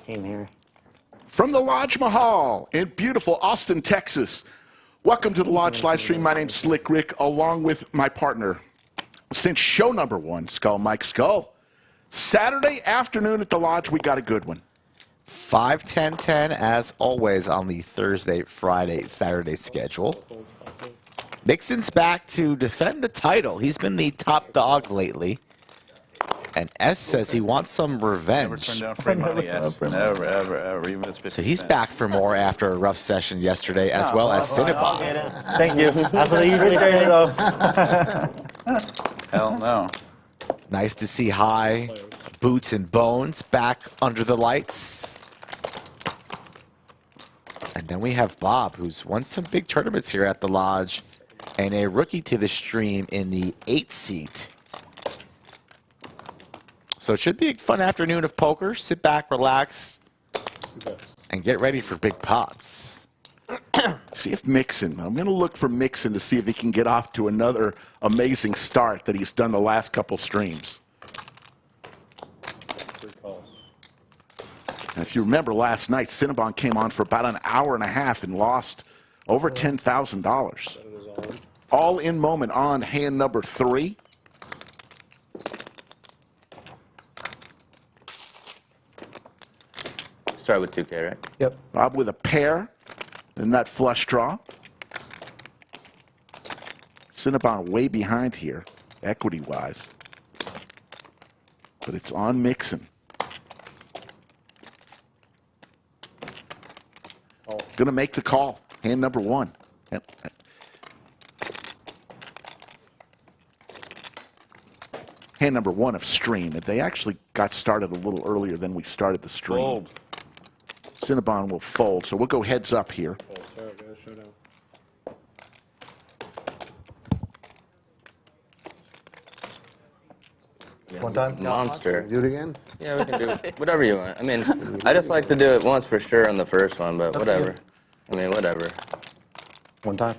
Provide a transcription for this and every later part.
team here. From the Lodge Mahal in beautiful Austin, Texas. Welcome to the Lodge live stream. My name's Slick Rick, along with my partner since show number 1, Skull Mike Skull. Saturday afternoon at the Lodge, we got a good one. 5-10-10 as always on the Thursday, Friday, Saturday schedule. Mixson's back to defend the title. He's been the top dog lately. And S says he wants some revenge. Never turned down free money yet. Never, ever, even if it's 50%. So he's back for more after a rough session yesterday, as well as Cinnabon. Thank you. That's what I usually say, though. Hell no. Nice to see High, Boots, and Bones back under the lights. And then we have Bob, who's won some big tournaments here at the Lodge, and a rookie to the stream in the 8 seat. So it should be a fun afternoon of poker. Sit back, relax, and get ready for big pots. See if Mixson, I'm going to look for Mixson to see if he can get off to another amazing start that he's done the last couple streams. And if you remember last night, Cinnabon came on for about an hour and a half and lost over $10,000. All in moment on hand number 3. Start with 2K, right? Yep. Bob with a pair in that flush draw. Cinnabon way behind here, equity-wise. But it's on Mixson. Going to make the call. Hand number 1. Hand number 1 of stream. They actually got started a little earlier than we started the stream. Fold. Cinnabon will fold, so we'll go heads up here. One time? Monster. Do it again? Yeah, we can do whatever you want. I mean, I just like to do it once for sure on the first one, but whatever. I mean, whatever. One time?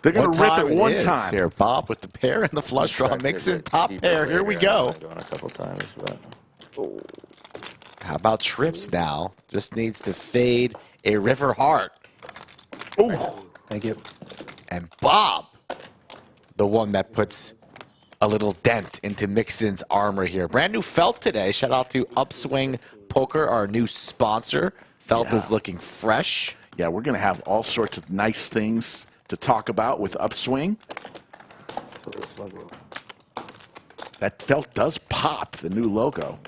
They're going to rip it one is time. Here, Bob with the pair and the flush draw. Mixson, top pair. Here we go. Going a couple times, but. How about trips now? Just needs to fade a river heart. Ooh. Thank you. And Bob, the one that puts a little dent into Mixson's armor here. Brand new felt today. Shout out to Upswing Poker, our new sponsor. Felt is looking fresh. Yeah, we're going to have all sorts of nice things to talk about with Upswing. That felt does pop, the new logo.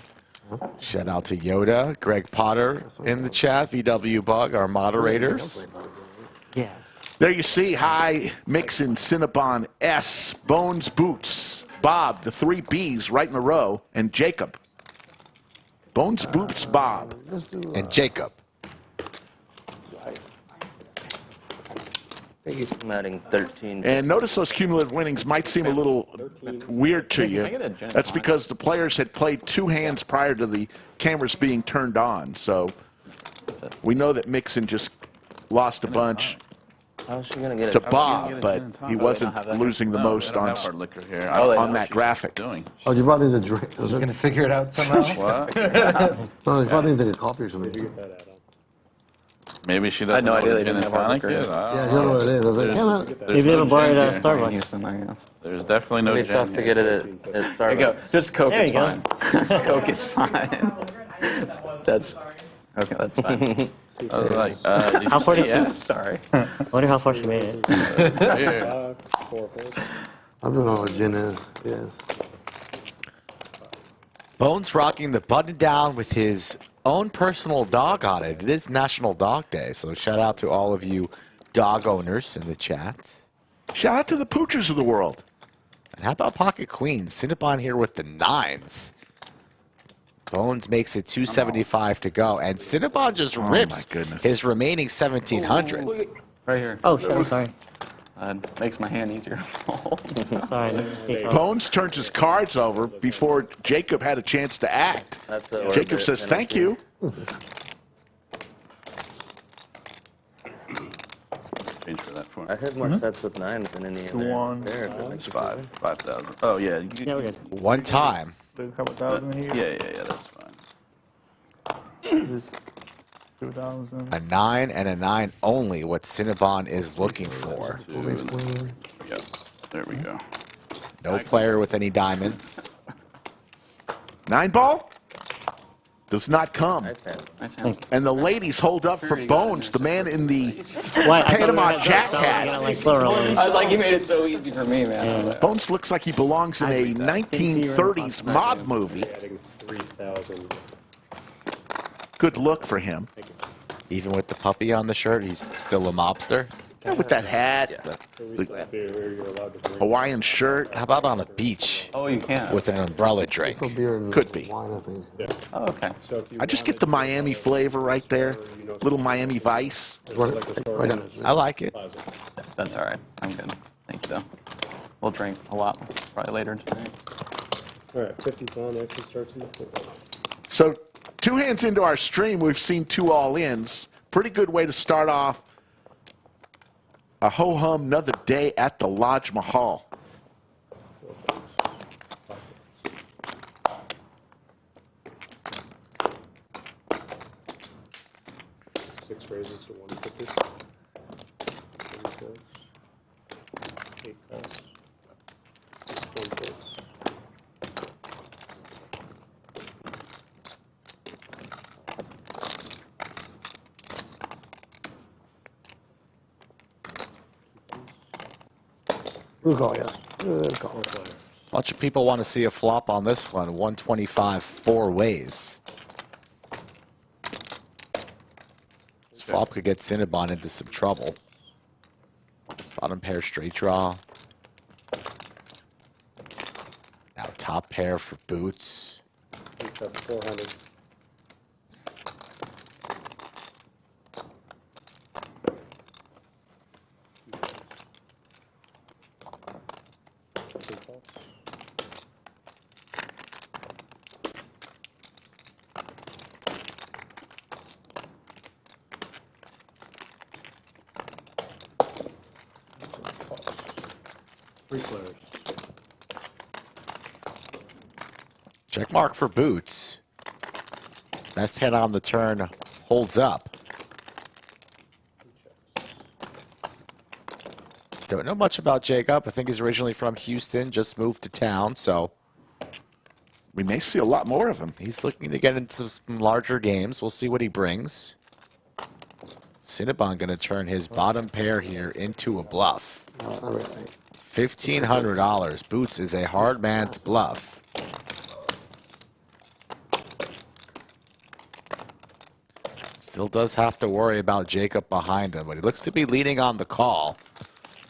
Shout out to Yoda, Greg Potter in the chat, VW Bug, our moderators. Yeah. There you see, High, Mixson, Cinnabon, S, Bones, Boots, Bob, the 3 Bs right in a row, and Jacob. Bones, Boots, Bob. And Jacob. I'm adding 13. And notice those cumulative winnings might seem a little weird to you. That's because the players had played 2 hands prior to the cameras being turned on. So we know that Mixson just lost a bunch How's she gonna get to it? Bob, but he wasn't losing the most on liquor here. on that graphic. Doing. Oh, you brought in the drink. Just gonna figure it out somehow. What? No, you brought in like a coffee or something. Maybe she I had doesn't no know idea what they a gin didn't and have tonic liquor. is. I Yeah, don't you don't know what it is. I was like, There's- come on. there's Maybe they no haven't borrowed gin it at here. Starbucks. There's definitely no It'd be gin tough to here. get it at There you go. Starbucks. Just Coke There is you go. fine. Coke is fine. That's okay. That's fine. I was like, did How you far say did yes? Sorry. I wonder how far she made it. Here. I don't know what gin is. Yes. Bones rocking the button down with his own personal dog on it. It is National Dog Day, so shout out to all of you dog owners in the chat. Shout out to the poochers of the world. And how about Pocket Queens? Cinnabon here with the 9s. Bones makes it 275 to go, and Cinnabon just rips his remaining 1,700. Right here. Oh, shit, I'm sorry. Makes my hand easier. Sorry, I didn't see it. Bones turns his cards over before Jacob had a chance to act. That's a Jacob says, "Thank you." Change for that for I have more sets with 9s than any other One. pair. if it makes you feel good. 5,000. Oh yeah. Yeah, we're good. One time. A couple thousand here. Yeah, that's fine. 2,000. A 9 and a 9 only, what Cinnabon is looking for. Yep. There we go. No player with any diamonds. 9 ball does not come. Nice hand. Nice hand. And the ladies hold up for Bones, the man in the What? Panama Jack hat. Like slow rollers. I was like, you made it so easy for me, man. Yeah. Bones looks like he belongs in a 1930s mob movie. Adding 3,000. Good look for him. Even with the puppy on the shirt, he's still a mobster. Yeah, with that hat, the You're allowed to drink. Hawaiian shirt. How about on a beach Oh, you can't. with an umbrella drink? So beer and Could be. wine, I think. Oh, okay. So if you I just get the Miami flavor right there. Little Miami Vice. Right down. I like it. That's all right. I'm good. Thank you, though. We'll drink a lot probably later tonight. All right, 50's on. Action starts in the fourth. So 2 hands into our stream, we've seen 2 all-ins. Pretty good way to start off a ho-hum another day at the Lodge Mahal. Six raises to 150. 8 calls. 6 1 Good call, yeah. Good call. Bunch of people want to see a flop on this one. 125 4 ways. This flop could get Cinnabon into some trouble. Bottom pair straight draw. Now top pair for boots. Each up 400. Three players. Check mark for boots. Best hand on the turn holds up. Don't know much about Jacob. I think he's originally from Houston, just moved to town, so We may see a lot more of him. he's looking to get into some larger games. We'll see what he brings. Cinnabon going to turn his bottom pair here into a bluff. All right. $1,500. Boots is a hard man to bluff. Still does have to worry about Jacob behind him, but he looks to be leaning on the call.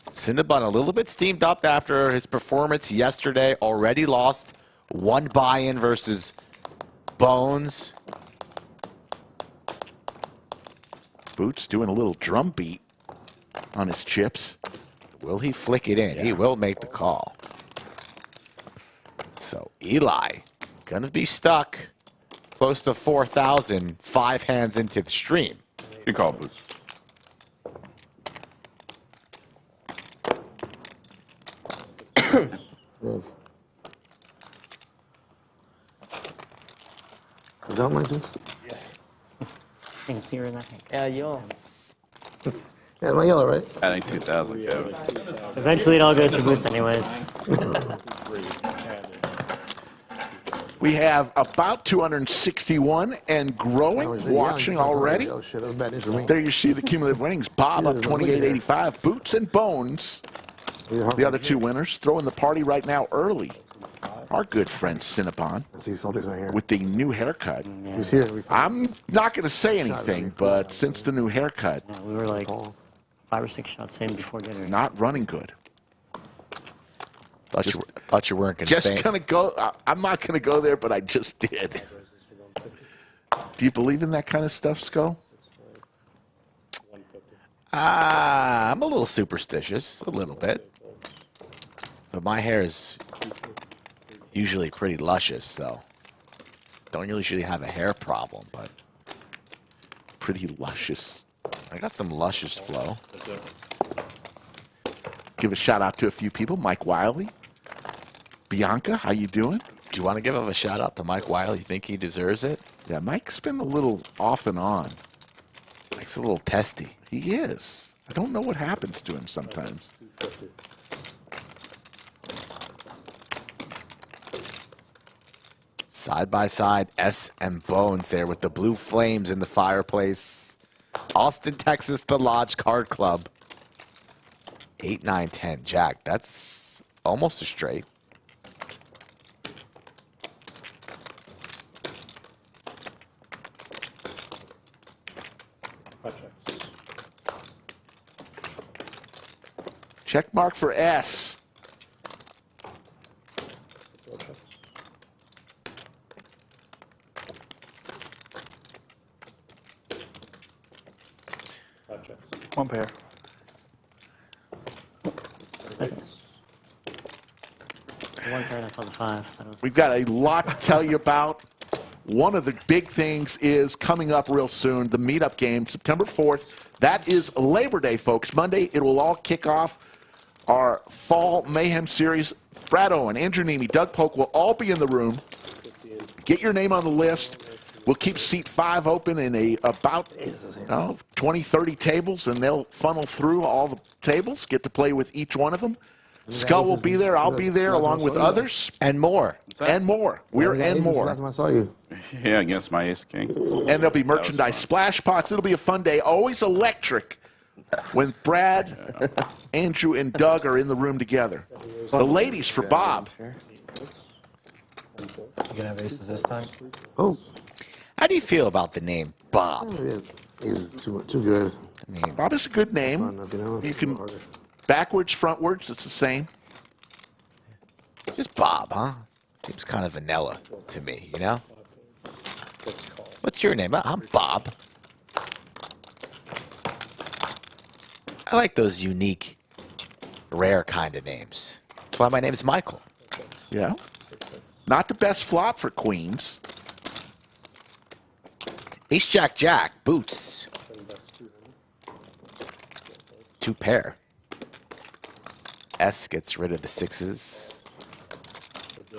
Cinnabon a little bit steamed up after his performance yesterday. Already lost 1 buy-in versus Bones. Boots doing a little drum beat on his chips. Will he flick it in? He will make the call. So Eli gonna be stuck close to 4,000, 5 hands into the stream. Good call, Boots. Good. Is that mine too? You can see her in that. Yeah, yo. Yeah, my yellow, right? Adding 2,000, Kevin. Eventually it all goes to boost anyways. We have about 261 and growing, watching already. Oh shit, that was bad news for me. There you see the cumulative winnings. Bob up 28.85. Boots and Bones, the other 2 winners, throwing the party right now early. Our good friend Cinnabon I see Celtics right here. with the new haircut. He's here. I'm not going to say anything, but since the new haircut, Yeah, we were like 5 or 6 shots in before dinner. not running good. Thought you weren't going to say Just going to go. I'm not going to go there, but I just did. Do you believe in that kind of stuff, Skull? I'm a little superstitious, a little bit. But my hair is usually pretty luscious, so don't usually have a hair problem, but Pretty luscious. I got some luscious flow. Give a shout out to a few people. Mike Wiley. Bianca, how you doing? Do you want to give him a shout out to Mike Wiley? You think he deserves it? Yeah, Mike's been a little off and on. Mike's a little testy. He is. I don't know what happens to him sometimes. 250. Side by side, S and Bones there with the blue flames in the fireplace. Austin, Texas, the Lodge Card Club. 8, 9, 10, Jack. That's almost a straight. Hot checks. Check mark for S. Four checks. Hot checks. One pair. One pair, that's on the 5. That was We've got a lot to tell you about. One of the big things is coming up real soon, the meetup game, September 4th. That is Labor Day, folks. Monday, it will all kick off our Fall Mayhem Series. Brad Owen, Andrew Neeme, Doug Polk will all be in the room. Get your name on the list. We'll keep seat 5 open in about 20, 30 tables, and they'll funnel through all the tables, get to play with each one of them. Skull will be there. I'll be there along with others. And more. And more. We're and more. Last time I saw you. Yeah, against my ace king. And there'll be merchandise splash pots. It'll be a fun day. Always electric when Brad, Andrew, and Doug are in the room together. The ladies for Bob. You gonna have aces this time? Oh, How do you feel about the name Bob? yeah, he's too good. I mean, Bob is a good name. Fun enough, you know? You can backwards, frontwards. It's the same. just Bob, huh? Seems kind of vanilla to me, you know? What's your name? I'm Bob. I like those unique, rare kind of names. That's why my name's Michael. Yeah. Not the best flop for queens. Ace, Jack, Jack, boots. 2 pair. S gets rid of the 6s.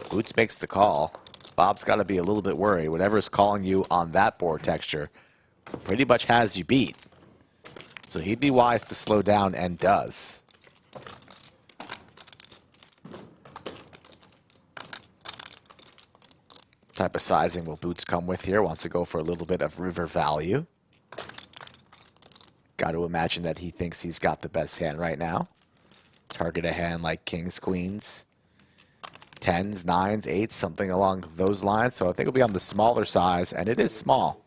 Boots makes the call. Bob's got to be a little bit worried. Whatever's calling you on that board texture pretty much has you beat. So he'd be wise to slow down and does. Type of sizing will Boots come with here? Wants to go for a little bit of river value. Got to imagine that he thinks he's got the best hand right now. Target a hand like kings, queens, 10s, 9s, 8s, something along those lines. So I think it'll be on the smaller size, and it is small.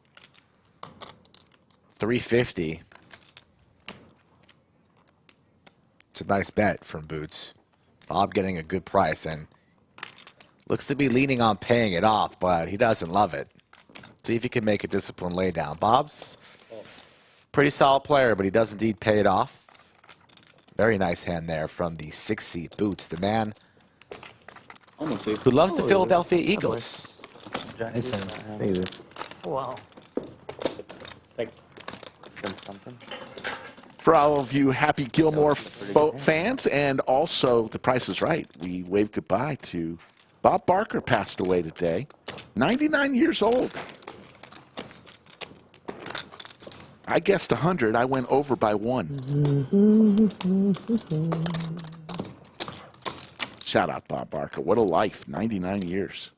350. It's a nice bet from Boots. Bob getting a good price, and looks to be leaning on paying it off, but he doesn't love it. See if he can make a disciplined laydown. Bob's pretty solid player, but he does indeed pay it off. Very nice hand there from the 6-seat Boots, the man who loves the Philadelphia Eagles. Nice hand. Thank you. wow. Something. For all of you Happy Gilmore fans, and also The Price is Right, we wave goodbye to Bob Barker, passed away today. 99 years old. I guessed 100. I went over by 1. Shout out Bob Barker. What a life. 99 years.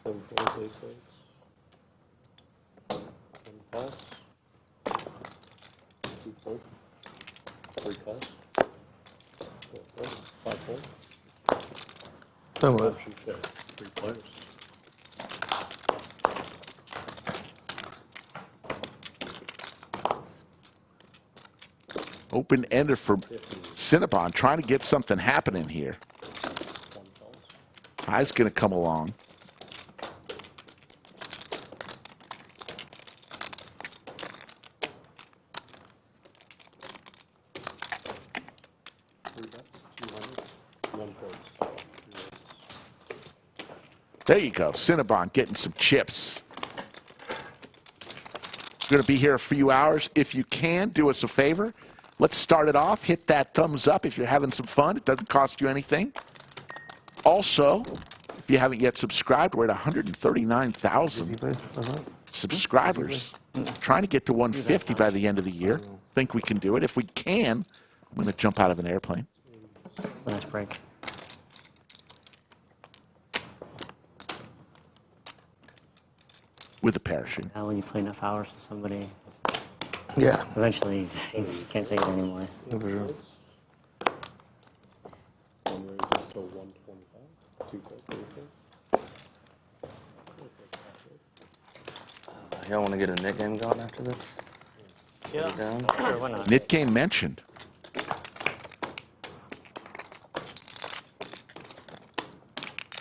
Seven fours, A6. One pass. 2 fold. 3 pass. 4 fold. 5 fold. So much. She's got 3 players. Open-ender for Cinnabon, trying to get something happening here. High's going to come along. There you go. Cinnabon getting some chips. Going to be here a few hours. If you can, do us a favor. Let's start it off. Hit that thumbs up if you're having some fun. It doesn't cost you anything. Also, if you haven't yet subscribed, we're at 139,000 subscribers. Trying to get to 150 by the end of the year. Think we can do it. If we can, I'm going to jump out of an airplane. Nice break. With a parachute. Now when you play enough hours with somebody, Yeah. eventually you just can't take it anymore. Yeah, for sure. One raise this to 125. 2 calls. Y'all want to get a Nik game going after this? Yeah. Sure, why not? Nik game mentioned.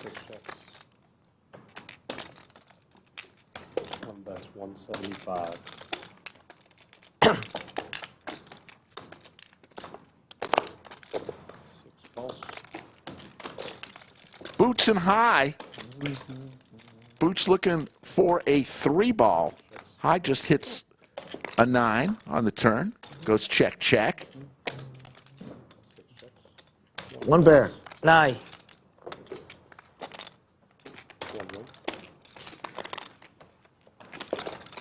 6 checks. That's 175. Boots and high. Boots looking for a 3-ball. High just hits a 9 on the turn. Goes check, check. 1 pair. Nine.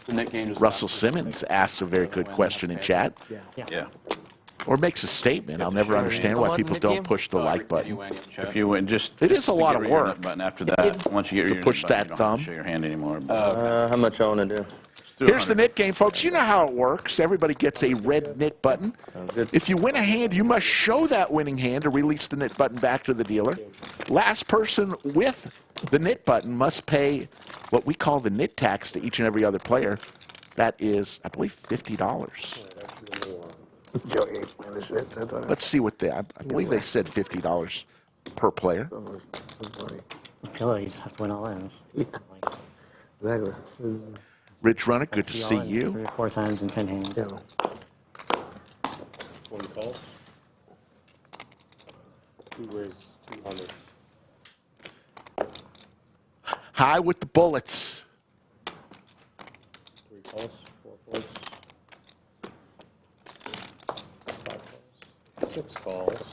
The Nik game just Russell Simmons asks a very good question in chat. Yeah. Or makes a statement. I'll never understand why people don't push the like button. If you win, just It is a to lot get of rid your work nut button after that. Once you get to your push nut button, that you don't have thumb. to show your hand anymore. How much y'all want to do? Do Here's the 100. knit game, folks. You know how it works. Everybody gets a red knit button. Good. If you win a hand, you must show that winning hand to release the knit button back to the dealer. Last person with the knit button must pay what we call the knit tax to each and every other player. That is, I believe, $50. Joe ain't explain this shit. That's all right. Let's see what I believe they said $50 per player. That's funny. I feel like you just have to win all ends. Yeah. Like, Exactly. Ridge Runner, good to be all see in you. 3 or 4 times in 10 hands. Yeah. 20 calls. 2 raises, 200. High with the bullets. 3 calls, 4 calls. 5 calls. 6 calls.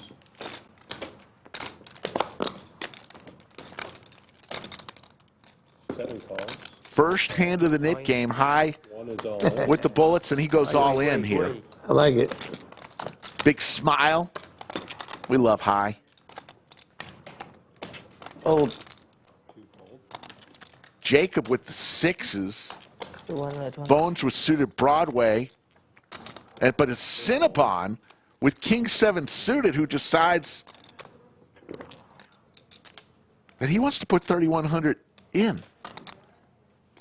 7 calls. First hand of the knit game, High 1 is all in. with the bullets, and he goes all in here. I like it. Big smile. We love High. Oh, 2 fold. Jacob with the 6s. Bones with suited Broadway. But it's Cinnabon with King 7 suited who decides that he wants to put 3,100 in.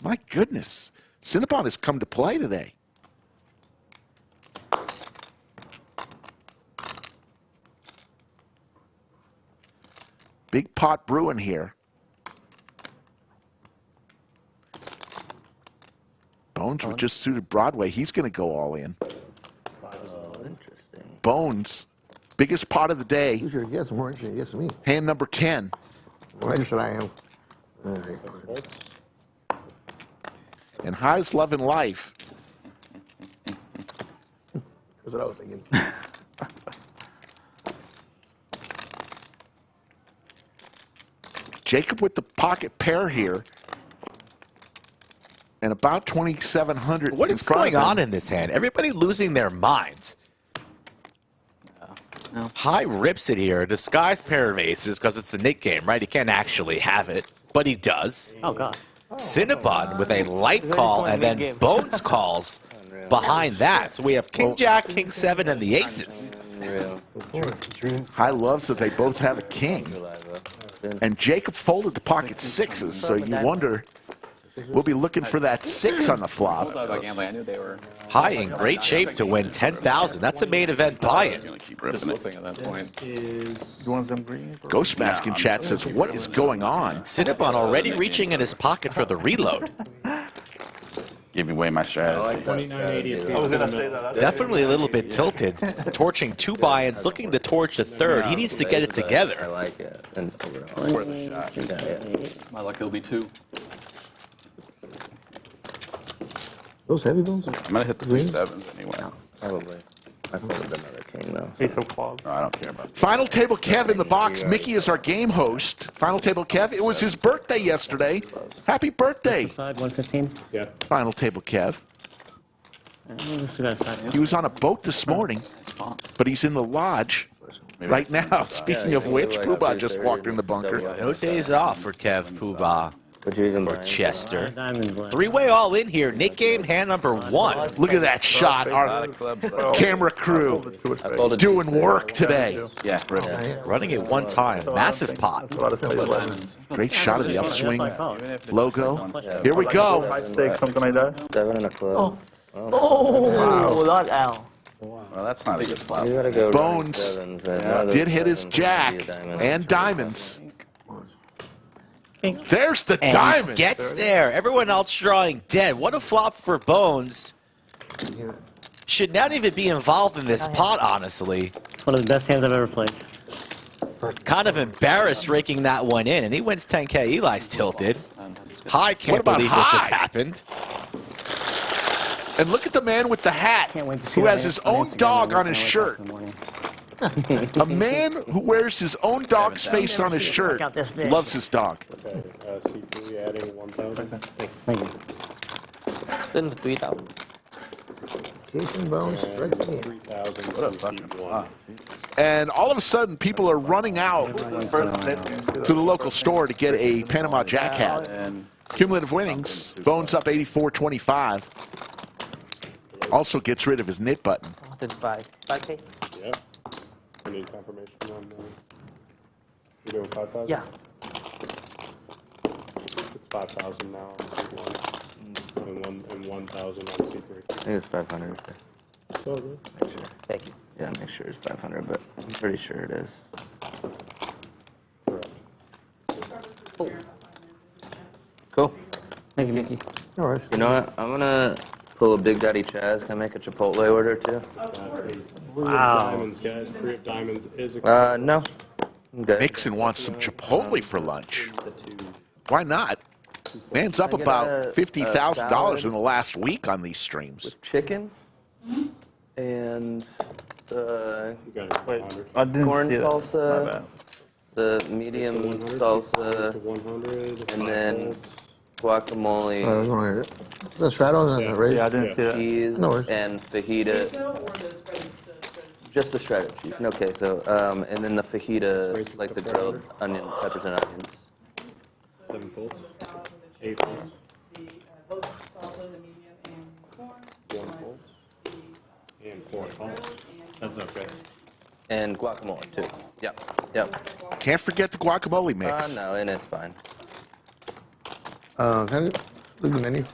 My goodness. Cinnabon has come to play today. Big pot brewing here. Bones with just suited Broadway. He's going to go all in. Interesting. Bones, biggest pot of the day. You should guess more interesting. Guess me. Hand number 10. More interested I am. All right. 7 folds. And High's loving life. That's what I was thinking. Jacob with the pocket pair here. And about 2,700. What is going on in this hand? Everybody losing their minds. No. High rips it here. A disguised pair of aces because it's the Nik game, right? He can't actually have it, but he does. oh God. Cinnabon with a light call, and then Bones calls behind that. So we have King Jack, King 7, and the aces. Unreal. High loves that they both have a king. And Jacob folded the pocket 6s, so you wonder, we'll be looking for that 6 on the flop. About gambling, I knew they were High in great shape to win 10,000. That's a main event buy-in. Gonna keep just ripping it. flipping at that point. You want them green? Ghost Mask in chat says, what is going on? Cinnabon already reaching in his pocket for the reload. Giving away my I strategy. like that. 29.80. I was gonna say that. Definitely a little bit tilted. Torching 2 buy-ins, looking to torch the 3rd. He needs to get it I together. like it. And overall, Worth a shot. yeah. My luck, it'll be 2. Those heavy bones? I'm gonna hit the 2 7s anyway. Probably. I folded another king though. Ace of clubs. No, I don't care about that. Final Table Kev in the box. Mickey is our game host. Final Table Kev. It was his birthday yesterday. Happy birthday, Side 115. Yeah. Final Table Kev. We got a side. He was on a boat this morning, but he's in the lodge right now. Speaking of which, Poobah just walked in the bunker. No days off for Kev, Poobah, Would you even or buy Chester. Diamonds left. Three-way all in here. Nick game hand number 1. Look at that shot. A Our lot of clubs, but- camera crew I folded doing work today. Yeah, really. Running it one time. Massive pot. Great shot of the upswing That's my call. logo. Here we go. High stakes, something like that. 7 and a club. Oh, not Al. Well, that's not a good flop. You gotta go Bones sevens, and one of those did hit his sevens would be a jack diamond. and diamonds. There's the And he diamond. gets there. Everyone else drawing dead. What a flop for Bones. Should not even be involved in this pot, honestly. It's one of the best hands I've ever played. Kind of embarrassed raking that one in, and he wins 10K. Eli's tilted. High can't What about believe what just High? happened. And look at the man with the hat Can't wait to see who that has his on own Instagram dog on when his I wake up shirt. in the morning. A man who wears his own dog's face on his shirt Check out this bitch. loves his dog. Okay. C3 adding 1,000. Thank you. Then 3,000. Casing bones, And right here. 3,000. What a fucking And all of a sudden, people are running out to the local store to get a Panama Jack hat. And Cumulative winnings, Bones up 84-25. Also gets rid of his knit button. Did 5K? Yep. I need confirmation on you doing 5,000? Yeah. It's 5,000 now on C1. And 1,000 on C3. I think it's 500. So good. Make sure. Thank you. Yeah, make sure it's 500, but I'm pretty sure it is. Correct. Cool. Thank you, Mickey. All right. You know what? I'm gonna pull a Big Daddy Chaz. Can I make a Chipotle order too? Three of diamonds, guys. 3 of diamonds is a No. I'm good. Mixon wants some Chipotle for lunch. the 2. Why not? Man's up Can I get about a $50,000 salad? in the last week on these streams. With chicken and the You got it. Wait, 100. I didn't corn see that. salsa, My bad. the medium 100, salsa, 100, and then guacamole, I was going to the straddles and the raise. Yeah, I didn't see that. cheese, No worries. and fajita. Just the shredded cheese. Okay, so and then the fajita, like the grilled onion, peppers and onions. 7 volts. 8 volts. Both salsa, the medium, and corn. 1 volt. And 4 volts. That's okay. And guacamole too. Yep. Can't forget the guacamole mix. No, and it's fine. Can I look at the menu?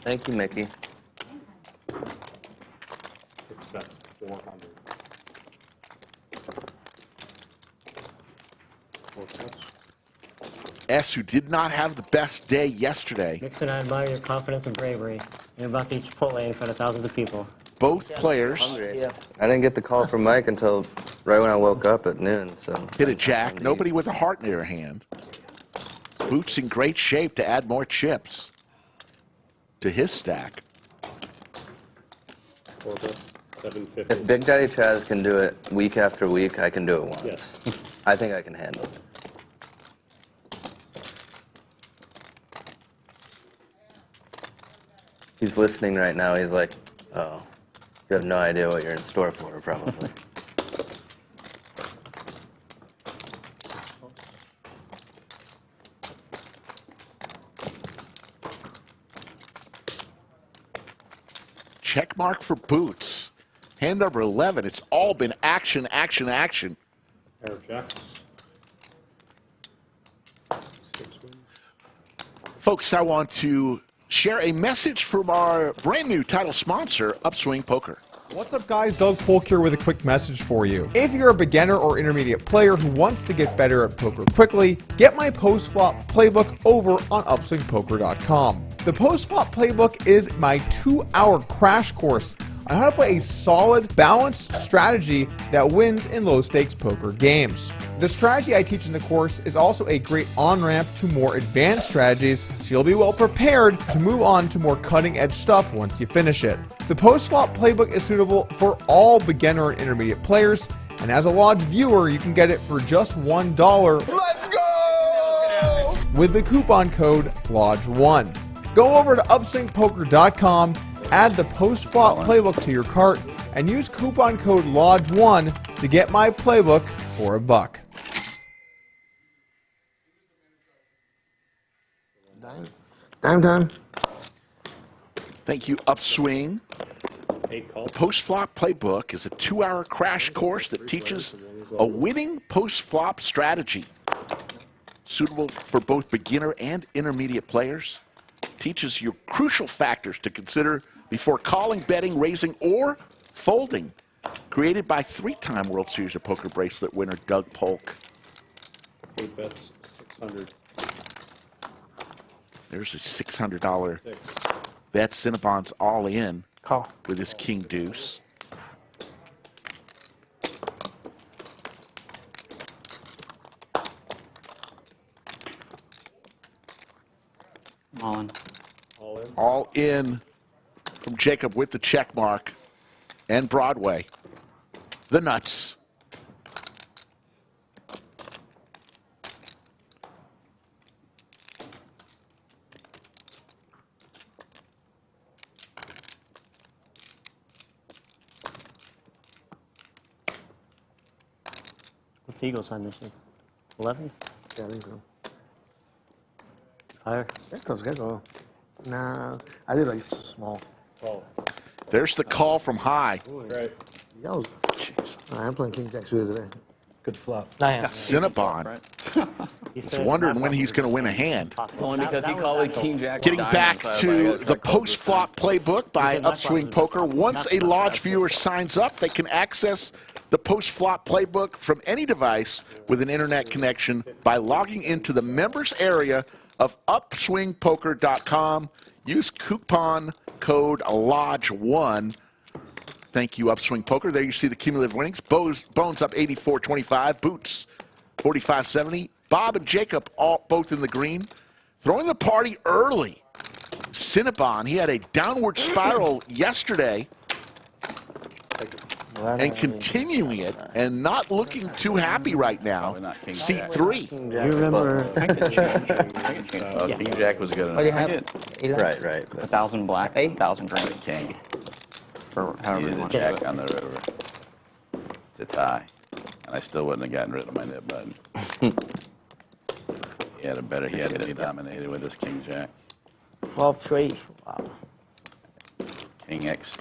Thank you, Mickey. That's 400. 4 cuts. S, who did not have the best day yesterday. Mixon, I admire your confidence and bravery. You're about to eat Chipotle in front of thousands of people. Both players Yeah. I didn't get the call from Mike until right when I woke up at noon. So hit a jack. Nobody with a heart in their hand. Boots in great shape to add more chips to his stack. 4 cuts. If 750. Big Daddy Chaz can do it week after week, I can do it once. Yes. I think I can handle it. He's listening right now. He's like, oh, you have no idea what you're in store for, probably. Check mark for Boots. Hand number 11. It's all been action, action, action. Pair of jacks. 6 wins. Folks, I want to share a message from our brand new title sponsor, Upswing Poker. What's up guys, Doug Polk here with a quick message for you. If you're a beginner or intermediate player who wants to get better at poker quickly, get my post-flop playbook over on upswingpoker.com. The post-flop playbook is my 2-hour crash course on how to play a solid, balanced strategy that wins in low-stakes poker games. The strategy I teach in the course is also a great on-ramp to more advanced strategies, so you'll be well prepared to move on to more cutting-edge stuff once you finish it. The post-flop playbook is suitable for all beginner and intermediate players, and as a Lodge viewer, you can get it for just $1. Let's go! With the coupon code LODGE1. Go over to upswingpoker.com, add the post-flop playbook to your cart, and use coupon code LODGE1 to get my playbook for $1. Time. Thank you, Upswing. The post-flop playbook is a 2-hour crash course that teaches a winning post-flop strategy. Suitable for both beginner and intermediate players. Teaches you crucial factors to consider before calling, betting, raising, or folding. Created by 3-time World Series of Poker bracelet winner Doug Polk. 8 bets, 600. There's a $600 bet. Cinnabon's all in with his king deuce. All in. All in from Jacob with the check mark and Broadway. The nuts. What's the Eagles sign this year? 11? Yeah, I think so. Higher? Get go. Nah, I did like small. Oh, There's the call from high. right. That was. I'm playing King Jack suited today. Good flop. Cinnabon is wondering when he's going to win a hand. Only because he called it King Jack. Getting back to the post-flop playbook by Upswing Poker. Once a Lodge viewer signs up, they can access the post-flop playbook from any device with an internet connection by logging into the members area of upswingpoker.com. Use coupon code LODGE1. Thank you, Upswing Poker. There you see the cumulative winnings. Bones up 84.25. Boots 45.70. Bob and Jacob both in the green. Throwing the party early. Cinnabon, he had a downward spiral yesterday and continuing it and not looking too happy right now. Seat 3. You remember? King Jack was good enough. Right. 1,000 black, 1,000 green. King. For however you want to Jack do it. on the river to tie. And I still wouldn't have gotten rid of my nib button. He had to be dominated with his King Jack. 12-3. Wow. King X.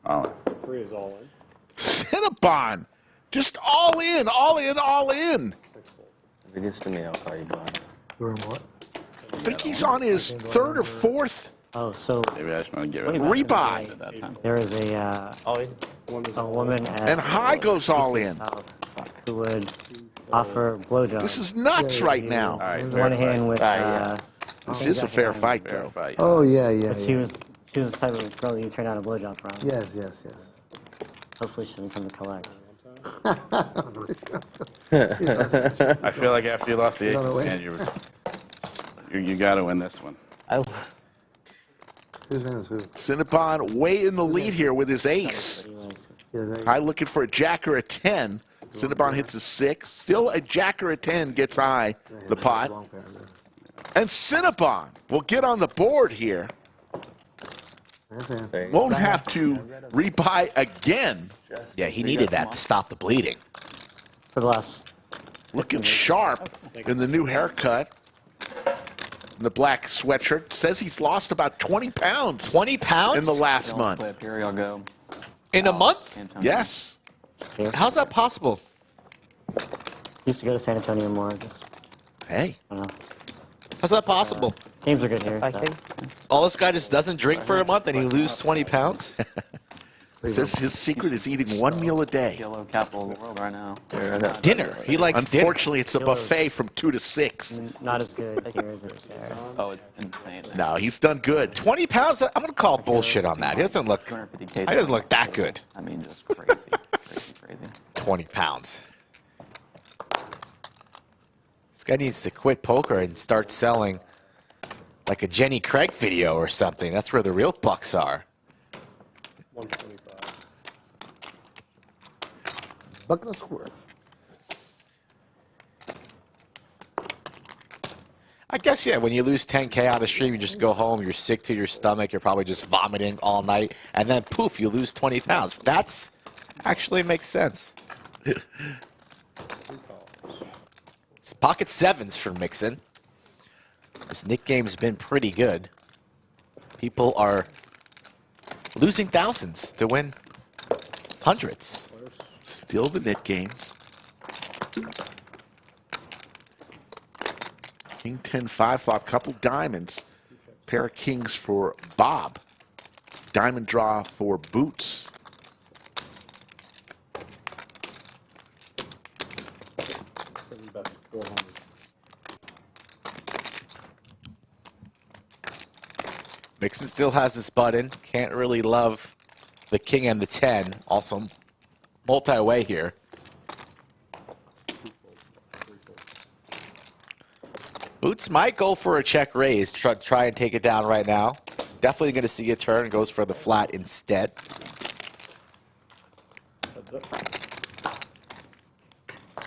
All in. 3 is all in. Cinnabon, just all in. If it gets to me, I'll call you blind. You're in what? I think he's on his 3rd or 4th Oh, so Maybe I just want to get rid of rebuy. at that time. there is a woman at And high goes all in. South who would offer blowjobs. This is nuts right now. All right, One hand with. This is a fair fight, fair though. fight. Oh, yeah. But she was the type of girl you turn down a blowjob from. Yes. Hopefully she doesn't come to collect. I feel like after you lost the Another way. 8th hand, you got to win this one. Who's in this? Who? Cinnabon way in the lead here with his ace. High looking for a jack or a 10. Cinnabon hits a 6. Still a jack or a 10 gets high the pot. And Cinnabon will get on the board here. Won't have to rebuy again. Yeah, he needed that to stop the bleeding. For the last. Looking sharp in the new haircut. The black sweatshirt. Says he's lost about 20 pounds. 20 pounds? In the last month. Clip. Here y'all go. In a month? Yes. How's that possible? Used to go to San Antonio more. Just, Hey. I don't know. How's that possible? Games are good here. So. All this guy just doesn't drink for a month and he loses 20 pounds? Says his secret is eating one meal a day. Yellow capital of the world right now. Dinner. He likes dinner. Unfortunately, it's a buffet from 2 to 6. Not as good here as it is there. Oh, it's insane. No, he's done good. 20 pounds? I'm going to call bullshit on that. He doesn't look that good. I mean, just crazy. Crazy. 20 pounds. This guy needs to quit poker and start selling like a Jenny Craig video or something. That's where the real bucks are. 125. Bucket of squirt. I guess, yeah, when you lose 10K on a stream, you just go home, you're sick to your stomach, you're probably just vomiting all night, and then poof, you lose 20 pounds. That's actually makes sense. It's pocket sevens for Mixson. This Nik game's been pretty good. People are losing thousands to win hundreds. Still the Nik game. King 10 5 flop, couple diamonds. Pair of kings for Bob. Diamond draw for Boots. Send back 400. Mixson still has this button. Can't really love the king and the 10. Also multi-way here. Boots might go for a check raise. Try and take it down right now. Definitely going to see a turn. Goes for the flat instead. That's it.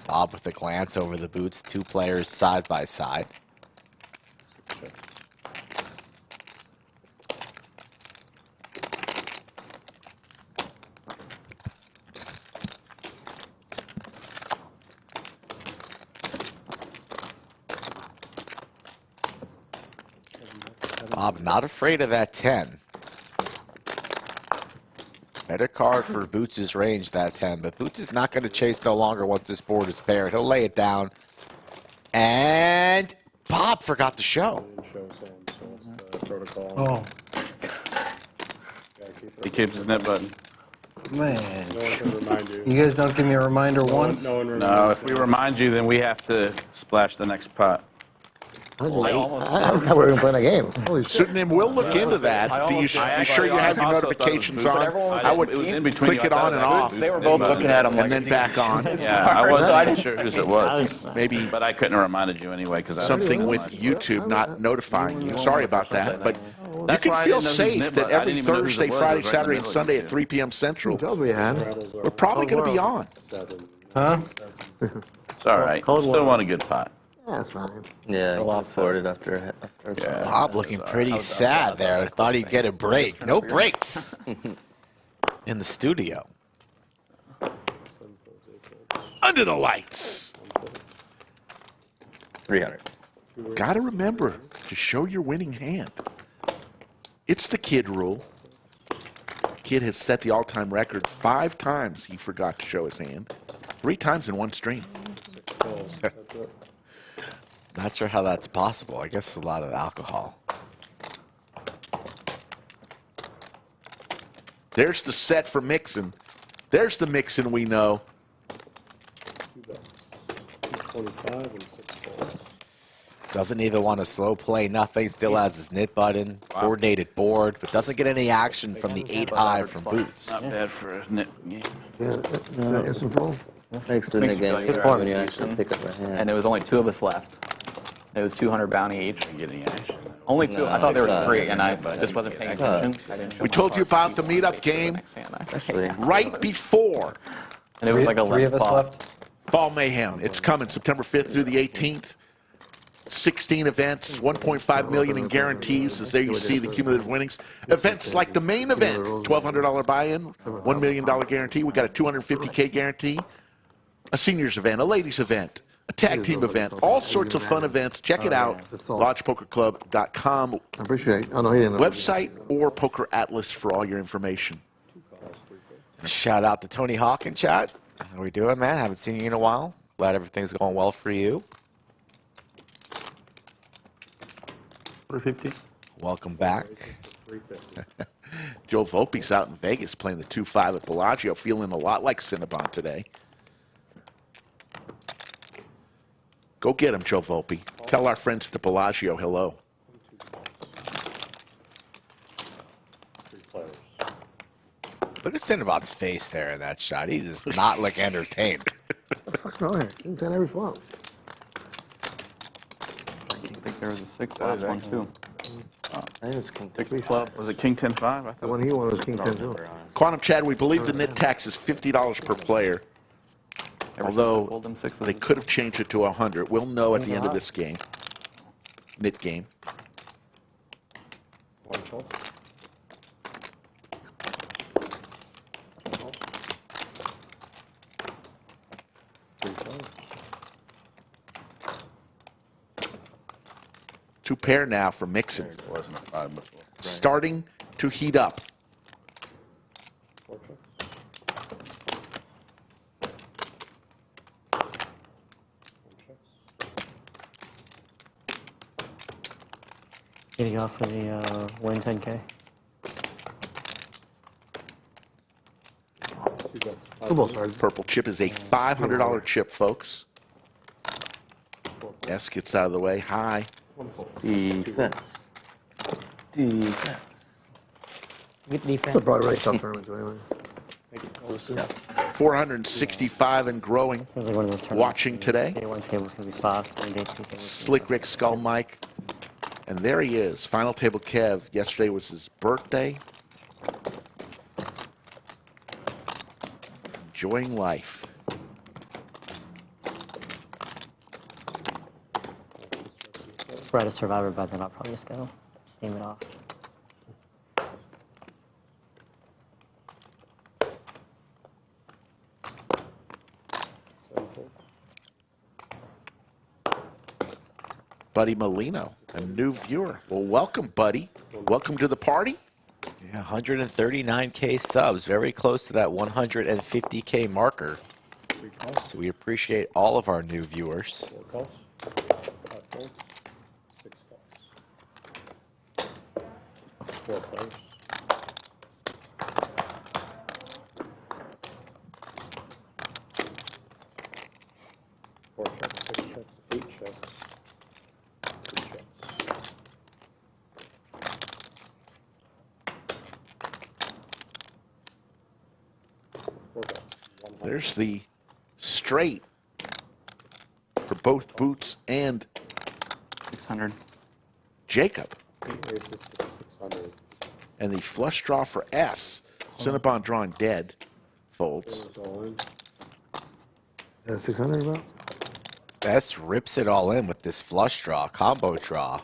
Bob with a glance over the boots. Two players side by side. Bob not afraid of that 10. Better card for Boots' range, that 10. But Boots is not going to chase no longer once this board is paired. He'll lay it down. And Bob forgot to show. Protocol. Oh, He keeps his net button. man. No one can remind you. You guys don't give me a reminder once? No one reminds No, you. if we remind you, then we have to splash the next pot. I thought we were going to play that game. Holy shit. Cinnabon will look into that. Do you be sure you have your notifications on? I would It was in between click you. it on and off. They were both looking at him and then back on. Yeah, I wasn't sure whose it was. Maybe But I couldn't have reminded you anyway because something with YouTube not notifying you. Sorry about that. But you That's can why I feel didn't know whose safe nib that button- I every didn't even know whose Thursday, it was. Friday, It was right in the Saturday, and middle of Sunday the at 3 p.m. Central. Tells we had. We're probably going to be on. Huh? It's all right. Cold Still water. want a good pot. Yeah, that's fine. Yeah, he got sorted after Yeah. Bob looking pretty sad there. I thought he'd get a break. No breaks in the studio. Under the lights. 300. Got to remember to show your winning hand. It's the kid rule. Kid has set the all-time record 5 times he forgot to show his hand. 3 times in one stream. Not sure how that's possible. I guess a lot of alcohol. There's the set for Mixson. There's the Mixson we know. 225 and 6 balls. Doesn't even want to slow play nothing. Still has his knit button. Coordinated board, but doesn't get any action from the 8 high from Boots. Not bad for a nip game. Yeah, it's in full. Makes the Makes game it easier good when you actually pick up a hand. And there was only 2 of us left. It was 200 bounty each. Getting action. Only 2. I thought there were 3, and I but just wasn't paying attention. I didn't show We my told you cards. about the meetup Show the game next hand, Actually, right before And it was like a 3 of us left? Fall Mayhem. It's coming September 5th through the 18th. 16 events, 1.5 million in guarantees, as there you see the cumulative winnings. Events like the main event, $1,200 buy-in, $1 million guarantee. We got a $250K guarantee. A seniors event, a ladies event, a tag team event, all sorts of fun events. Check it out, lodgepokerclub.com I appreciate it. Oh, no, he didn't know. website or Poker Atlas for all your information. Shout out to Tony Hawk in chat. How we doing, man? Haven't seen you in a while. Glad everything's going well for you. 450. Welcome back. Joe Volpe's out in Vegas playing the 2-5 at Bellagio, feeling a lot like Cinnabon today. Go get him, Joe Volpe. Tell our friends at the Bellagio hello. 3 players. Look at Cinnabon's face there in that shot. He does not look entertained. What the fuck's wrong here? King 10 every flop. I think there was a 6 last one, too. I think it's King 6 flop. Was it King 10-5? I The thought one he won was King 10 too. Quantum Chad, we believe the net tax is $50 per player. Although they could have changed it to 100. We'll know at the end of this game. Knit game. 1 call. Two pair now for Mixson. it wasn't a 5 before. Starting to heat up. 4 checks. Getting off for the win 10K. 2 bets. Football started. Purple chip is a $500 chip, folks. S gets out of the way. High. 1 fold. Defense. Defense. Good defense. It's a broad right tough tournament too, anyway. Yeah. 465 and growing. Feels like one of those tournaments. Watching today. Day 1 table's gonna be soft, and day 2 table's Slick Rick Skull Mike. And there he is. Final table Kev. Yesterday was his birthday. Enjoying life. Brad a survivor, but then I'll probably just go steam it off. Buddy Molino, a new viewer. Well, welcome, buddy. Welcome to the party. Yeah, 139K subs, very close to that 150K marker. 3 calls. So we appreciate all of our new viewers. 4 calls. 5 folds. 6 calls. 4 players. 4 checks, 6 checks, 8 checks. 2 checks. Four bets. 100. There's the straight for both Boots and 600. Jacob. 8 aces to 600. And the flush draw for S. Cinnabon drawing dead. Folds. Goes all in. Is that 600 about? S rips it all in with this flush draw, combo draw.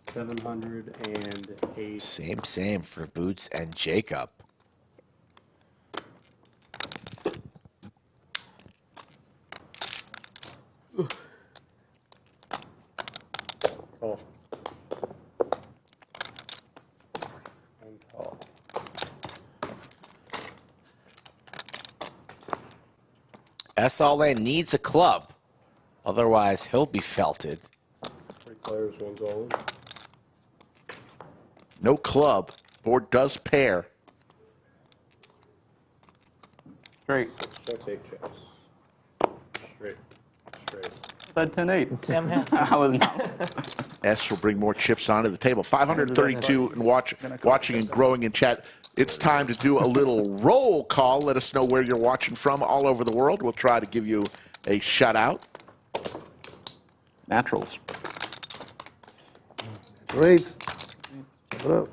708. Same for Boots and Jacob. Call. And call. S all in needs a club. Otherwise, he'll be felted. 3 players, 1's all in. No club. Board does pair. Straight. 6 checks, 8 checks. Straight. Straight. Said 10-8. Damn him. I was not. S will bring more chips onto the table. 532 and watching and growing in chat. It's time to do a little roll call. Let us know where you're watching from all over the world. We'll try to give you a shout out. Naturals. Great. What up?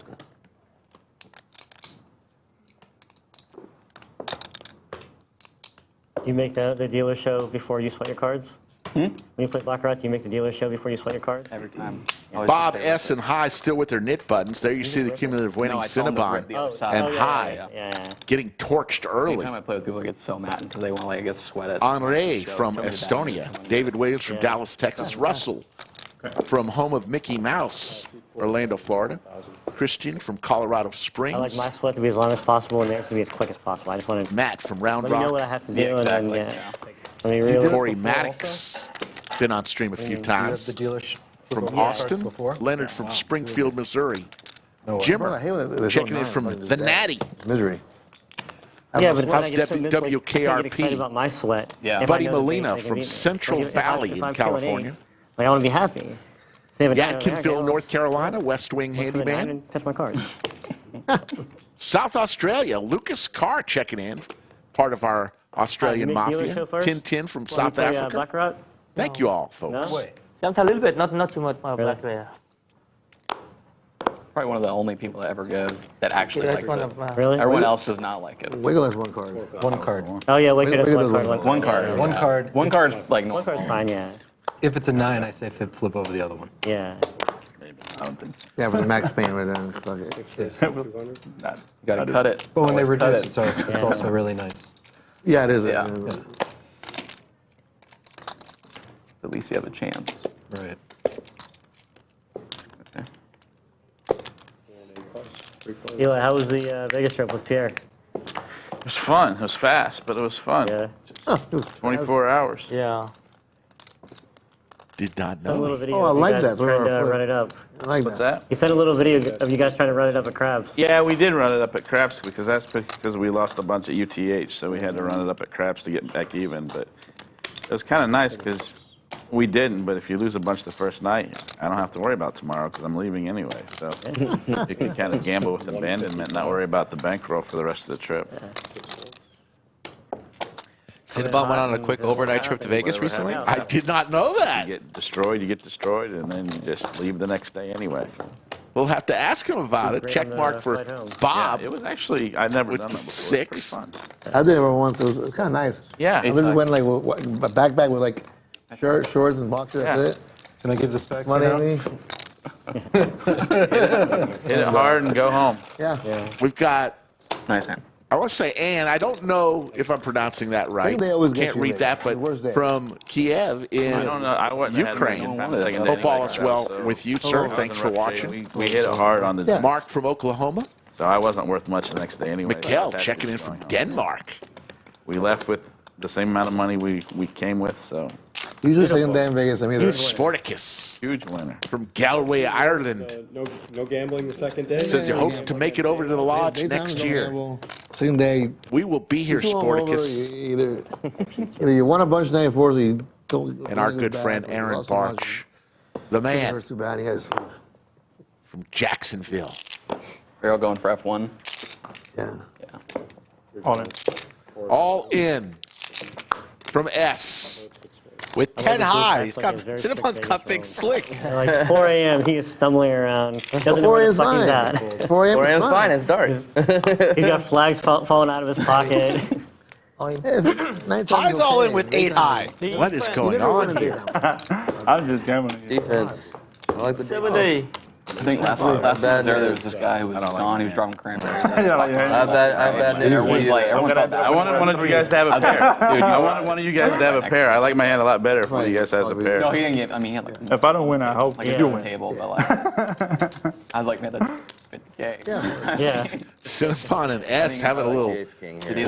Do you make the dealer show before you sweat your cards? When you play Baccarat, do you make the dealer show before you sweat your cards? Every time. Bob S and High still with their knit buttons. There you see the cumulative winning Cinnabon and High Yeah. getting torched early. Anytime I play with people, I get so mad because they want to, like, I guess, sweat it. Henri from Estonia. David Williams from Dallas, Texas. Russell from home of Mickey Mouse, Orlando, Florida. Christian from Colorado Springs. I like my sweat to be as long as possible and theirs to be as quick as possible. I just want to Matt from Round let me know what I Rock. have to do, Yeah, exactly. and then let me really. Corey Maddox, been on stream a few times. The dealer from Austin. Leonard from Springfield, Missouri. Jimmer checking in from the Natty. Misery. Yeah, but How's then I get so WKRP? get excited about my sweat. Yeah. If I Buddy know that Molina they from beat me. Central Like, if I- Valley if in I'm killing California. eights, like I want to be happy. They have a nine on there, Yadkinville, okay, North Carolina, West Wing look for the nine handyman. and catch my cards. South Australia, Lucas Carr checking in, part of our Australian you make dealer mafia. show first? Tintin from Want South to play, Africa. Baccarat? Thank you all, folks. No? Sometimes a little bit, not too much more Really? black there. Probably one of the only people that ever goes that actually That's likes one it. of my. Really? Everyone else does not like it. Wiggle has one card. One card. Oh yeah, Wicked is Wicked one is card. one One card. Yeah. One card. One card's like One card's fine. Yeah. If it's a 9, I say flip over the other one. Yeah. I don't think. Yeah, but the max pain right there. Fuck it. You gotta cut it. But when they Always cut reduce, it's Yeah. also really nice. Yeah, it is. Yeah. Yeah. At least you have a chance. Right. Eli, how was the Vegas trip with Pierre? It was fun. It was fast, but it was fun. Yeah. Oh, it was 24 hours. Yeah. Did not Sent a little know. video Oh, I of you like guys that. trying to Flip. run it up. I like What's that. that? You sent a little video of you guys trying to run it up at Crabs. Yeah, we did run it up at Craps because that's because we lost a bunch of UTH, so we had to run it up at Craps to get back even. But it was kind of nice because we didn't. But if you lose a bunch the first night, I don't have to worry about tomorrow because I'm leaving anyway. So you can kind of gamble with abandonment and not worry about the bankroll for the rest of the trip. Cinnabon went on a quick overnight trip to Vegas recently. I did not know You that. get destroyed, and then you just leave the next day anyway. We'll have to ask him about it. Great Check on the mark for flight home. Bob. It was actually I'd never With done the that before. six. It was pretty fun. I did it once. It was kind of nice. Yeah, I literally went like with a backpack with like shorts and boxers. That's Yeah. it. Can I give this back? Money now? on me. hit it hard and go home. Yeah. We've got, Nice hand. I want to say Ann. I don't know if I'm pronouncing that right. Second day always gets Can't you, read Nick. that, but Worst day. from Kiev in I don't know. I wasn't Ukraine. Hope all is well with you, sir. Thanks for watching. We hit it hard on the. Yeah. Mark from Oklahoma. So I wasn't worth much the next day anyway. Mikkel That's checking in what's from going on. Denmark. We left with the same amount of money we came with, so Usually second day in Vegas, I'm either. Sporticus huge winner. from Galway, Ireland. No gambling the second day? Says you hope to make it over to the lodge Daytime, next don't year. gamble. Second day. We will be here, you go over, Sporticus. Either you won a bunch night before, so you don't. And our don't good get friend back, Aaron lost so much. Barch, the It man hurts too bad. You guys. from Jacksonville. We're all going for F1. Yeah. Yeah. On it. All in from S. With 10 high, he's got Like, very Cinnabon's quick got Vegas big slick. At like 4 a.m., he is stumbling around. Doesn't know 4 where a.m. the is fuck he's fine. at. 4 a.m. 4 is a.m. is fine. fine, it's dark. He's got flags falling out of his pocket. Oh, yeah. Yeah, nighttime High's is all okay. in with 8 Daytime high. What is You going never win on in here? daytime. I'm just gambling. Defense. I like the 7 day. I think last time I was there was this guy who was gone. He was driving cranberries. I bet Everyone's like, everyone thought that I wanted one of you guys to have a pair. Dude, I wanted one of you guys to have a pair. I like my hand a lot better if one of you guys has a No, pair. he didn't get. I mean, he had like. If I don't win, I hope like you a do different win. table, but like, I was like, man, that's 50K. Yeah. Cinnabon and S having a little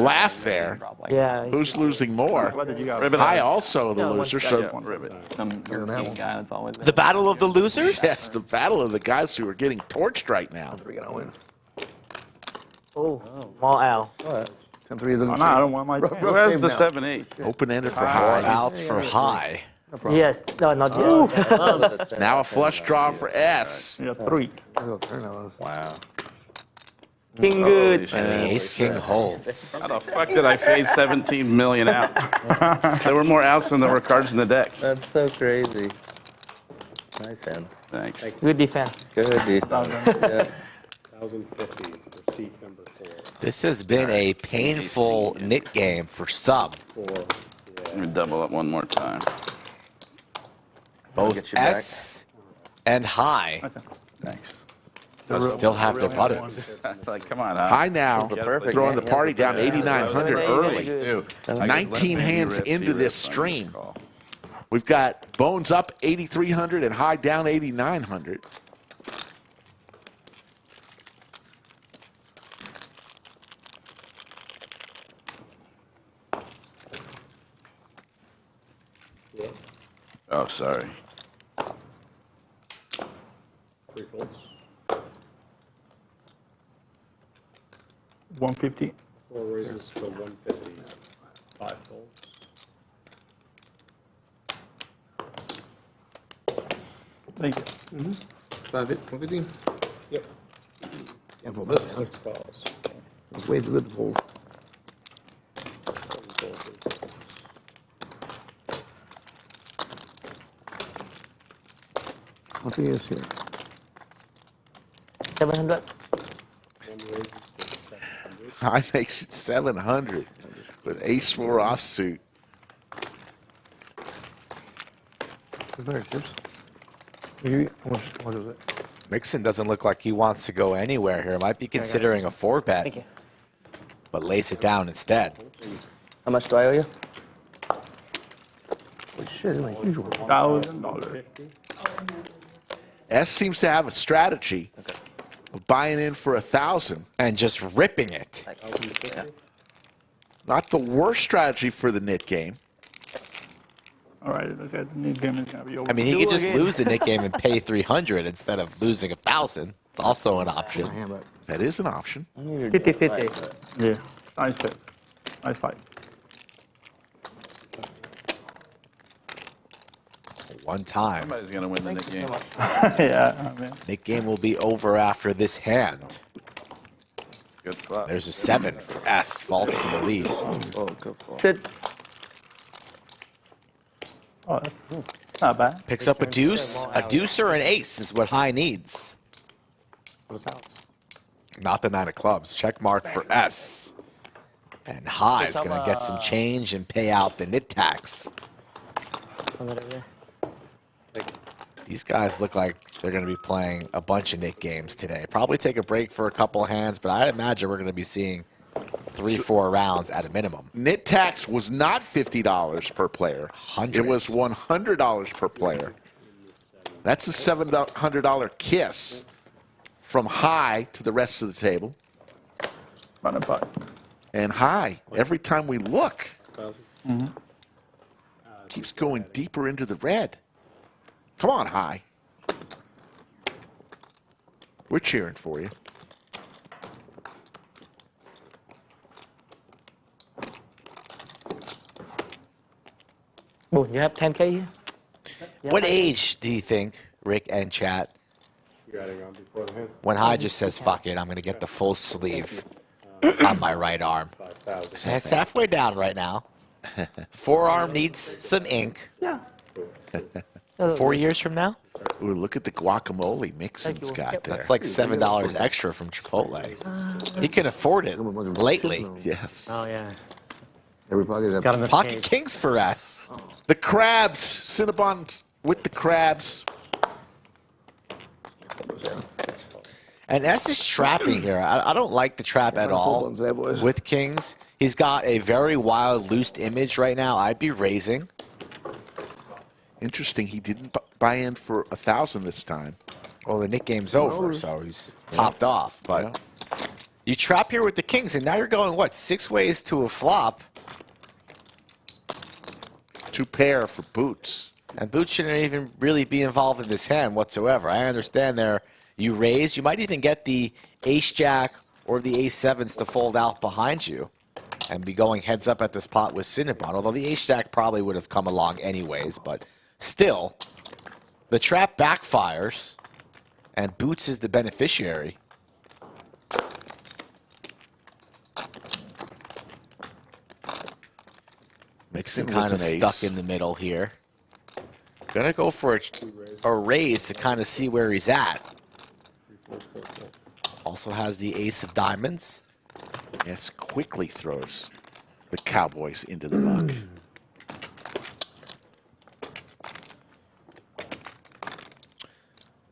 laugh there. Yeah. Who's losing more? Ribbit I on. also the loser, so Ribbit. Some European guy that's always there. The battle of the losers? yes, the battle of the guys who are getting torched right now. We're gonna win. Oh, small L. 10-3 looking I don't want my. Who has the 7-8? Open-ended for Or high. outs for high. Yes. No, not yet. Now a flush draw for S. Yeah, 3. Wow. King good. And the ace-king holds. How the fuck did I fade 17 million out? There were more outs than there were cards in the deck. That's so crazy. Nice hand. Thanks. Good defense. Good defense. Yeah. 1,050 for seat number 4. This has been a painful knit game for some. Let me double up one more time. Both Get you back. S and high Thanks. still have their buttons. Like, come on, huh? High now, perfect throwing the hand. party down 8,900 early. Dude, 19 hands into this stream. We've got Bones up 8,300 and High down 8,900. Oh, sorry. 150. 4 raises for 150. 5 folds. Thank you. 150. Yep. Yeah, for this. 6 calls. It's way too good to fold. 7 folds. What thing is here? 700. 1 raises for 700. High makes it 700 with ace-4 offsuit. Very chips. What is it? Mixson doesn't look like he wants to go anywhere here. Might be considering a 4-bet. Thank you. But lays it down instead. How much do I owe you? Holy shit, like usual. $1,000. S seems to have a strategy of buying in for 1,000. And just ripping it. Not the worst strategy for the Nik game. All right, okay, the new game is going to be over. I mean, he could just lose the Nik game and pay 300 instead of losing 1,000. It's also an option. That is an option. 50-50. Yeah, nice bet. Nice fight. One time. Somebody's going to win the Nik game. Yeah, I mean. Nik game will be over after this hand. Good flop. There's a 7 for S. Falls to the lead. Oh, good flop. Sit. Oh, that's not bad. Picks up a deuce. A deuce or an ace is what High needs. What is house? Not the 9 of clubs. Check mark for S. And High is going to get some change and pay out the NIT tax. These guys look like they're going to be playing a bunch of Nik games today. Probably take a break for a couple of hands, but I imagine we're going to be seeing 3-4 rounds at a minimum. NIT tax was not $50 per player. It was $100 per player. That's a $700 kiss from High to the rest of the table. And High, every time we look, keeps going deeper into the red. Come on, High. We're cheering for you. Oh, you have 10K here? What age do you think, Rick and chat, You're adding on before the hand. when High just says, fuck it, I'm going to get the full sleeve on my right arm? 5,000. So it's halfway down right now. Forearm needs some ink. Yeah. 4 years from now? Ooh, look at the guacamole Mixon's got there. That's like $7 extra from Chipotle. He can afford it lately. Yes. Oh, yeah. Everybody that Got him the Pocket change. kings for S. The crabs. Cinnabon with the crabs. And S is trapping here. I don't like the trap at all with kings. He's got a very wild, loose image right now. I'd be raising. Interesting. He didn't buy in for 1,000 this time. Well, the Nik game's over, so he's topped off. But you trap here with the kings, and now you're going, what, 6 ways to a flop? 2 pair for Boots. And Boots shouldn't even really be involved in this hand whatsoever. I understand there you raise. You might even get the ace-jack or the ace-sevens to fold out behind you and be going heads up at this pot with Cinnabon, although the ace-jack probably would have come along anyways. But still, the trap backfires, and Boots is the beneficiary. Mixon kind of stuck in the middle here. Gonna go for a raise to kind of see where he's at. Also has the ace of diamonds. Yes, quickly throws the Cowboys into the muck.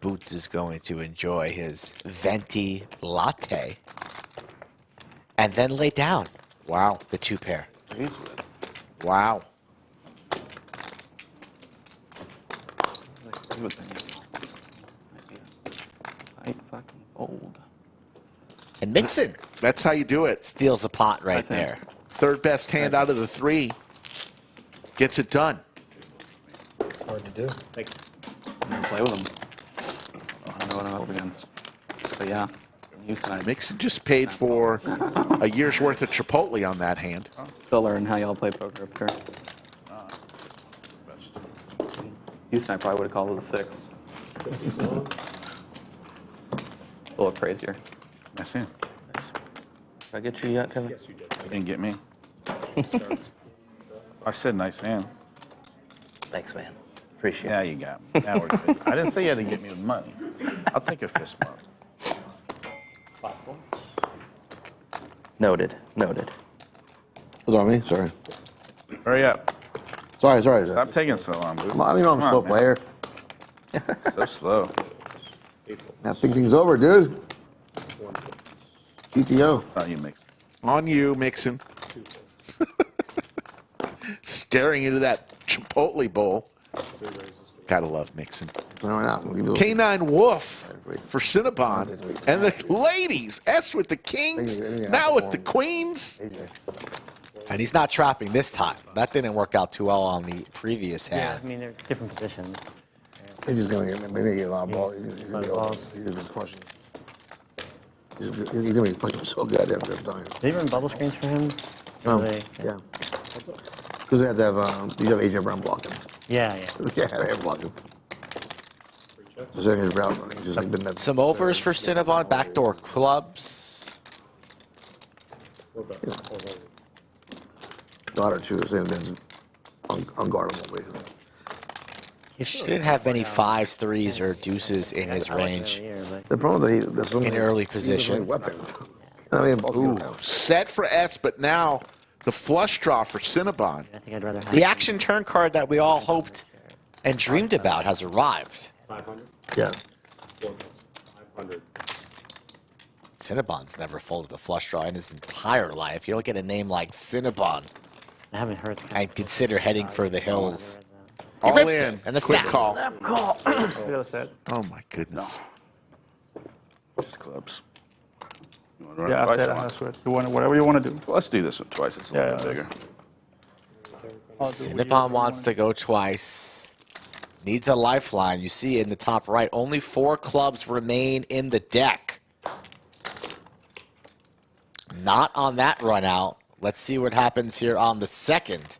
Boots is going to enjoy his venti latte and then lay down. Wow. The 2 pair. Wow. Fucking old. And Mixon. That's how you do it. Steals a pot right there. Third best hand out of the 3. Gets it done. Hard to do. Like, I'm gonna play with him. I don't know what I'm up against. But yeah. Mixson just paid for a year's worth of Chipotle on that hand. Still learning how y'all play poker up here. Houston, I probably would have called it a 6. A little crazier. Nice hand. Did I get you yet, Kevin? Yes, you did. You didn't get me. I said nice hand. Thanks, man. Appreciate Yeah, it. you got me. Now we're good. I didn't say you had to get me the money. I'll take a fist bump. Noted. Noted. What's on me? Sorry. Hurry up. Sorry. Stop taking so long, dude. I mean, I'm a slow player. So slow. Now think things over, dude. GTO. Oh, you mix. On you, Mixson. Staring into that Chipotle bowl. Gotta love Mixson. K9 Wolf for Cinnabon. And the ladies, S with the kings, now with the queens. And he's not trapping this time. That didn't work out too well on the previous Yeah, hand. I mean, they're different positions. He's just gonna get a lot of balls. He's gonna Balls. be crushing. He's gonna be fucking so goddamn good time. Do they run bubble screens for him? Yeah. Because they have to have, you have AJ Brown blocking. Yeah. Yeah, they have blocking. So his route, he's just like been that. Some overs for Cinnabon. Backdoor clubs. Daughter choose and then unguardable basically. He didn't have many 5s, 3s, or deuces in his range The problem is in early position. Weapons. I mean, Ooh, set for S, but now the flush draw for Cinnabon. I think I'd rather have The action turn card that we all hoped and dreamed about has arrived. 500? Yeah. 500. Cinnabon's never folded a flush draw in his entire life. You don't get a name like Cinnabon I haven't heard. and consider heading for the hills. He All rips in. it, and a Quick snap. call. The other side. Oh, my goodness. Just clubs. You wanna run Yeah, it after twice? that, that's what you want. Whatever you want to do. Well, let's do this one twice. It's a little bit bigger. Cinnabon wants to go twice. Needs a lifeline. You see in the top right, only 4 clubs remain in the deck. Not on that run out. Let's see what happens here on the second.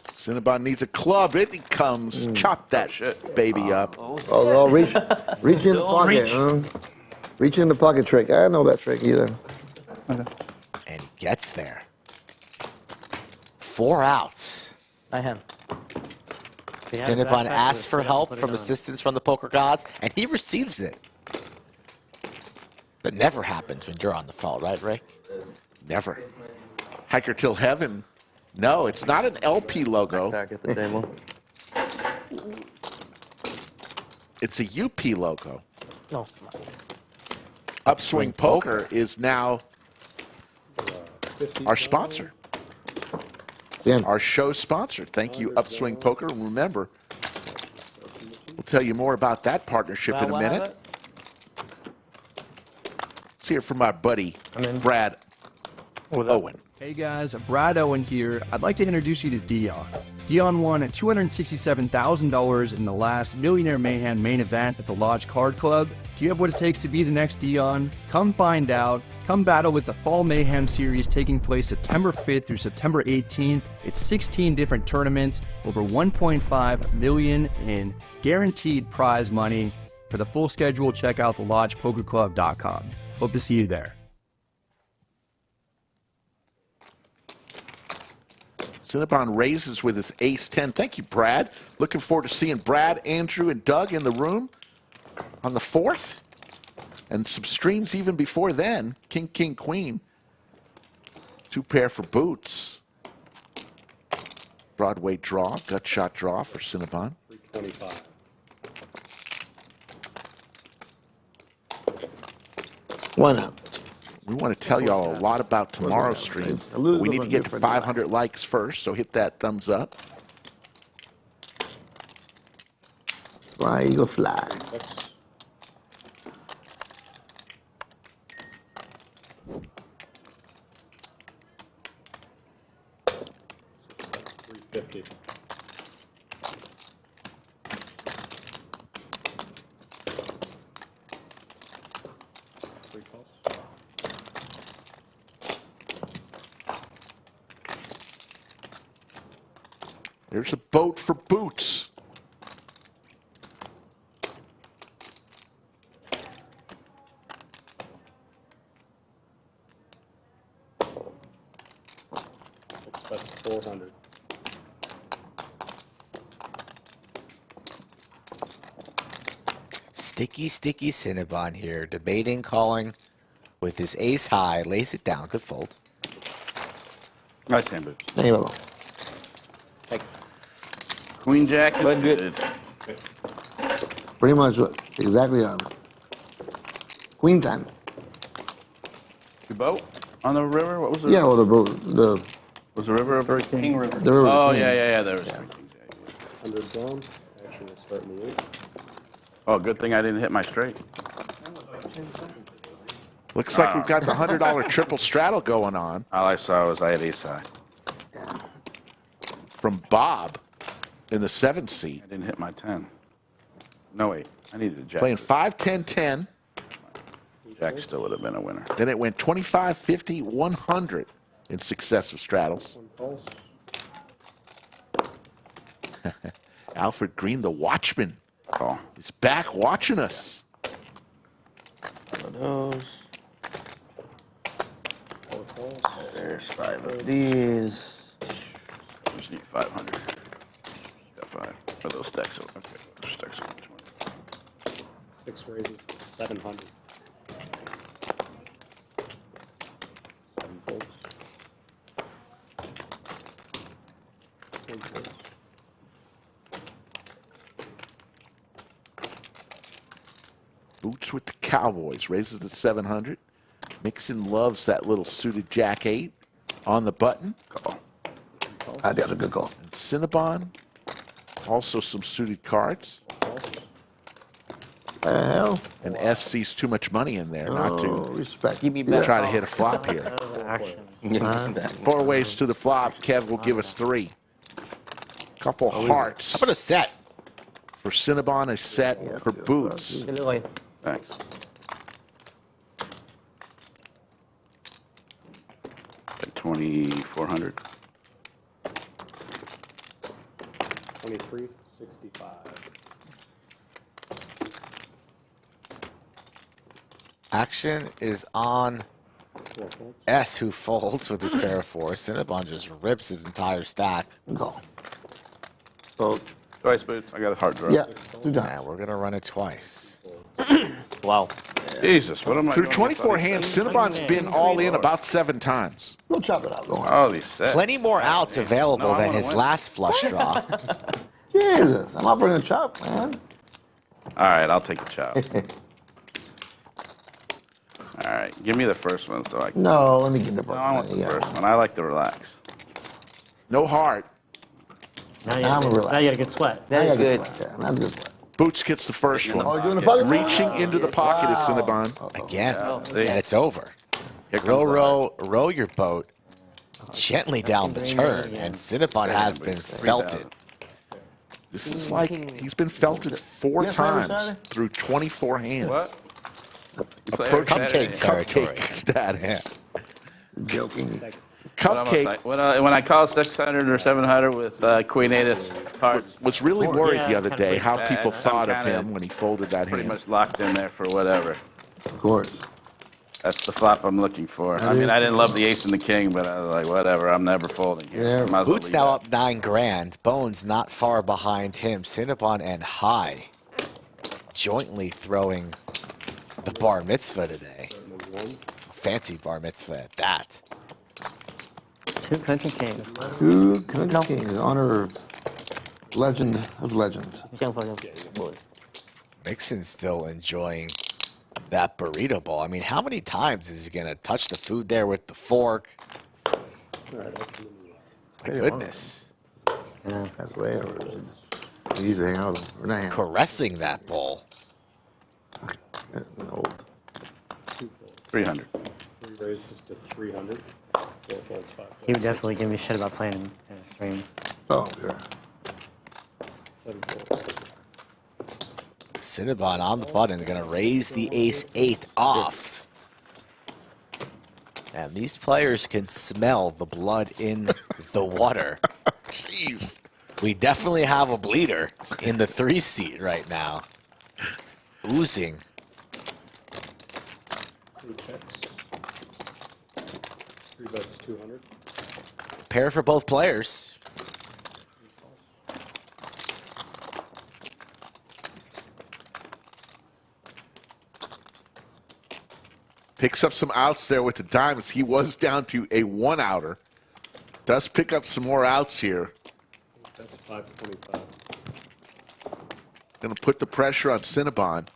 Cinnabon needs a club. In he comes. Chop that baby up. Oh, reach in the pocket, huh? Reach in the pocket trick. I don't know that trick either. Okay. And he gets there. 4 outs. I have. Cinnabon asks for help from assistance from the poker gods, and he receives it. That never happens when you're on the fall, right, Rick? Never. Hiker Till Heaven. No, it's not an LP logo. Back at the table. It's a UP logo. No. Upswing Poker is now our sponsor. Yeah. Our show sponsor. Thank you, Upswing Poker. And remember, we'll tell you more about that partnership in a minute. Let's hear from our buddy, Brad Owen. Hey guys, Brad Owen here. I'd like to introduce you to Dion. Dion won $267,000 in the last Millionaire Mayhem main event at the Lodge Card Club. Do you have what it takes to be the next Dion? Come find out. Come battle with the Fall Mayhem Series taking place September 5th through September 18th. It's 16 different tournaments, over $1.5 million in guaranteed prize money. For the full schedule, check out thelodgepokerclub.com. Hope to see you there. Cinnabon raises with his ace-10. Thank you, Brad. Looking forward to seeing Brad, Andrew, and Doug in the room on the 4th. And some streams even before then. King, King, Queen. 2 pair for boots. Broadway draw, gut shot draw for Cinnabon. 325. Why not? We want to tell y'all a lot about tomorrow's stream. We need to get to 500 likes first, so hit that thumbs up. Fly, Eagle, fly. That's 350. Three calls. There's a boat for Boots. That's 400. Sticky Cinnabon here, debating calling with his ace high. Lays it down. Good fold. Nice hand, Boots. Thank you, Bubba. Queen Jack. Good. Pretty much exactly Queen 10. The boat on the river? What was it? Yeah, well, the boat, Was the river over King River? the river. Oh, King. yeah. There was 100 down. Action will start in the 8. Oh, good thing I didn't hit my straight. Looks like we've got the $100 triple straddle going on. All I saw was I had ace high. From Bob in the 7th seat. I didn't hit my 10. No, wait. I needed a jack. Playing 5, 10, 10. Jack still would have been a winner. Then it went 25, 50, 100 in successive straddles. Alfred Green, the watchman, is back watching us. One of those. There's 5 of these. Just need 500. Got 5. Are those stacks? Okay, those stacks. 6 raises, 700. 7 folds. 10 folds. Boots with the Cowboys, raises at 700. Mixson loves that little suited Jack 8 on the button. I got a good call. And Cinnabon, also some suited cards. Hell. And S sees too much money in there not to respect. try to hit a flop here. Action. 4 ways to the flop. Kev will give us 3. Couple hearts. How about a set? For Cinnabon, a set for Boots. Thanks. At 2,400. 2365. Action is on S, who folds with his pair of 4s. Cinnabon just rips his entire stack. Go. So, Twice, Boots. I got a hard draw. yeah, 2 times. And we're going to run it twice. Wow. Jesus, what am I Through doing 24 with hands, Cinnabon's been all in about 7 times. We'll chop it out. Don't worry. Oh, these sets. Plenty more outs available No, I than wanna his win. last flush draw. Jesus, I'm offering a chop, man. All right, I'll take the chop. All right, give me the first one so I can. No, let me get the No, I want first the one. first one. I like to relax. No heart. Now you, I'm now relaxed. you got a good sweat. That's That's good. good. Yeah, that's good. Sweat. Boots gets the first Oh, one. you're doing the pocket? Reaching into the pocket is Cinnabon. Again. See? And it's over. Here comes Row your boat gently down the turn, and Cinnabon has been felted. This is like he's been felted 4 Yeah, Friday, times Saturday. through 24 hands. What? You play every Saturday? Cupcake territory. Cupcake status. Joking. Cupcake When I called 600 or 700 with Queen 8 cards, was really worried the Yeah, other kinda day how bad. people I'm thought of kinda him when he folded that pretty hand. much locked in there for whatever. Of course. That's the flop I'm looking for. I mean, I didn't love the ace and the king, but I was like, whatever, I'm never folding here. Yeah. Might as well Boots leave now that. up 9 grand. Bones not far behind him. Cinnabon and High jointly throwing the bar mitzvah today. Fancy bar mitzvah at that. 2 country kings. 2 country kings. Honor legend of legends. Mixon's still enjoying that burrito bowl. I mean, how many times is he going to touch the food there with the fork? My goodness. That's way over. We usually hang out with them. We're not hanging out. Caressing that bowl. Old. 300. 3 raises to 300. 4 folds, 5 folds. He would definitely give me shit about playing in a stream. Oh, sure. 7 folds. Cinnabon on the button. Going to raise the ace-8 off. And these players can smell the blood in the water. Jeez. We definitely have a bleeder in the 3 seat right now. Oozing. 3 checks. 3 bets 200. Pair for both players. Picks up some outs there with the diamonds. He was down to a 1-outer. Does pick up some more outs here. That's 525. Going to put the pressure on Cinnabon.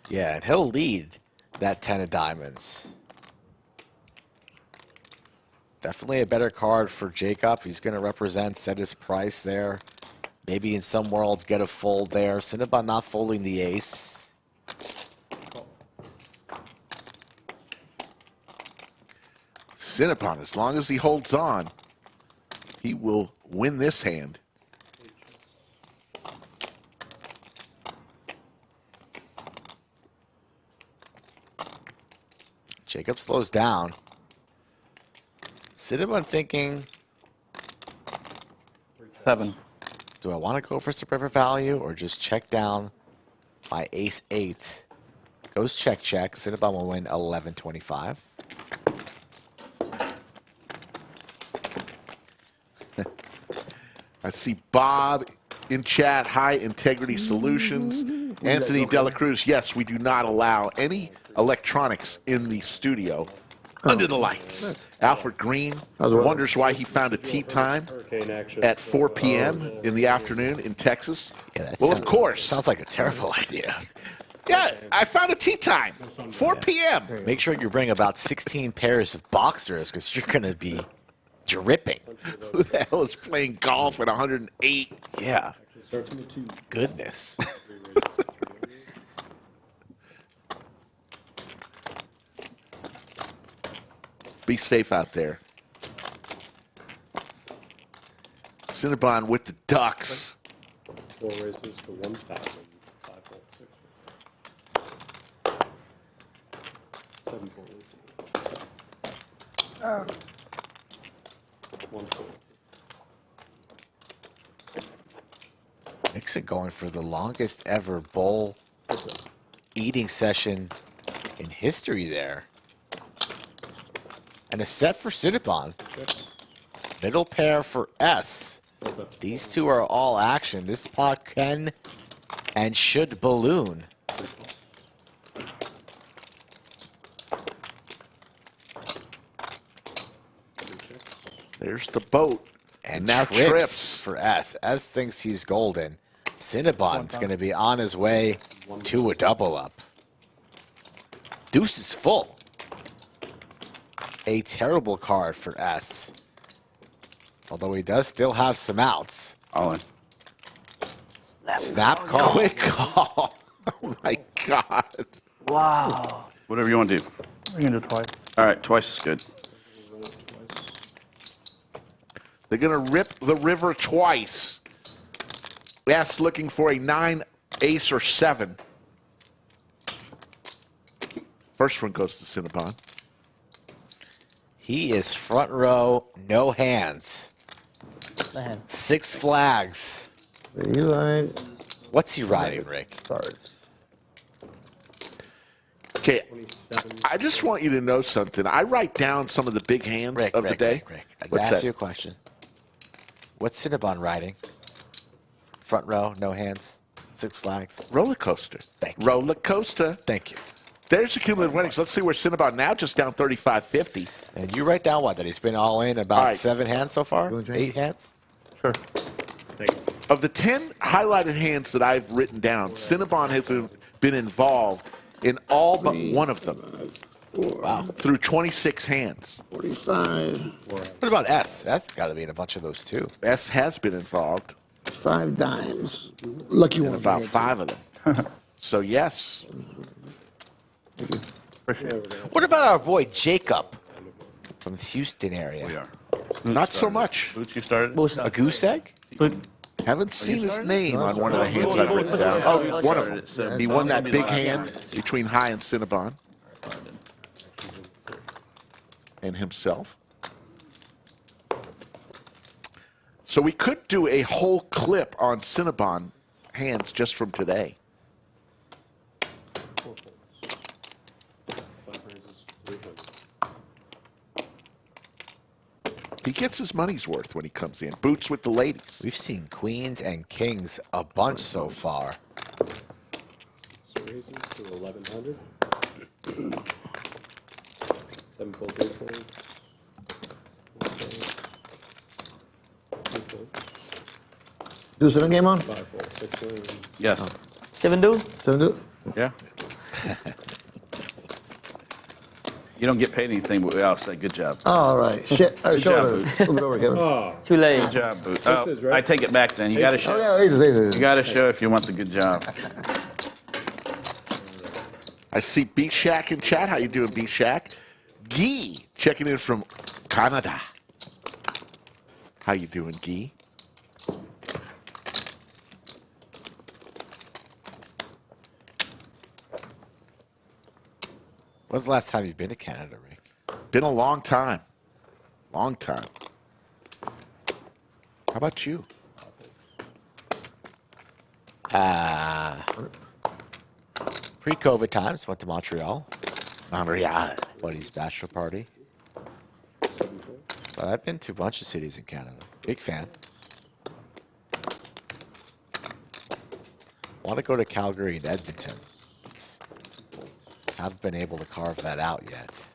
Yeah, and he'll lead that 10 of diamonds. Definitely a better card for Jacob. He's going to represent, set his price there. Maybe in some worlds get a fold there. Cinnabon not folding the ace. Cinnabon, as long as he holds on, he will win this hand. Jacob slows down. Cinnabon thinking, 7. do I want to go for some river value or just check down my ace 8? Goes check, check. Cinnabon will win 11.25. I see Bob in chat, High Integrity Solutions. Anthony Dela Cruz, yes, we do not allow any electronics in the studio under the lights. Alfred Green wonders why he found a tee time at 4 p.m. in the afternoon in Texas. Yeah, Well, of course. Sounds like a terrible idea. Yeah, I found a tea time, 4 p.m. Make sure you bring about 16 pairs of boxers because you're going to be dripping. Who the hell is playing golf at 108? Yeah. Goodness. Be safe out there. Cinnabon with the ducks. 4 raises to 1,000. 5 7 1 Mixson going for the longest ever bowl eating session in history there. And a set for Cinnabon. Middle pair for S. These two are all action. This pot can and should balloon. There's the boat. And now trips for S. S thinks he's golden. Cinnabon's going to be on his way to a double up. Deuce is full. A terrible card for S. Although he does still have some outs. All in. Snap call. Quick call. Oh my God. Wow. Whatever you want to do. We can do twice. All right, twice is good. They're going to rip the river twice. S looking for a 9, ace, or 7. First one goes to Cinnabon. He is front row, no hands. 6 flags. You like? What's he riding, Rick? Okay, I just want you to know something. I write down some of the big hands of the day. Rick. I'd What's ask that? you a question. What's Cinnabon riding? Front row, no hands, 6 flags. Roller coaster. Thank you. Roller coaster. Thank you. There's the cumulative winnings. Let's see where Cinnabon now just down 35.50. And you write down what? That he's been all in about All right. 7 hands so far? 8 hands? Sure. Of the 10 highlighted hands that I've written down, Cinnabon has been involved in all but one of them. Wow. Through 26 hands. 45. What about S? S has got to be in a bunch of those too. S has been involved 5 dimes. Lucky in one. about 5 of them. So yes. What about our boy Jacob from the Houston area? We are. Not so much. Boots, you started? A goose egg? Haven't seen his name on one of the hands I've written down. Oh, one of them. He won that big hand between High and Cinnabon. And himself. So we could do a whole clip on Cinnabon hands just from today. He gets his money's worth when he comes in. Boots with the ladies. We've seen queens and kings a bunch so far. Raises to 1100. 7 full 3 points. Do 7 game on? 5 full 6 wins. Yes. 7 do? 7 do? Yeah. You don't get paid anything, but we all say good job. Oh, all right. Shit. All right, Good show job, it. Boot. Move it over, Kevin. Oh, Too late. Good job, Boot. This Oh, is right. I take it back then. You got to Oh, show. yeah, aces. You got to show if you want the good job. I see B-Shack in chat. How you doing, B-Shack? Guy checking in from Canada. How you doing, Guy? When's the last time you've been to Canada, Rick? Been a long time. Long time. How about you? Pre-COVID times, went to Montreal. Montreal. Buddy's bachelor party. But I've been to a bunch of cities in Canada. Big fan. Want to go to Calgary and Edmonton. Just haven't been able to carve that out yet.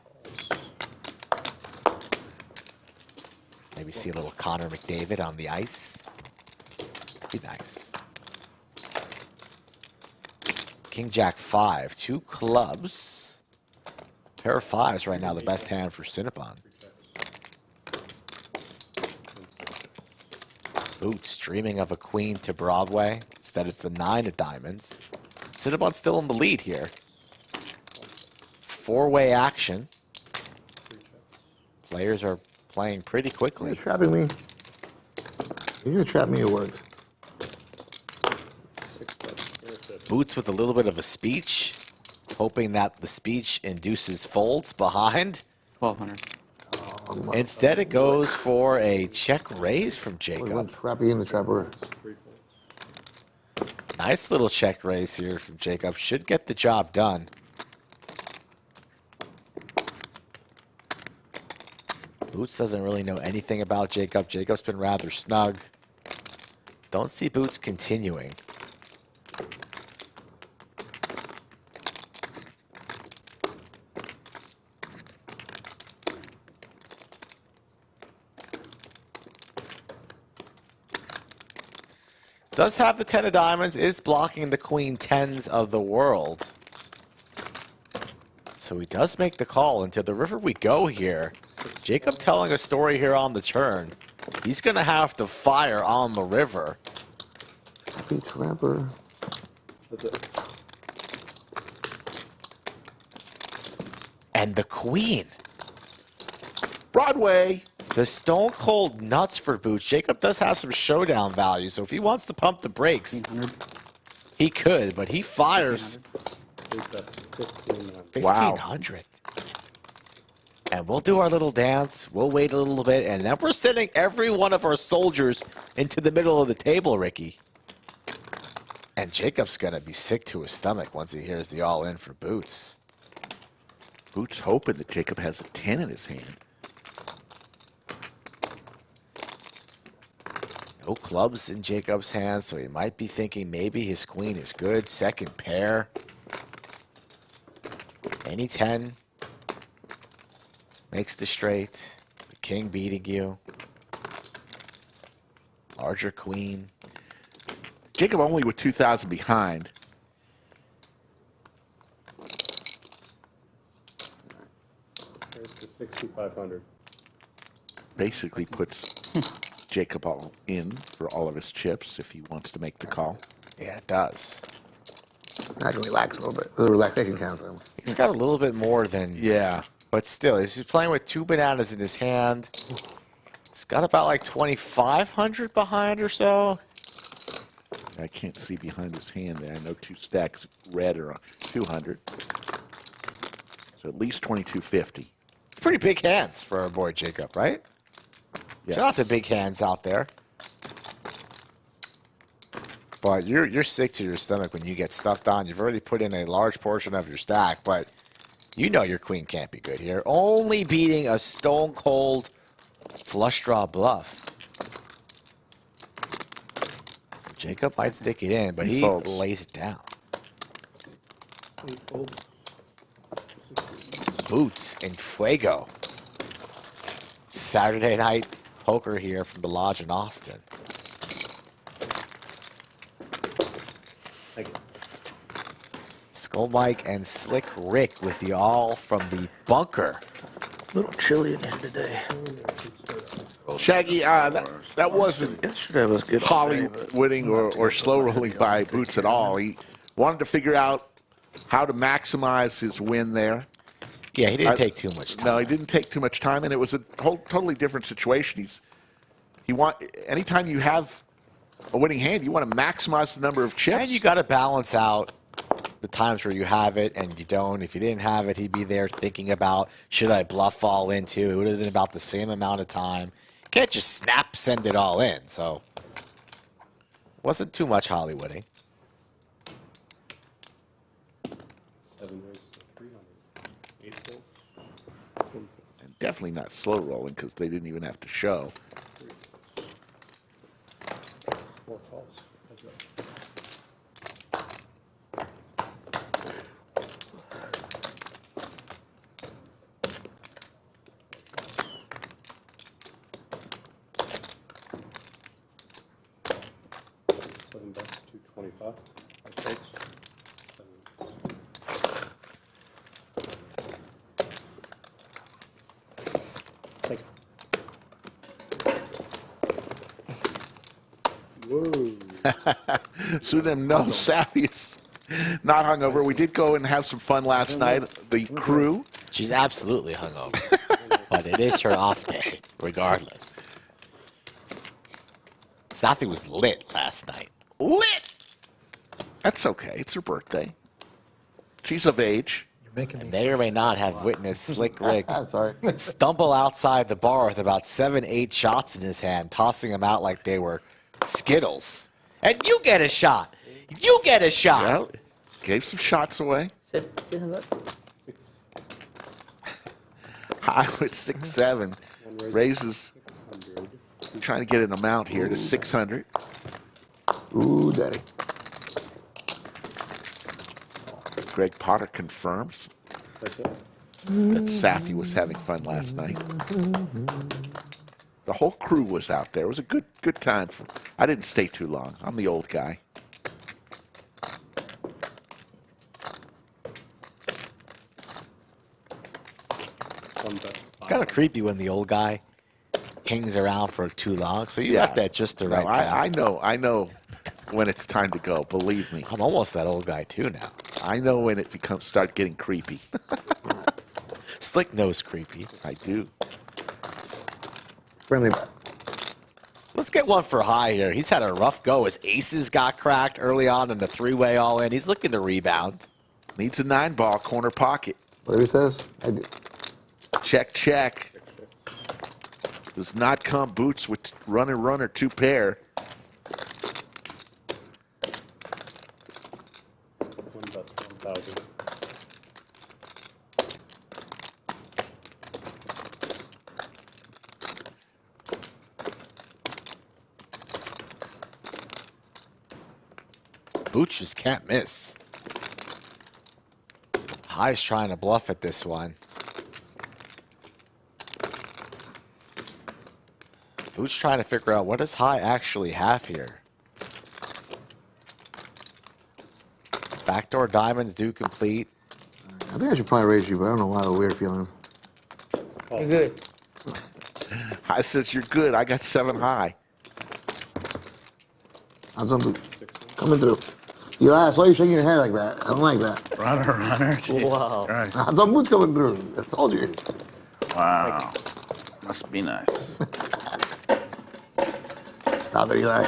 Maybe see a little Connor McDavid on the ice. Be nice. King Jack 5, 2 clubs. Pair of 5s right now, the best hand for Cinnabon. Boots dreaming of a queen to Broadway. Instead it's the 9 of diamonds. Cinnabon still in the lead here. 4-way action. Players are playing pretty quickly. You're trapping me. You're going to trap me, it works. Boots with a little bit of a speech, hoping that the speech induces folds behind. 1200. Instead, it goes for a check raise from One Jacob. trappy in the trapper. Nice little check raise here from Jacob. Should get the job done. Boots doesn't really know anything about Jacob. Jacob's been rather snug. Don't see Boots continuing. Does have the 10 of diamonds, is blocking the queen 10s of the world. So he does make the call. Into the river we go here. Jacob telling a story here on the turn. He's going to have to fire on the river. Trappy trapper. And the queen. Broadway. The stone cold nuts for Boots. Jacob does have some showdown value, so if he wants to pump the brakes, he could, but he fires 1,500. And we'll do our little dance. We'll wait a little bit, and then we're sending every one of our soldiers into the middle of the table, Ricky. And Jacob's going to be sick to his stomach once he hears the all-in for Boots. Boots hoping that Jacob has a 10 in his hand. No clubs in Jacob's hands, so he might be thinking maybe his queen is good. Second pair. Any 10 makes the straight. The king beating you. Larger queen. Jacob only with 2,000 behind. There's the 6,500. Basically puts Jacob all in for all of his chips if he wants to make the call. Yeah, it does. I can relax a little bit. The relaxation counts. He's got a little bit more than... Yeah. But still, he's playing with 2 bananas in his hand. He's got about like 2,500 behind or so. I can't see behind his hand there. I know 2 stacks red are 200. So at least 2,250. Pretty big hands for our boy Jacob, right? Yes. Shout out to big hands out there. but you're sick to your stomach when you get stuffed on. You've already put in a large portion of your stack, but you know your queen can't be good here. Only beating a stone cold flush draw bluff. So Jacob might stick it in, but he lays it down. Boots and Fuego. Saturday night poker here from the Lodge in Austin. Skull Mike and Slick Rick with y'all from the bunker. A little chilly again today. Shaggy, that wasn't Yesterday was good. Holly winning or slow rolling by Boots at all. He wanted to figure out how to maximize his win there. Yeah, he didn't take too much time. No, he didn't take too much time, and it was a totally different situation. Anytime you have a winning hand, you want to maximize the number of chips. And you got to balance out the times where you have it and you don't. If you didn't have it, he'd be there thinking about, should I bluff all in too? It would have been about the same amount of time. Can't just snap send it all in. So wasn't too much Hollywooding. 7 races to 300. 8 folds. And definitely not slow rolling because they didn't even have to show. 4 calls. That's right. $7, 225. Take it. Whoa. Sunim, no, Savvy is not hungover. We did go and have some fun last night. The crew. She's absolutely hungover. But it is her off day, regardless. Safi was lit last night. Lit! That's okay. It's her birthday. She's of age. And may or may not have witnessed Slick Rick stumble outside the bar with about 7-8 shots in his hand, tossing them out like they were Skittles. And you get a shot. You get a shot. Well, gave some shots away. High with 6-7. Raises. Trying to get an amount here to 600. Ooh, daddy. Greg Potter confirms that Safi was having fun last night. The whole crew was out there. It was a good time. I didn't stay too long. I'm the old guy. It's kind of creepy when the old guy hangs around for too long. So you left that just the right time. I know when it's time to go. Believe me. I'm almost that old guy too now. I know when it start getting creepy. Slick knows creepy. I do. Friendly bet. Let's get one for High here. He's had a rough go. His aces got cracked early on in the 3-way all in. He's looking to rebound. Needs a 9-ball corner pocket. Whatever he says, I do. Check, check. Does not come Boots with runner, 2 pair. $1,000. Boots just can't miss. High's trying to bluff at this one. Boots trying to figure out what does High actually have here. Backdoor diamonds do complete. I think I should probably raise you, but I don't know why I have a weird feeling. You're good. I said you're good. I got 7 high. Odds on Boots. Coming through. You ass, why are you shaking your head like that? I don't like that. Runner. Wow. Right. Odds on Boots coming through. I told you. Wow. Must be nice. Stop it, Eli.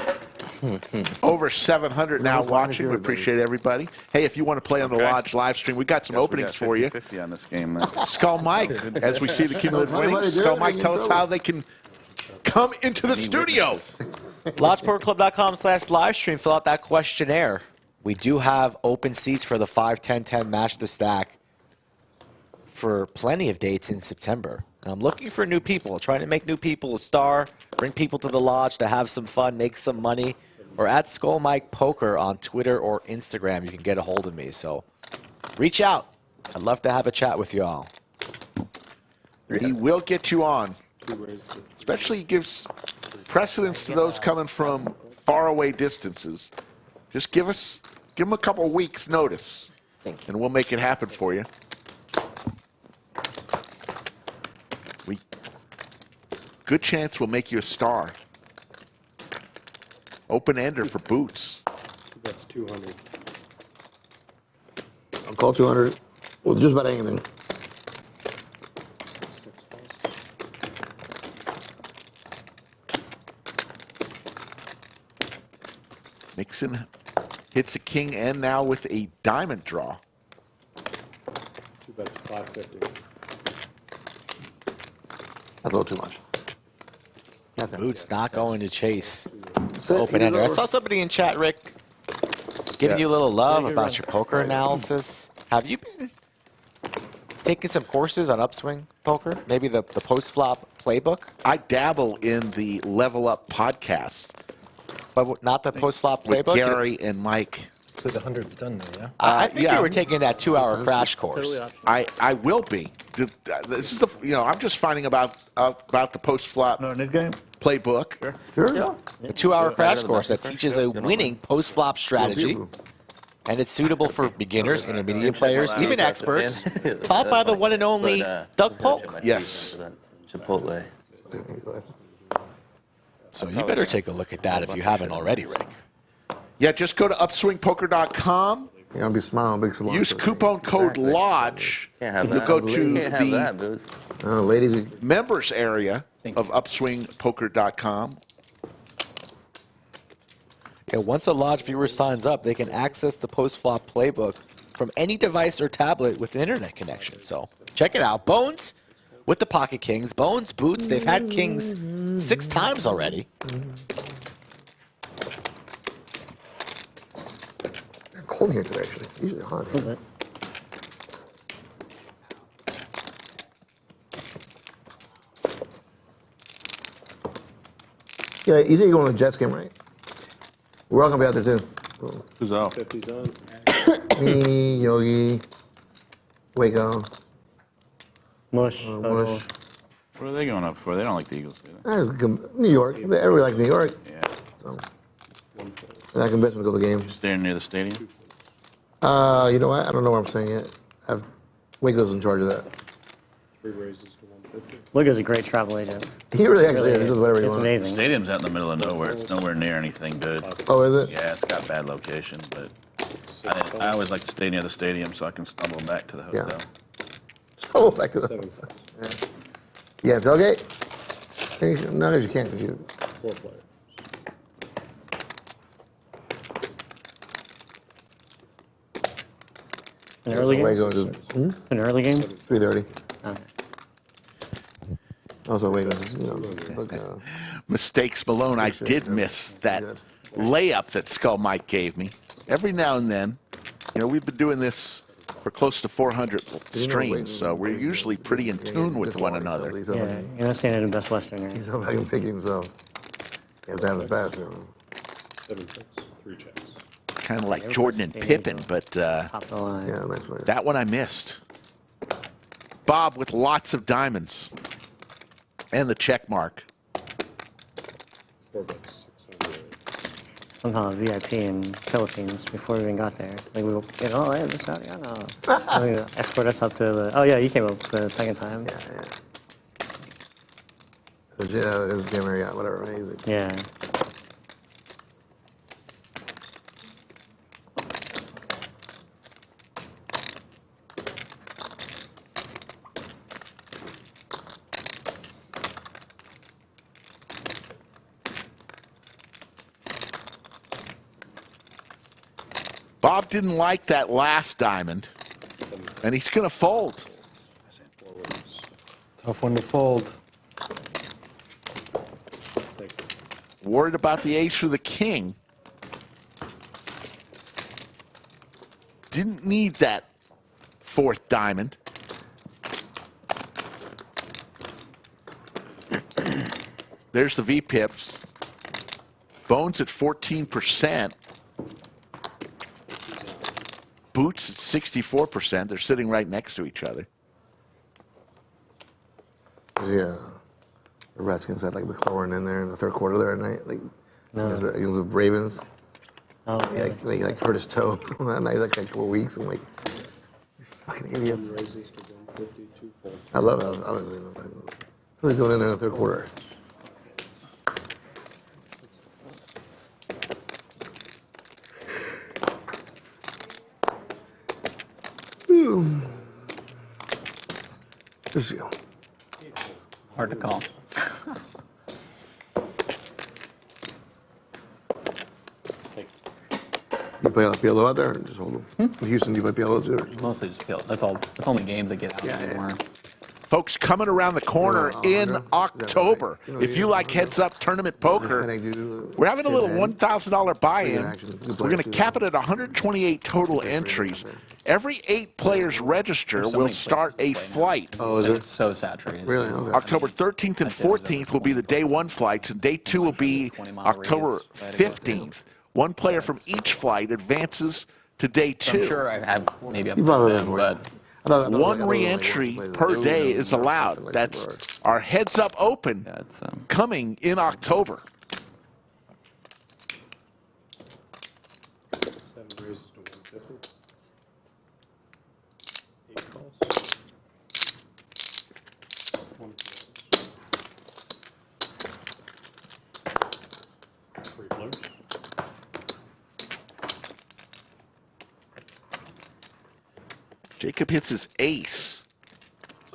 Over 700 now watching. We appreciate everybody. Hey, if you want to play on the Lodge live stream, we got some openings for you. 50 on this game. Skull Mike, as we see the cumulative winnings. Skull Mike, tell us how they can come into the studio. LodgePokerClub.com/livestream. Fill out that questionnaire. We do have open seats for the 5-10-10 match the stack for plenty of dates in September. And I'm looking for new people, trying to make new people a star, bring people to the lodge to have some fun, make some money. Or at Skull Mike Poker on Twitter or Instagram, you can get a hold of me. So reach out. I'd love to have a chat with you all. He will get you on. Especially he gives precedence to those coming from faraway distances. Just give him a couple weeks notice, and we'll make it happen for you. Good chance we'll make you a star. Open-ender for boots. That's 200. I'll call 200. Well, just about anything. Mixson hits a king and now with a diamond draw. Two bets 550. That's a little too much. Boots not going to chase. Open ender. I saw somebody in chat, Rick, giving you a little love about your poker analysis. Have you been taking some courses on Upswing Poker? Maybe the post-flop playbook? I dabble in the Level Up podcast. But not the post-flop playbook? With Gary and Mike. So the 100's done there, yeah? I think you were taking that 2-hour crash course. I will be. This is I'm just finding about the post-flop playbook. Sure. A 2-hour crash course that teaches a winning post-flop strategy. And it's suitable for beginners, intermediate players, even experts. Taught by the one and only Doug Polk. Yes. Chipotle. So you better take a look at that if you haven't already, Rick. Yeah, just go to upswingpoker.com. You're going to be smiling big salon. Use coupon code LODGE. You'll go to the ladies members area of upswingpoker.com. Okay, once a Lodge viewer signs up, they can access the post-flop playbook from any device or tablet with an internet connection. So check it out. Bones with the pocket kings. Bones, Boots, they've had kings 6 times already. It's cold here today, actually. It's usually hot. Yeah, you say you're going to the Jets game, right? We're all going to be out there, too. Who's out? 50's on. Me, Yogi, Waco. Mush. Mush. What are they going up for? They don't like the Eagles, do they? That's good. New York. Everybody likes New York. Yeah. So, I can bet me to go to the game. Staying near the stadium? You know what? I don't know where I'm staying yet. Waco's in charge of that. 3 raises to 150. Waco's a great travel agent. He really actually is. He does whatever he It's wants. amazing. The stadium's out in the middle of nowhere. It's nowhere near anything good. Oh, is it? Yeah, it's got bad location, but I always like to stay near the stadium so I can stumble back to the hotel. Yeah. Oh, back to the. Yeah, tailgate? No, because you can't. 4 players. An early game? Waco just, An early game? 3:30. Okay. Also, Waco, Mistakes Malone. I did miss that layup that Skull Mike gave me. Every now and then, we've been doing this for close to 400 streams, so we're usually pretty in tune with one another. Yeah, you're not saying it in Best Western, right? He's not fucking picking himself. He has to have the pass. 7 checks, 3 checks. Kind of like Jordan and Pippen, but Top the line. Yeah, nice play. that one I missed. Bob with lots of diamonds and the check mark. 4 bets 600. Somehow a VIP in Philippines before we even got there. Like we were, hey, this out, yeah, no. Escort us up to the. Oh yeah, you came up the second time. Yeah, it was Jim Marriott, whatever. Right? Yeah. Bob didn't like that last diamond, and he's going to fold. Tough one to fold. Worried about the ace or the king. Didn't need that fourth diamond. There's the V-pips. Bones at 14%. Boots at 64%. They're sitting right next to each other. Yeah. The Redskins had like McLaurin in there in the third quarter there at night. Like, against the Ravens. Oh, yeah. He like hurt his toe that night, like a couple of weeks. I'm like, fucking idiots. I love it. I was doing in there in the third quarter. Just you. Hard to call. You play PLO out there or just hold them? In Houston, do you play PLOs too? Mostly just PLO. That's all. That's only games that get out anymore. Folks, coming around the corner in October. If you like heads-up tournament poker, we're having a little $1,000 buy-in. We're going to cap it at 128 total entries. Every 8 players register will start a flight. Oh, is it? So saturated. Really? Okay. October 13th and 14th will be the day 1 flights, and day 2 will be October 15th. One player from each flight advances to day 2. I'm sure I have maybe up You to probably them, have but one re-entry per day is allowed. That's our heads-up open coming in October. 7 raises to 150. 8 calls. 1 3 floats. Jacob hits his ace.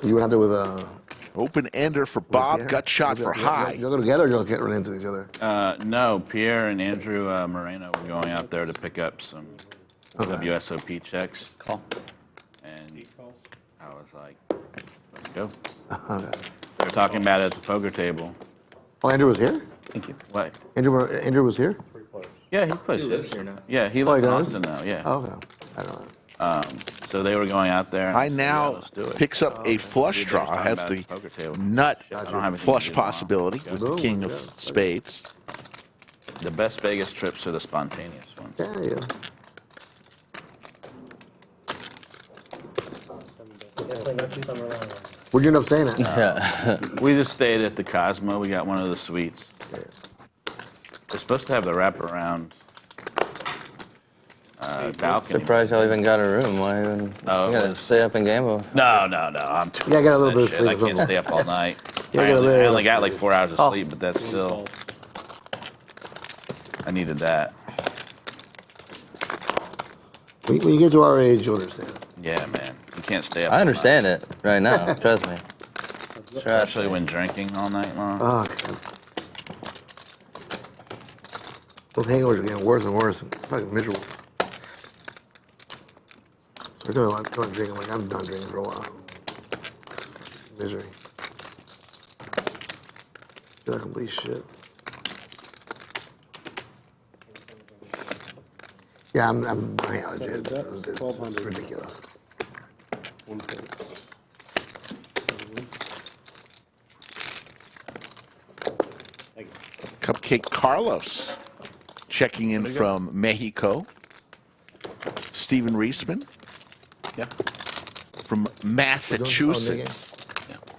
You went out there with a open-ender for Bob, gut shot for high. You'll go together or you'll get run into each other? No, Pierre and Andrew Mariano were going out there to pick up some WSOP checks. Call. And I was like, let's go. Okay. We were talking about it at the poker table. Oh, Andrew was here? Thank you. What? Andrew was here? Yeah, he plays. He lives here now. Yeah, he Oh, lives he in does? Austin now, yeah. Oh, okay. I don't know. So they were going out there. I now picks up a flush draw, has the nut flush possibility with the king of spades. The best Vegas trips are the spontaneous ones. Yeah. Where'd you end up staying at? We just stayed at the Cosmo. We got one of the suites. They're supposed to have the wraparound balcony. Surprised y'all even got a room. Why even? You gotta stay up and gamble. No. I'm too. Yeah, I got a little bit of sleep. I can't stay up all night. Yeah, I I only got like 4 hours of sleep, but that's still. I needed that. When you get to our age, you'll understand. Yeah, man. You can't stay up. I understand it right now. Trust me. Especially when drinking all night long. Oh, God. Those hangovers are getting worse and worse. It's fucking miserable. So I'm going drinking. Like, I'm done drinking for a while. Misery. Feel like complete shit. Yeah, I'm legit. It's ridiculous. Cupcake Carlos checking in from Mexico. Stephen Reisman from Massachusetts.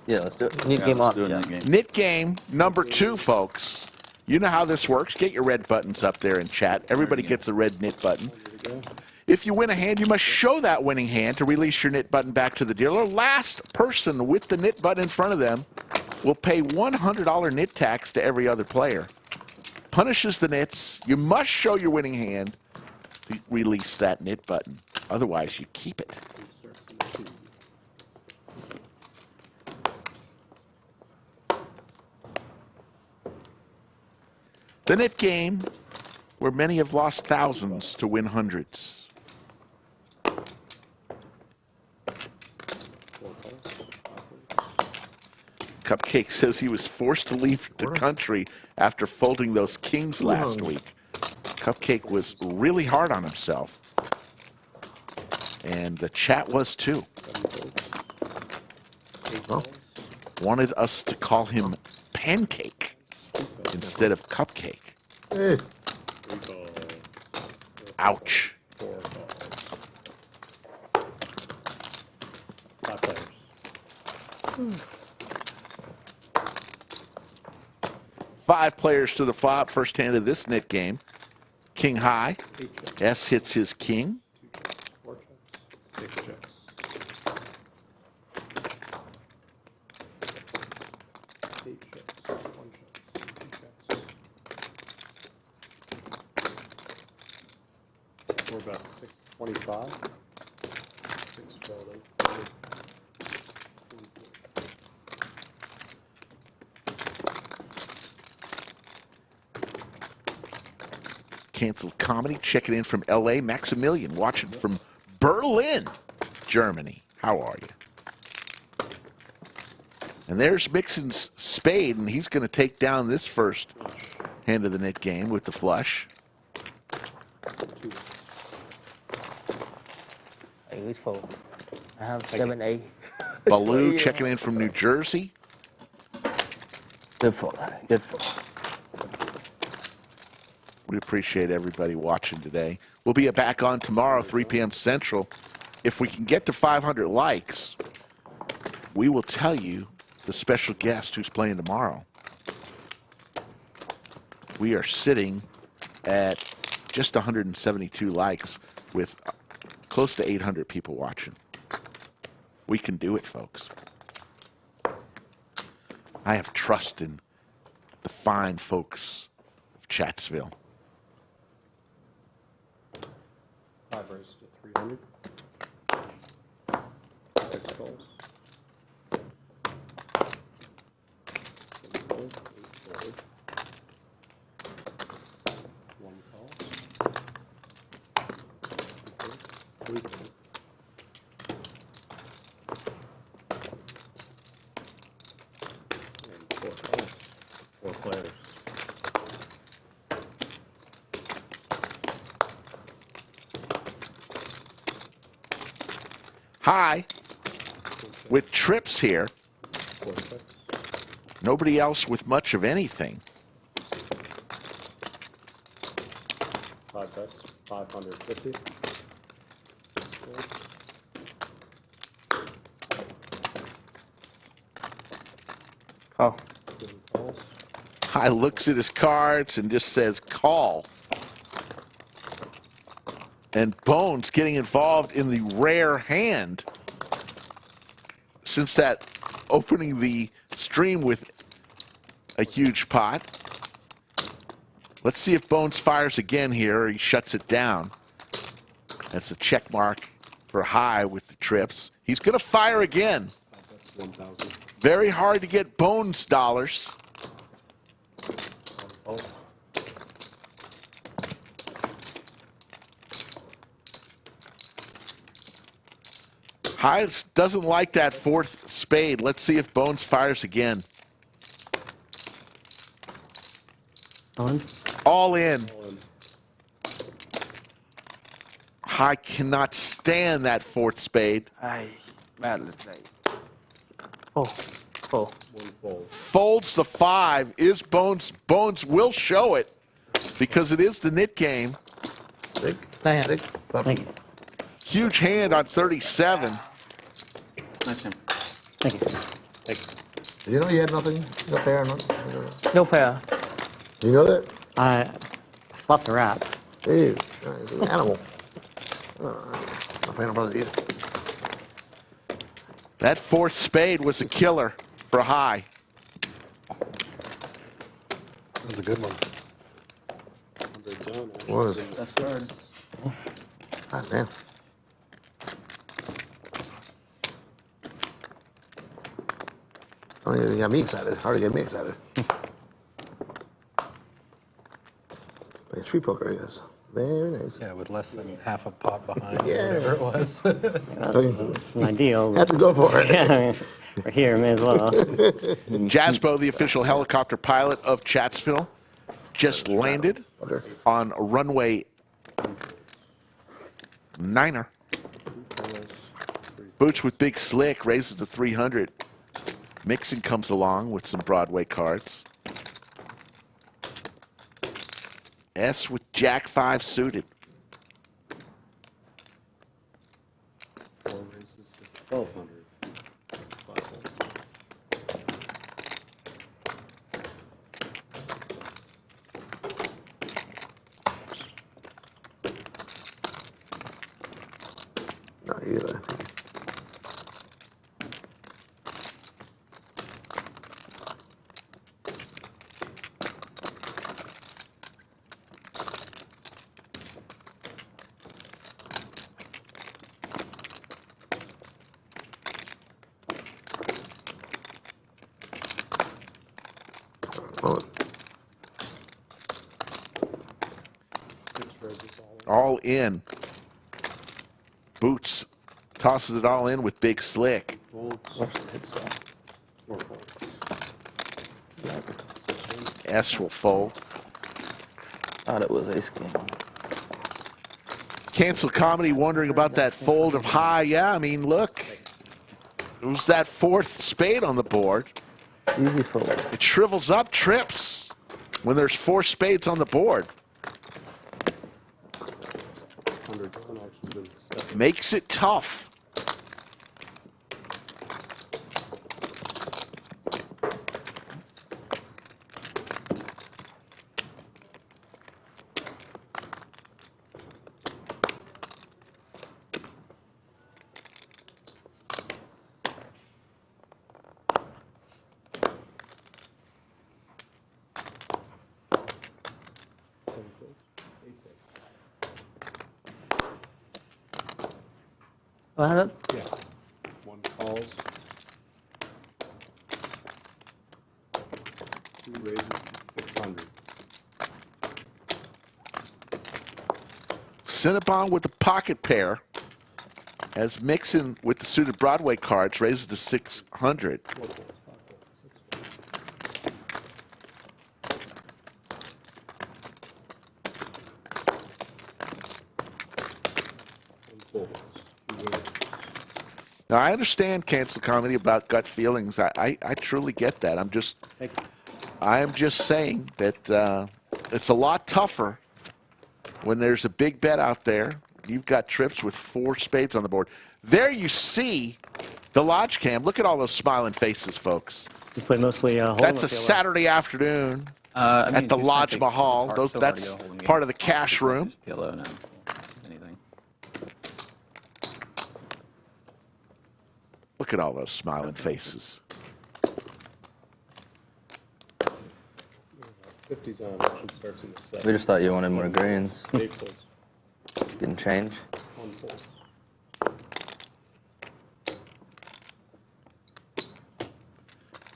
Yeah, let's do it. Neat game off. Knit game number 2, folks. You know how this works. Get your red buttons up there in chat. Everybody gets a red knit button. If you win a hand, you must show that winning hand to release your knit button back to the dealer. Last person with the knit button in front of them will pay $100 knit tax to every other player. Punishes the knits. You must show your winning hand to release that knit button. Otherwise, you keep it. The knit game, where many have lost thousands to win hundreds. Cupcake says he was forced to leave the country after folding those kings last week. Cupcake was really hard on himself. And the chat was too. Wanted us to call him Pancake instead of Cupcake. Ouch. 5 players. 5 players to the flop. First hand of this knit game. King high. S hits his king. 6 checks. 8 checks. 1 check. 2 checks. We're about 625. 612. Canceled comedy. Checking in from L.A. Maximilian, watching from Berlin, Germany. How are you? And there's Mixson's spade, and he's going to take down this first hand of the knit game with the flush. Hey, which fold? I have 7-8. Baloo checking in from New Jersey. Good fold. Good fold. We appreciate everybody watching today. We'll be back on tomorrow, 3 p.m. Central. If we can get to 500 likes, we will tell you the special guest who's playing tomorrow. We are sitting at just 172 likes with close to 800 people watching. We can do it, folks. I have trust in the fine folks of Chatsville. 5 raised to 300. 6 calls. 7 calls. 8 forward. 1 call. 3 calls. And 4 calls. 4 players. High with trips here. 4 checks. Nobody else with much of anything. 5 bets. 550. 6 calls. Call. 7 calls. High looks at his cards and just says call. And Bones getting involved in the rare hand since that opening the stream with a huge pot. Let's see if Bones fires again here or he shuts it down. That's a check mark for High with the trips. He's going to fire again. 1,000. Very hard to get Bones dollars. Oh. High doesn't like that 4th spade. Let's see if Bones fires again. On. All in. High cannot stand that 4th spade. Ay, madly played. Oh. 1 fold. Folds the 5. Is Bones? Bones will show it because it is the knit game. Thick. Thank Thick. Thank you. Huge hand on 37. Nice him. Thank you. Take. Did you know you had nothing? No pair? No pair. You know that? I flopped the wrap. Dude, it's an animal. Not playing no brothers either. That 4th spade was a killer for High. That was a good one. Done. Was. That's third. God damn. Oh, you got me excited. Hard to get me excited. Like street poker, I guess. Very nice. Yeah, with less than half a pot behind. Yeah. Whatever it was. It's an ideal. Had to go for it. Yeah, we're here, may as well. Jaspo, the official helicopter pilot of Chatsville. just landed on runway 9er. Boots with Big Slick raises to 300. Mixson comes along with some Broadway cards. S with Jack 5 suited. 4 raises to 1,200. Not either. All in. Boots tosses it all in with Big Slick. S will fold. Thought it was ace king. Cancel Comedy wondering about that fold of high. Yeah, I mean, look. It was that 4th spade on the board. Easy fold. It shrivels up, trips when there's 4 spades on the board. Makes it tough. What happened? Yeah. 1 calls. 2 raises to 600. Cinnabon with the pocket pair, as Mixson with the suited Broadway cards raises to 600. Now, I understand Cancel Comedy about gut feelings. I truly get that. I'm just saying that it's a lot tougher when there's a big bet out there. You've got trips with 4 spades on the board. There you see the Lodge Cam. Look at all those smiling faces, folks. You play mostly That's a Saturday afternoon at the Lodge Mahal. That's part of the cash room. PLO now. Anything. Look at all those smiling faces. 50's on. Action starts in the 7. We just thought you wanted more greens. 8 folds. Just getting change. 1 fold.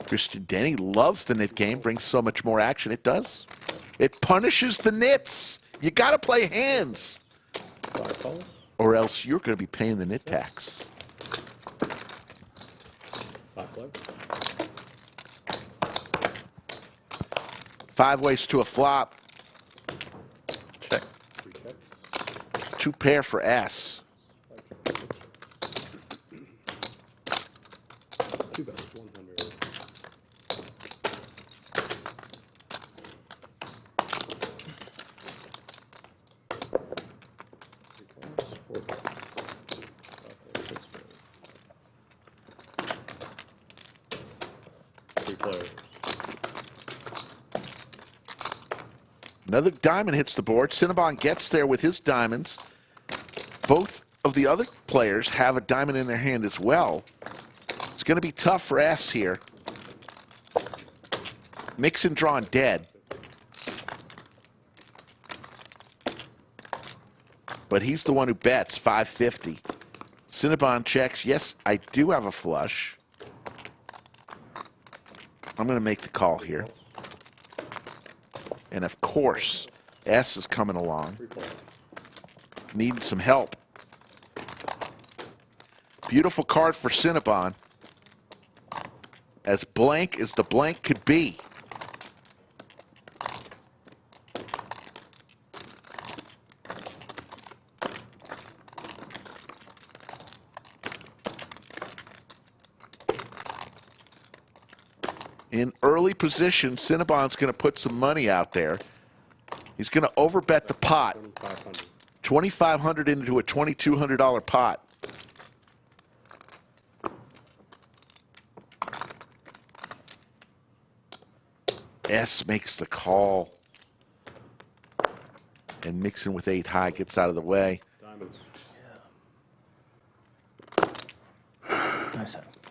Christian Denny loves the nit game, brings so much more action. It does. It punishes the nits. You got to play hands, 5 calls. or else you're going to be paying the nit tax. 5 play. 5 ways to a flop. Check. 3 checks. 2 pair for S. 2 bets. 100. Another diamond hits the board. Cinnabon gets there with his diamonds. Both of the other players have a diamond in their hand as well. It's going to be tough for S here. Mixson drawn dead. But he's the one who bets 550. Cinnabon checks. Yes, I do have a flush. I'm going to make the call here. And of course, S is coming along. Needing some help. Beautiful card for Cinnabon. As blank as the blank could be. in early position. Cinnabon's going to put some money out there. He's going to overbet the pot. $2,500 into a $2,200 pot. S makes the call. And Mixson with 8 high gets out of the way.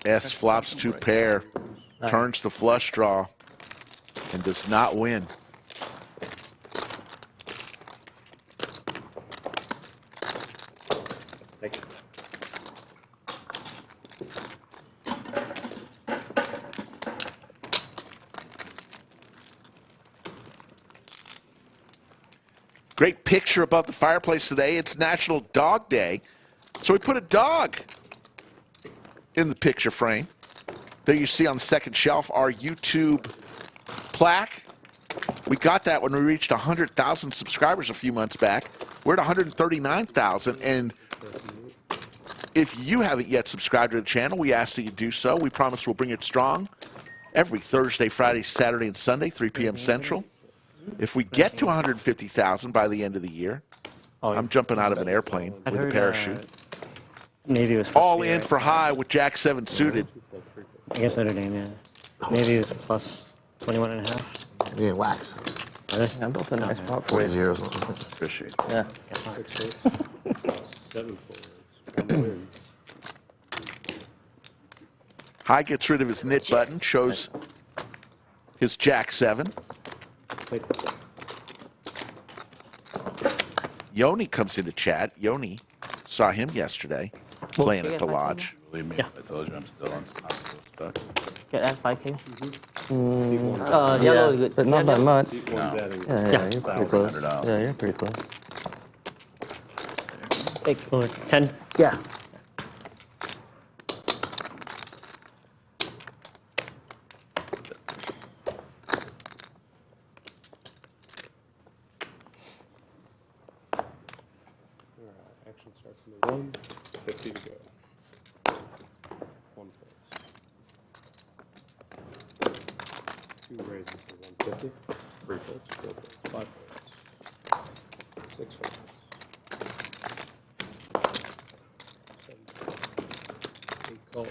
S flops 2 pair, turns the flush draw, and does not win. Great picture above the fireplace today. It's National Dog Day. So we put a dog in the picture frame. There you see on the second shelf our YouTube plaque. We got that when we reached 100,000 subscribers a few months back. We're at 139,000. And if you haven't yet subscribed to the channel, we ask that you do so. We promise we'll bring it strong every Thursday, Friday, Saturday, and Sunday, 3 p.m. Central. If we get to 150,000 by the end of the year, I'm jumping out of an airplane with a parachute. Navy was all in for high with Jack 7 suited. I guess Notre Dame, yeah. Navy was plus 21.5. Yeah, wax. Really? I built a nice pot for you. 0 or something. Appreciate it. Yeah. 7 forwards. High gets rid of his knit button, shows his Jack 7. Yoni comes into chat. Yoni, saw him yesterday playing at the lodge. Believe me, Yeah. I told you I'm still stuck. Get that 5K. Mm. Yellow is good. But not by much. Seat one's adding. Yeah, you're pretty close. $100. Yeah, you're pretty close. Big 10. Yeah. Action starts in the 1, 50 to go. 1 folds. 2 raises for 150. 3 folds, 4 folds, 5 folds. 6 folds. 7 folds. 8 calls.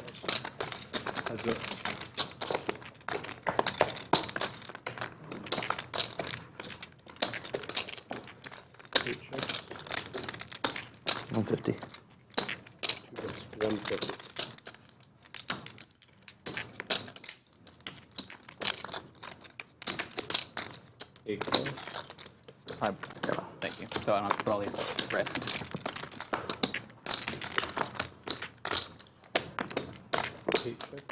Heads up. Eight checks. 150. 2 bets, 150. Eight calls. Thank you. So I don't have to put all the red. Eight checks.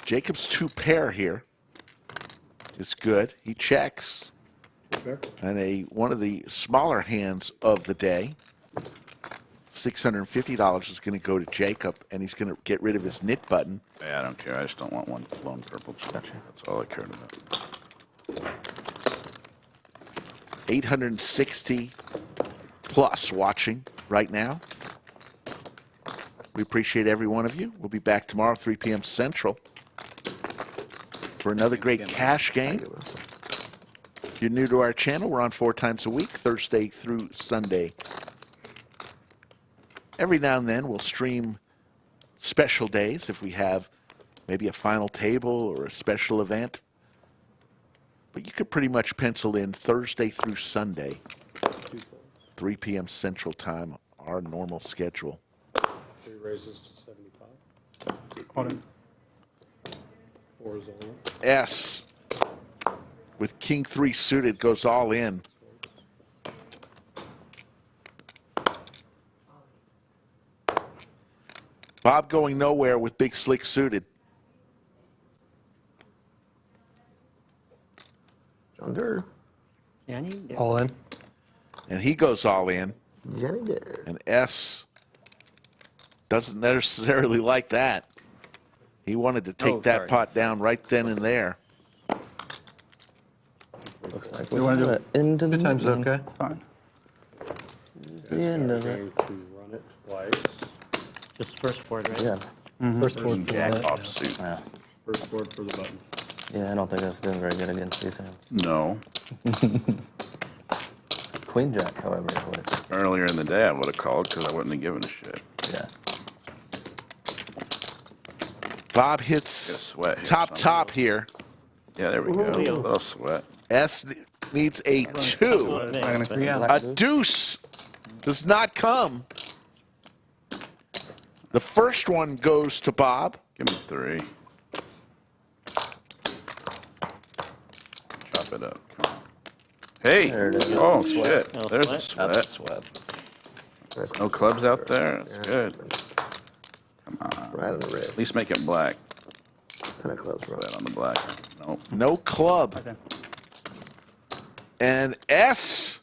Jacob's 2 pair here is good. He checks. Fair. And one of the smaller hands of the day, $650 is going to go to Jacob, and he's going to get rid of his knit button. Yeah, I don't care. I just don't want one lone purple check. That's all I cared about. 860 plus watching right now. We appreciate every one of you. We'll be back tomorrow, 3 p.m. Central, for another great cash game. If you're new to our channel, we're on 4 times a week, Thursday through Sunday. Every now and then, we'll stream special days if we have maybe a final table or a special event. But you could pretty much pencil in Thursday through Sunday, 3 p.m. Central Time, our normal schedule. 3 raises to 75. On it. 4 is all in. S with King 3 suited goes all in. Bob going nowhere with Big Slick suited. John Durr. All in. And he goes all in. Johnny Durr. And S doesn't necessarily like that. He wanted to take that pot down right then and there. Looks like You want to do it into the times median. okay? Fine. the end of Going it. to run it twice. Just first board, right? Yeah. First board for Jack that. off suit. Yeah. First board for the button. Yeah, I don't think I was doing very good against these hands. No. Queen Jack, however, it would. Earlier in the day, I would have called because I wouldn't have given a shit. Yeah. Bob Get a hits sweat here top here. Yeah, there we go. A little sweat. S needs a 2. A deuce does not come. The first one goes to Bob. Give me 3. Chop it up. Come on. Hey! There it is. Oh, Sweat. shit. There's a sweat. Sweat. No clubs out there? That's good. Come on. Right on the red. At least make it black. And a close roll. That on the black. Nope. No club. And S,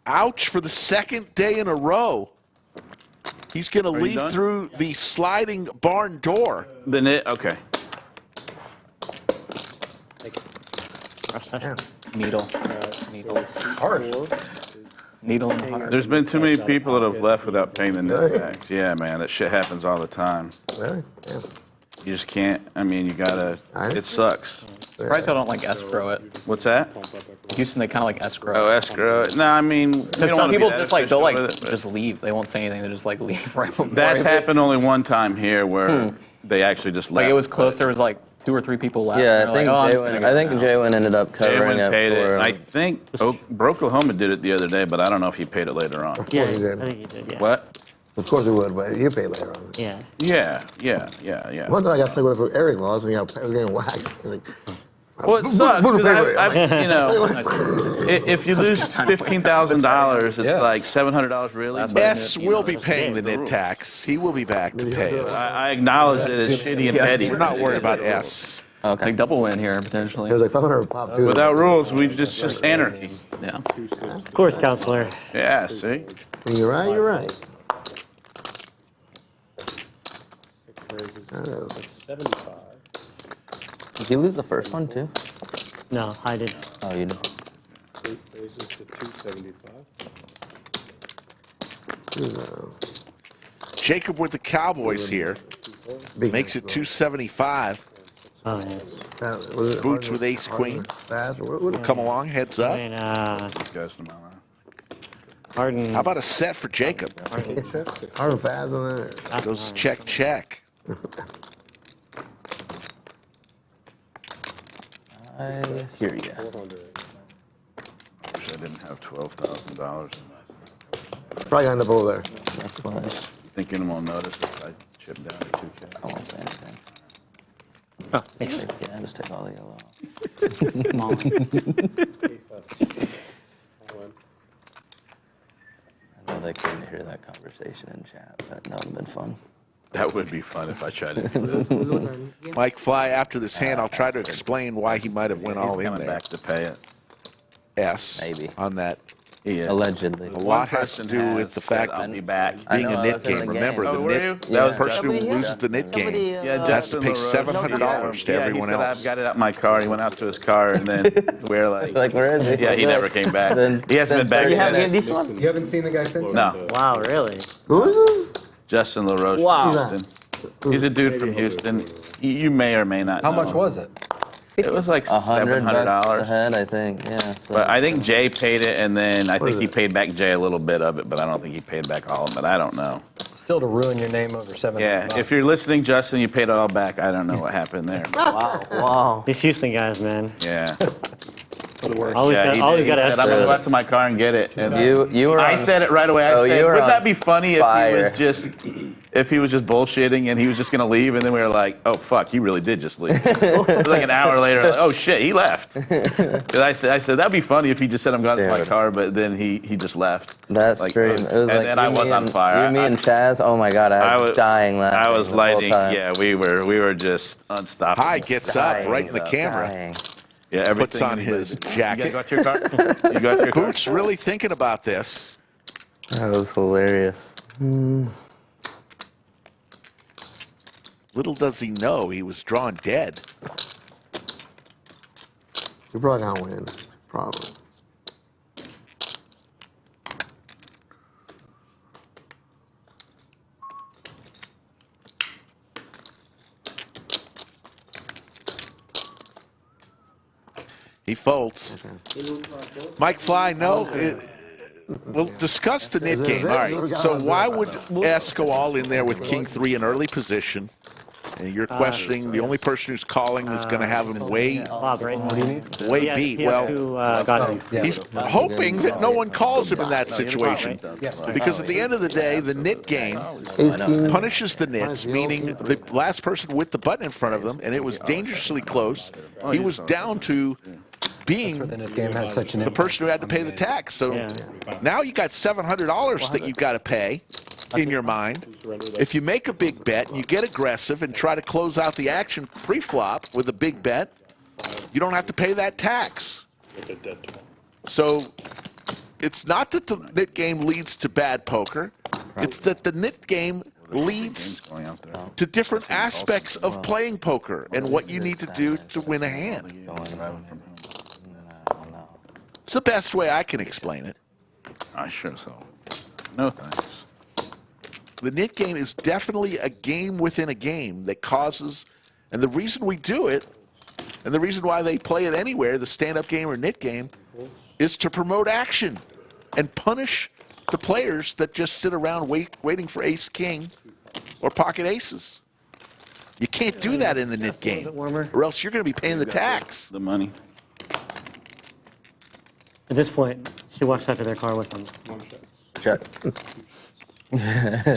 ouch, for the second day in a row. He's going to you leave done? through the sliding barn door. The knit, okay. Rough session. Needle. Needle. Harsh. Needle in the heart. There's been too many people that have left without paying the net tax. Yeah, man, that shit happens all the time. Really? Yeah. You just can't. I mean, you gotta. It sucks. Surprised I don't like escrow it. What's that? Houston, they kind of like escrow. Oh, escrow. No, I mean, we don't Because some wanna be people that just like they'll like official with it, but just leave. They won't say anything. They just like leave right before. That's happened only one time here where they actually just left. Like it was close. There was like 2 or 3 people left. Yeah, and I they're think like, oh, I'm Jaywin. gonna I go think now. Jaywin ended up covering Jaywin it paid it. for And I him. think Oklahoma did it the other day, but I don't know if he paid it later on. Yeah, he did. I think he did, yeah. What? Of course he would, but you pay later on. Yeah. Yeah. One time I got stuck with it for airing laws and I was getting waxed. Like, Well, it sucks. 'Cause you know, if you lose $15,000, it's like $700 really. S will be paying the net tax. He will be back to pay it. I acknowledge that it's shitty and petty. We're not worried about S. Okay. Big double win here potentially. it was like 500 pop too. Without rules, we just anarchy. Yeah. Of course, counselor. Yeah, see? You're right, you're right. 6 raises I know. to 75. Did you lose the first one too? No, I did. Oh, you did. 8 raises to 275. Jacob with the Cowboys here. Makes it 275. Oh, yeah. Boots with ace queen. Will come along, heads I up. mean, Guys, no matter. Harden. How about a set for Jacob? Harder pass on there. Goes check, check. I hear you. 400. Wish I didn't have $12,000. Probably end up over there. That's why Think anyone will notice if I chip down to 2K? I won't say anything. Oh, thanks. Yeah, just take all the yellow. I know they couldn't hear that conversation in chat, but that would have been fun. That would be fun if I tried to do that. Mike Fly, after this hand, I'll try to explain why he might have went all He's in coming there. back to pay it. S Maybe. on that. He is. Allegedly. A lot has to do with the fact I'll that be back. being I know, a I knit was in game. the Remember, game. the Oh, were knit you? Yeah. That was person who Justin? loses the knit game Yeah, has Justin to pay LaRoche. $700 to Yeah, everyone he said, else. I've got it out in my car. He went out to his car, and then we're like, Like, where is he? yeah, he never came back. Then- He hasn't been back then- yet. These ones? You haven't seen the guy since? No, Wow, really? Who is this? Justin LaRoche Wow. from Houston. He's a dude from Houston. You may or may not How know much him. was it? It was like $100 a $700. head, I think. Yeah. So. But I think Jay paid it, and then I What think is he it? paid back Jay a little bit of it, but I don't think he paid back all of it. I don't know. Still to ruin your name over 700 Yeah, if you're listening, Justin, you paid it all back. I don't know what happened there. Wow, wow. These Houston guys, man. Yeah. Always Yeah, got he to did. He said, I'm gonna go out to my car and get it. And You were I on- said it right away. I Oh, said, you were wouldn't on that be funny fire. if he was just bullshitting and he was just gonna leave, and then we were like, oh fuck, he really did just leave. It was like an hour later, like, oh shit, he left. 'Cause I said that'd be funny if he just said I'm going to my Dude. car, but then he just left. That Like, stream, it was and like then you, I was me, on and, fire. You, me, and Chaz. Oh my god, I was dying laughing. I was the whole lighting. time. Yeah, we were just unstoppable. Hi gets up Dying, right in the though, camera. dying. Yeah, everything. Puts on his jacket. You got your car? You got your car? Boots really thinking about this. That was hilarious. Little does he know he was drawn dead. You're probably gonna win. Probably. He folds. Mike Fly, no. We'll discuss the nit game. All right. So why would S go all in there with King 3 in early position? And you're questioning the only person who's calling is going to have him way beat. Well, he's hoping that no one calls him in that situation. Because at the end of the day, the nit game punishes the nits, meaning the last person with the button in front of them, and it was dangerously close. He was down to being the person who had to pay the tax. So now you got $700 that you've got to pay in your mind. If you make a big bet and you get aggressive and try to close out the action pre-flop with a big bet, you don't have to pay that tax. So it's not that the nit game leads to bad poker. It's that the nit game leads to different aspects of playing poker and what you need to do to win a hand. It's the best way I can explain it. I sure so. No thanks. The nit game is definitely a game within a game that causes, and the reason we do it, and the reason why they play it anywhere, the stand-up game or nit game, is to promote action and punish the players that just sit around waiting for ace-king or pocket aces. You can't do that in the nit game, or else you're going to be paying the tax. The money. At this point, she walks out to their car with them. Check.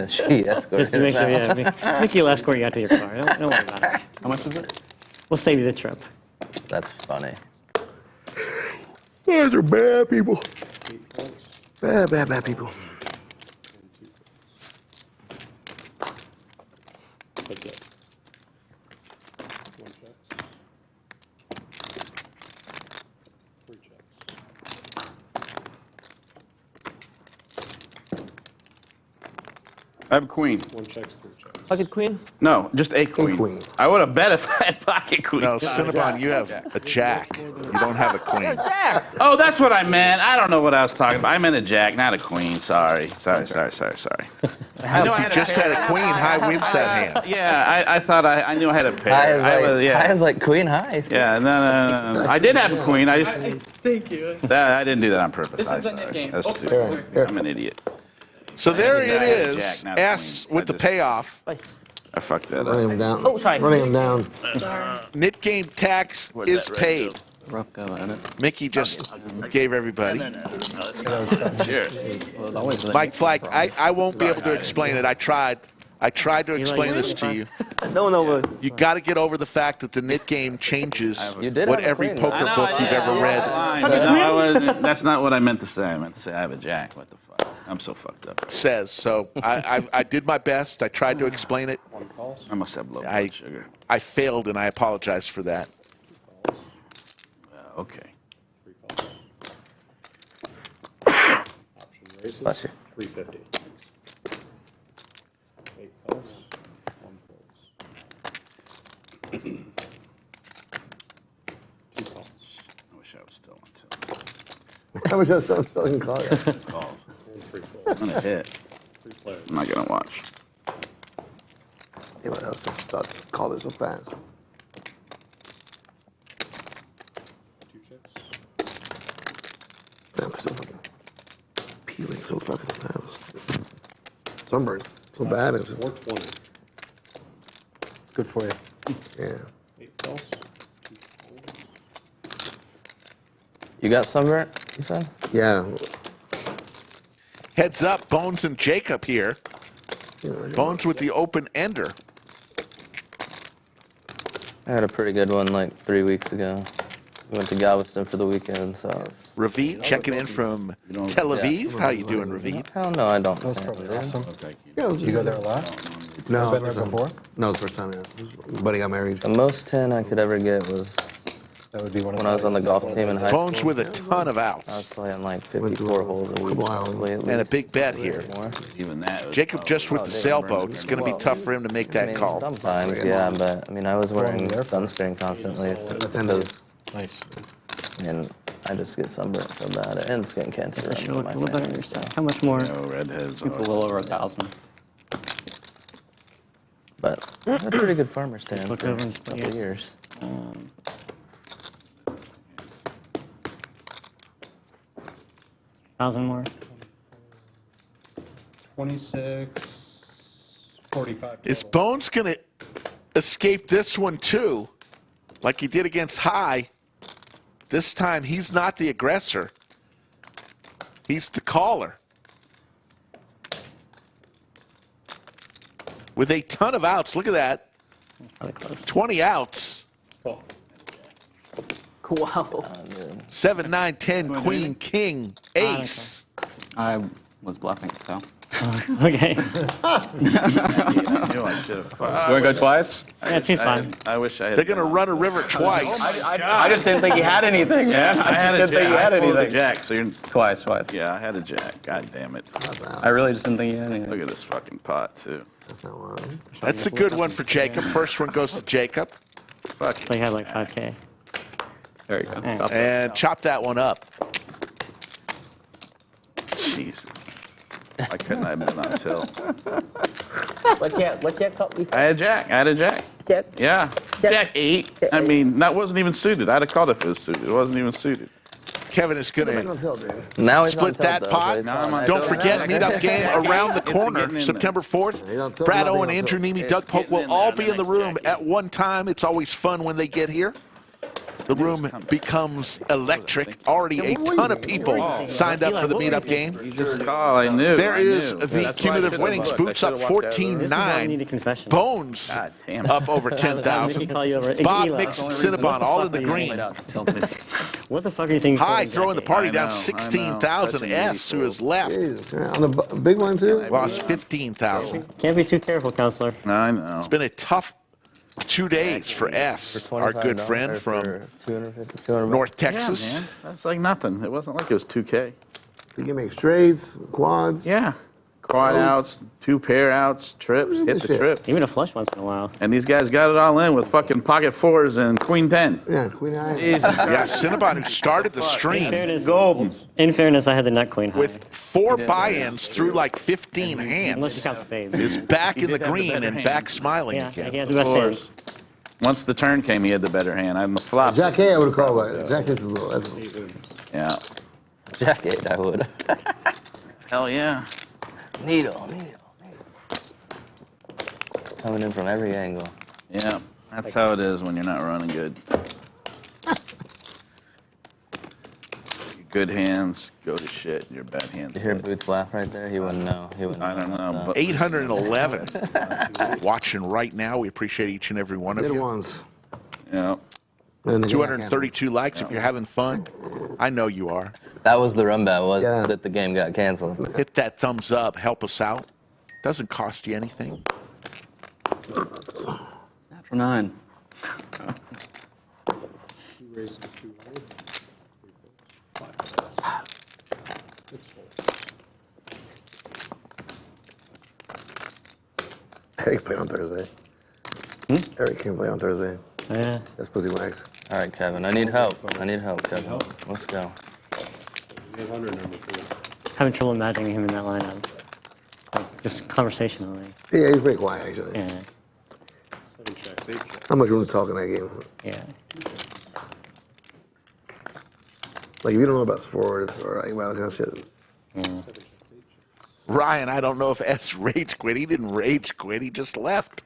She escorted Just to make sure, yeah. Mickey will escort you out to your car. Don't worry about it. How much is it? We'll save you the trip. That's funny. Those are bad people. Bad people. That's it. One check. Three checks. I have a queen. One check's three checks. Pocket queen? No, just a queen. I would have bet if I had pocket queen. No, Cinnabon, you have a jack. You don't have a queen. Oh, that's what I meant. I don't know what I was talking about. I meant a jack, not a queen. Sorry. Sorry. If you just had a queen, high wins that hand. Yeah, I thought I knew I had a pair. High is like queen high. So. Yeah, no. I did have a queen. I just. Thank you. I didn't do that on purpose. This is a nit game. That's Oh, stupid. I'm an idiot. So there it is, Jack, not a S queen. with the payoff. I fucked that Running up. him down. Oh, sorry. Running him down. Nit game tax is paid. Rough go at it. Mickey just gave everybody. Cheers. Mike Flack, I won't be able to explain it. I tried to explain this to you. No. You got to get over the fact that the nit game changes did what have a every queen, poker though. book you've ever read. That's not what I meant to say. I meant to say I have a jack. What the fuck? I'm so fucked up. Says so. I did my best. I tried to explain it. I must have low blood sugar. I failed, and I apologize for that. Okay. Option raises. Bless you. 350. 8 calls. 1 folds. 2 calls. I wish I was still on tilt. How much else I can call it? Call. And 3 folds. I'm gonna hit. 3 players. I'm not gonna watch. Yeah, what else is stuck? Call this so fast. 2 checks. I'm still fucking peeling so fucking fast. Sunburn. So bad. It's 420. It's good for you. Yeah. 8 calls. 2 folds. You got sunburnt, you said? Yeah. Heads up, Bones and Jacob here. Bones with the open ender. I had a pretty good one like 3 weeks ago. We went to Galveston for the weekend, so. Ravid checking in from Tel Aviv. How you doing, Ravid? Hell no, I don't. That's probably awesome. Yeah, Did you go there a lot? No. Been there before? No, it's the first time, yeah. Buddy got married. The most 10 I could ever get was That would be one of when I was on the golf team in high school. Bones with a ton of I was outs. playing like 54 holes a week. And a big bet here. Even that. Jacob just with the sailboat. It's going to be tough for him to make that call. Sometimes, yeah, but I mean, I was wearing sunscreen constantly. Nice. And I just get sunburned so bad. And skin cancer. That should runs in look my a little better family, yourself. How much more? No redheads. It's a little over 1,000. But I had a pretty good farmer stand Look for over a and split couple it. years. 1,000 more. 26, 45. Is Bones going to escape this one too, like he did against High? This time he's not the aggressor. He's the caller. With a ton of outs. Look at that. 20 outs. Cool. Wow. 7, 9, 10, Queen, King, Ace. I was bluffing, so. Okay. I knew I should have. Do you want to go twice? Yeah, she's fine. I wish I had. They're going to run a river twice. I just didn't think he had anything, man. I had I a just didn't think he had I folded a anything. jack, so you're. Twice. Yeah, I had a jack. God damn it. I really just didn't think he had anything. Look at this fucking pot, too. That's not wrong. That's a good one for Jacob. First one goes to Jacob. Fuck. So you had like 5K. There you go. Yeah. Stop it. And chop that one up. Jesus. I couldn't have been on till. What's your cup? I had a jack. Jack. Yeah. Jack 8. I mean, that wasn't even suited. I'd have called it if it was suited. It wasn't even suited. Kevin is going Back on to tilt, David. Now he's split on tilt, that though, pot. so Now I'm on Don't tilt. forget, meetup game around the It's getting corner, in September 4th. He don't tilt, Brad nothing Owen, on Andrew tilt. Neeme, It's Doug Polk getting will in all there, be in the and room then at one time. It's always fun when they get here. The room becomes electric. Already a ton of people signed up for the meetup game. You just call. I knew. There I is knew. the That's why I cumulative should've winnings. looked. I Boots up should've walked out earlier. This is why I need a 14-9. confession. Bones God damn it. up over Make me 10,000. call you over. Bob, Eli. Mixson, Cinnabon, all in the green. What the fuck are you thinking? High throwing the party I down know. 16,000. Such an S, who is left, Jesus, man. On the big one, too? lost 15,000. Can't be too careful, counselor. I know. It's been a tough 2 days for S, our good friend from 250, North Yeah, Texas. man. That's like nothing. It wasn't like it was 2K. You can make straights, quads. Yeah. Quad outs, 2 pair outs, trips, hit the Shit. trip. Even a flush once in a while. And these guys got it all in with fucking pocket 4s and queen 10. Yeah, queen high. Jesus Yeah, Cinnabon, who started the In stream fairness, Golden. in fairness, I had the nut queen high. with 4 buy-ins through like 15 Unless you hands, count spades. is back He in the did have the green better and hand. back smiling Yeah, he again. had the Of best hand. course. Once the turn came, he had the better hand. I'm the flop. Jack A, I would have called that. Jack A is a little. That's Yeah. Jack 8, I would. Hell yeah. Needle. Coming in from every angle. Yeah. That's how it is when you're not running good. Good hands go to shit. Your bad hands. You hear Boots laugh right there? He wouldn't know. He wouldn't. I don't know. But 811 watching right now. We appreciate each and every one of little you. ones. yeah. And 232 likes if you're having fun. I know you are. That was the run bet, was Yeah. that the game got canceled. Hit that thumbs up. Help us out. Doesn't cost you anything. Natural 9. 2 raises, 2 low. 5. 6 folds. Eric played on Thursday. Eric can play on Thursday. Yeah. That's pussy wax. All right, Kevin. I need help, Kevin. Let's go. You have under number 4. Having trouble imagining him in that lineup. Like, just conversationally. Yeah, he's pretty quiet, actually. Yeah. 7 checks, 8 checks. How much room to talk in that game? Yeah. Like, if you don't know about sports or like, about that kind of shit. Yeah. Ryan, I don't know if S rage quit. He didn't rage quit. He just left.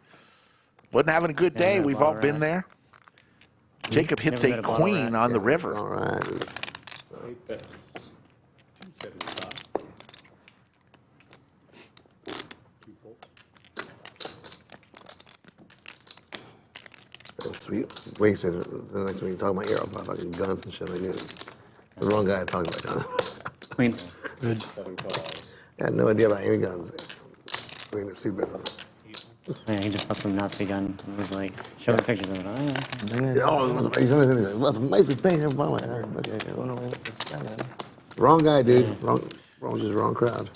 Wasn't having a good day. Yeah, We've ball all been rack. there. Jacob hits Never a got a ball queen rack. on the river. All right. 8 bets. 275. 2 folds. That's sweet. Wait, so the next time you talk about about fucking guns and shit like that. The wrong guy talking about guns. Queen. Good. 7 calls. I had no idea about any guns. I mean, they're stupid. Yeah, he just bought some Nazi gun and was like showing pictures of it. Oh, yeah. Yeah, oh, he's a nice thing. Okay. Wrong guy, dude. Wrong, just wrong crowd.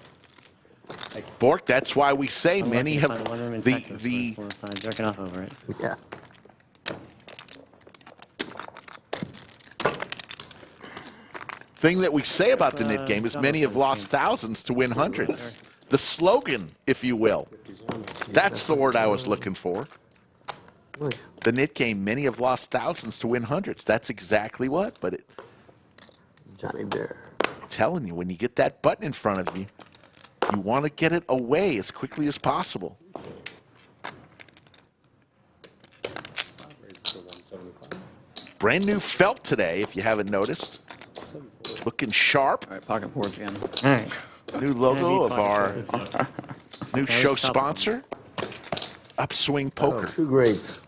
Bork, that's why we say many have Find one room in the Texas where it's not jerking off over it. Yeah. thing that we say about the knit game is many have lost thousands to win hundreds. The slogan, if you will. That's the word I was looking for. The knit game, many have lost thousands to win hundreds. That's exactly what, but it... Johnny Dare. telling you, when you get that button in front of you, you want to get it away as quickly as possible. Brand new felt today, if you haven't noticed. Looking sharp. All right, pocket fours again. All right. New logo of our new show sponsor, Upswing Poker. Two greats.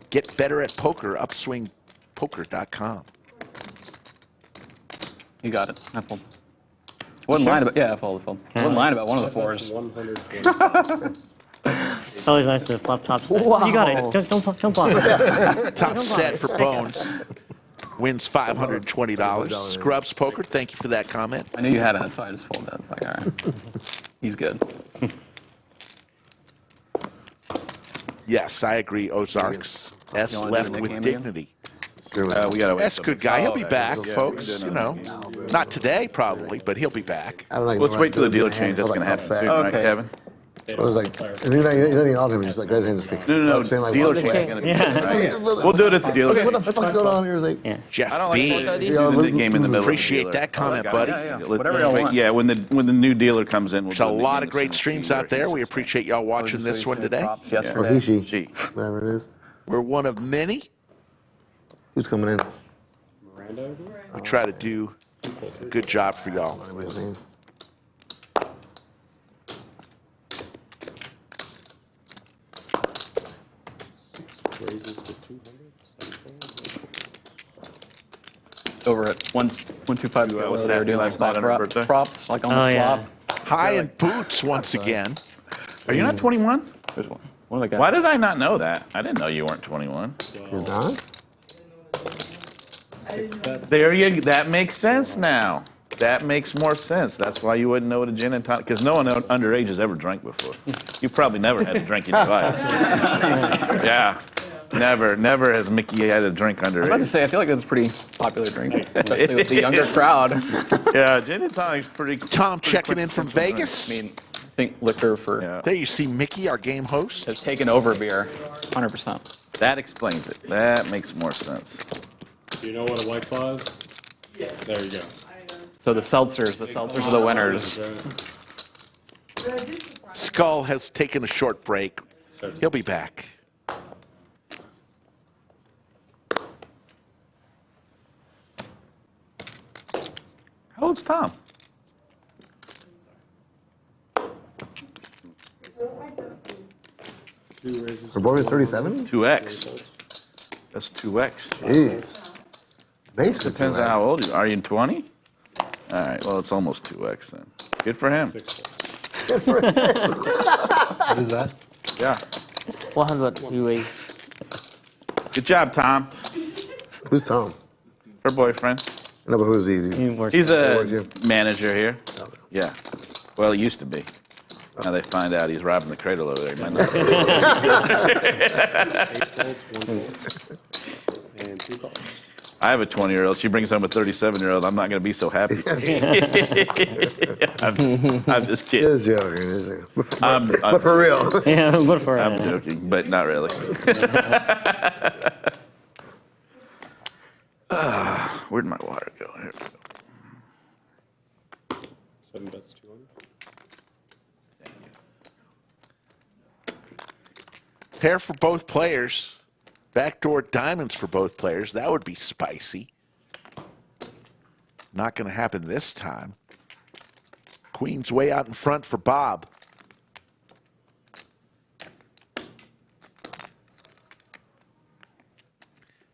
Get better at poker, upswingpoker.com. You got it. I fold. Wasn't lying about. Yeah, I fold. Wasn't lying about one of the fours. It's always nice to flop top set. You got it. Don't flop. Top set for Bones. Wins $520. Scrubs Poker, thank you for that comment. I knew you had it, so I just folded that. It's like, all right. He's good. Yes, I agree, Ozarks. S You wanna do left the with Nik game dignity. We gotta wait. S good guy. He'll be back, Yeah, folks. You know, not today probably, but he'll be back. I don't like. Let's wait till the dealer change. That's gonna happen soon, right, Kevin? It was like, and he's not even on him. He's just like, guys, just No. saying like, Dealer what change. the Gonna be right. We'll do it at the dealer fuck? What change. the fuck's going on here? It's like, Yeah. Jeff I don't B. like that. Do the Nik game in the middle. Appreciate that comment, buddy. Whatever y'all want. Yeah, when the new dealer comes in, we'll There's do a the Nik lot game of great as soon as streams the out there. We appreciate y'all watching this one today. or Yesterday. he, whatever it is. We're one of many. Who's coming in? We try to do a good job for y'all. Anybody's name? Over at 125. Yeah, What what's they were that? doing You like like spot 500 birthday? props, like on Oh, the yeah. flop. High in boots once again. Are you not 21? There's one. One of the guys. Why did I not know that? I didn't know you weren't 21. He's not? There you. That makes sense now. That makes more sense. That's why you wouldn't know what a gin and tonic. Because no one underage has ever drank before. You probably never had a drink in your life. Yeah. Never has Mickey had a drink I was about to underage. say, I feel like that's a pretty popular drink, especially with the younger crowd. Yeah, gin and tonic's pretty. Tom checking in from Vegas. I mean, I think liquor for Yeah. There you see Mickey, our game host. has taken over beer, 100%. That explains it. That makes more sense. Do you know what a White Claw is? Yeah. There you go. So the seltzers are the winners. Skull has taken a short break. He'll be back. How old's Tom? Her boy is 37? 2x. That's 2x. Jeez. Basically, Depends on how old you are. Are you 20? All right. Well, it's almost 2x then. Good for him. What is that? Yeah. 100 UA. Good job, Tom. Who's Tom? Her boyfriend. No, but who's he? He's a manager here. Yeah. Well, he used to be. Now they find out he's robbing the cradle over there. He might not. And 2 calls. I have a 20-year-old. She brings home a 37-year-old. I'm not going to be so happy. I'm just kidding. Just joking. But for real. Yeah, but for I'm joking, but not really. Where'd my water go? Here we go. 7 bets 200. Pair for both players. Backdoor diamonds for both players. That would be spicy. Not going to happen this time. Queen's way out in front for Bob.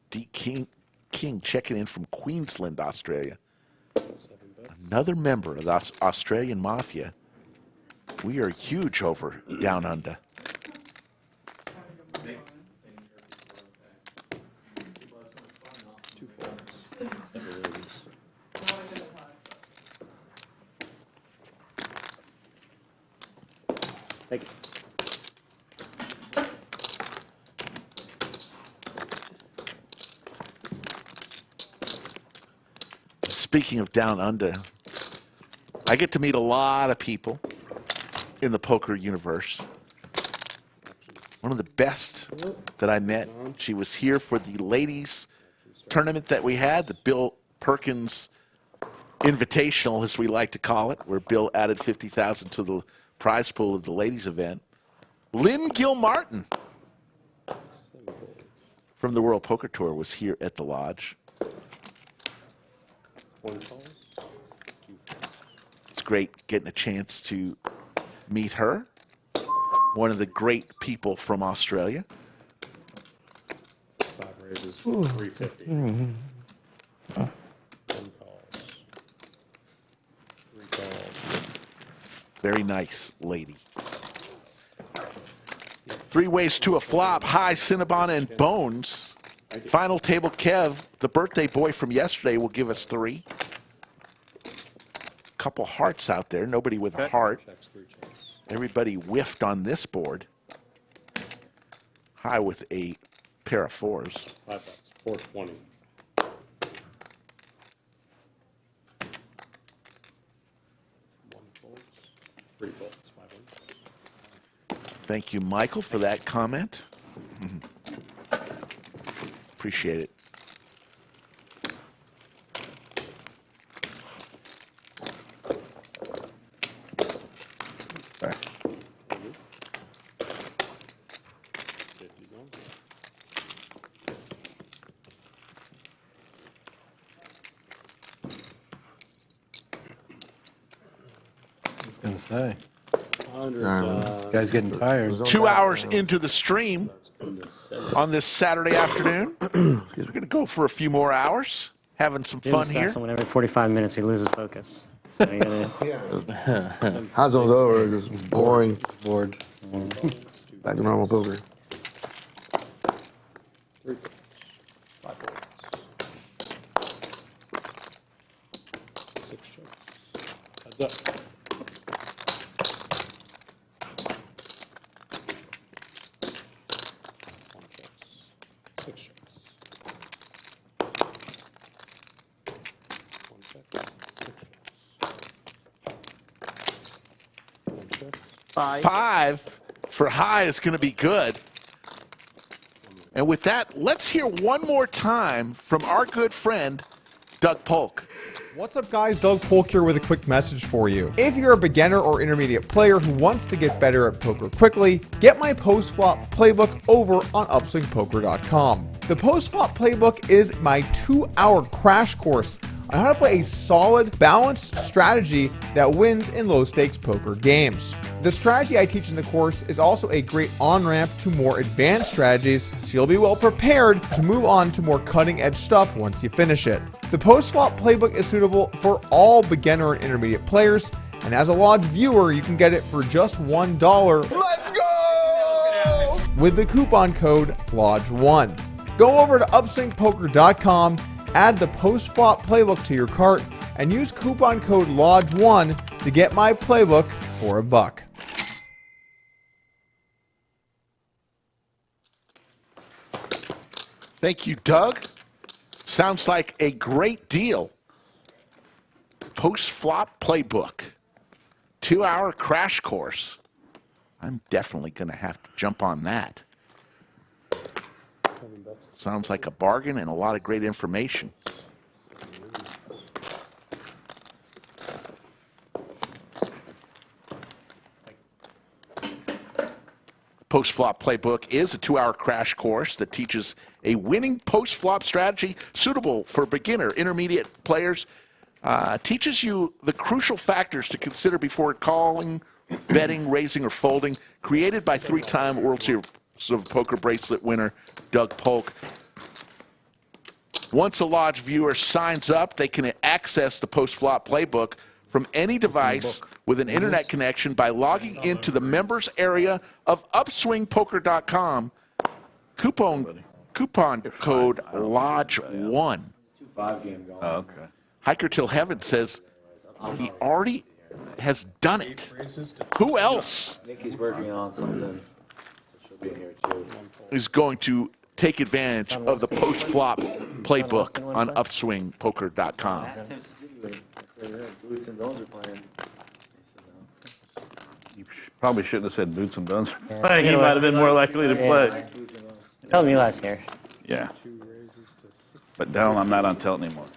D King checking in from Queensland, Australia. Another member of the Australian Mafia. We are huge over down under. Take it. Speaking of down under, I get to meet a lot of people in the poker universe. One of the best that I met, she was here for the ladies tournament that we had, the Bill Perkins invitational, as we like to call it, where Bill added $50,000 to the prize pool of the ladies' event. Lynn Gilmartin from the World Poker Tour was here at the Lodge. It's great getting a chance to meet her, one of the great people from Australia. 5 raises, 350. 10 calls. 3 calls. Very nice lady. 3 ways to a flop. High, Cinnabon, and Bones. Final table, Kev, the birthday boy from yesterday, will give us 3. Couple hearts out there. Nobody with a heart. Everybody whiffed on this board. High with a pair of 4s. 5 bucks, 420. One folds, 3 folds, 5 wins. Thank you, Michael, for that comment. Appreciate it. I was going to say. Guy's getting tired. 2 hours into the stream on this Saturday afternoon. We're going to go for a few more hours, having some fun here. Someone every 45 minutes, he loses focus. So you gotta, Hot zone's over. It's boring. He's bored. Back to normal poker. 3 folds, 5 folds. 6 chips. Heads up. 6 chips. 1 check. 6 chips. 1 check. 5 for high is going to be good. And with that, let's hear one more time from our good friend, Doug Polk. What's up, guys? Doug Polk here with a quick message for you. If you're a beginner or intermediate player who wants to get better at poker quickly, get my post-flop playbook over on upswingpoker.com. The post-flop playbook is my 2-hour crash course on how to play a solid, balanced strategy that wins in low-stakes poker games. The strategy I teach in the course is also a great on-ramp to more advanced strategies, so you'll be well prepared to move on to more cutting-edge stuff once you finish it. The post-flop playbook is suitable for all beginner and intermediate players, and as a Lodge viewer, you can get it for just $1. Let's go! With the coupon code LODGE1. Go over to upswingpoker.com, add the post-flop playbook to your cart, and use coupon code LODGE1 to get my playbook for $1. Thank you, Doug. Sounds like a great deal. Post-flop playbook. 2-hour crash course. I'm definitely going to have to jump on that. Sounds like a bargain and a lot of great information. Post-flop playbook is a 2-hour crash course that teaches a winning post-flop strategy suitable for beginner, intermediate players. Teaches you the crucial factors to consider before calling, betting, raising, or folding. Created by 3-time World Series of Poker bracelet winner Doug Polk. Once a Lodge viewer signs up, they can access the post-flop playbook from any device with an internet connection by logging into the members area of upswingpoker.com. Coupon code LODGE1. Oh, okay. Hiker Till Heaven says he already has done it. Who else Nikki's working on something. She'll be here too. is going to take advantage of the post-flop playbook on upswingpoker.com? You probably shouldn't have said boots and guns. He might have been more likely to play. Tell me last year. Yeah. But Dell, I'm not on tilt anymore.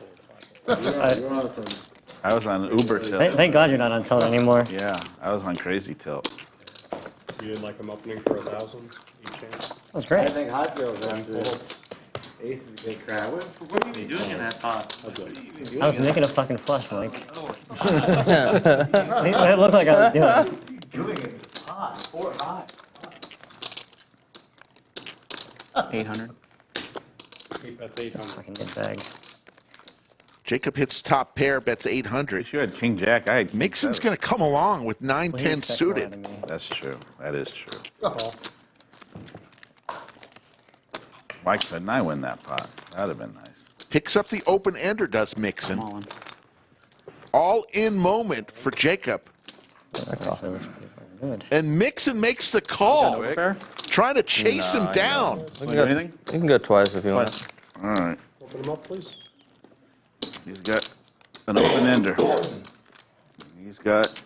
I was on Uber tilt. Thank God you're not on tilt anymore. Yeah, I was on crazy tilt. You didn't like him opening for 1,000 each hand? That was great. I think Hot Girls after this. Ace is a good crowd. What are you doing in that pot? I was making a fucking flush, Mike. It looked like I was doing. Doing it in this pot. 4 hot. 800. That's 800. Fucking good bag. Jacob hits top pair, bets 800. You had King Jack. I had King Mixon's 7. going to come along with 9-10 Well, he expects more out suited. of me. That's true. That is true. Oh. Why couldn't I win that pot? That'd have been nice. Picks up the open ender, does Mixon. Come on. All in moment for Jacob. That coffee looks pretty fucking good. And Mixon makes the call, Fair? trying to chase him down. You can go twice if you want. All right. Open them up, please. He's got an open ender. He's got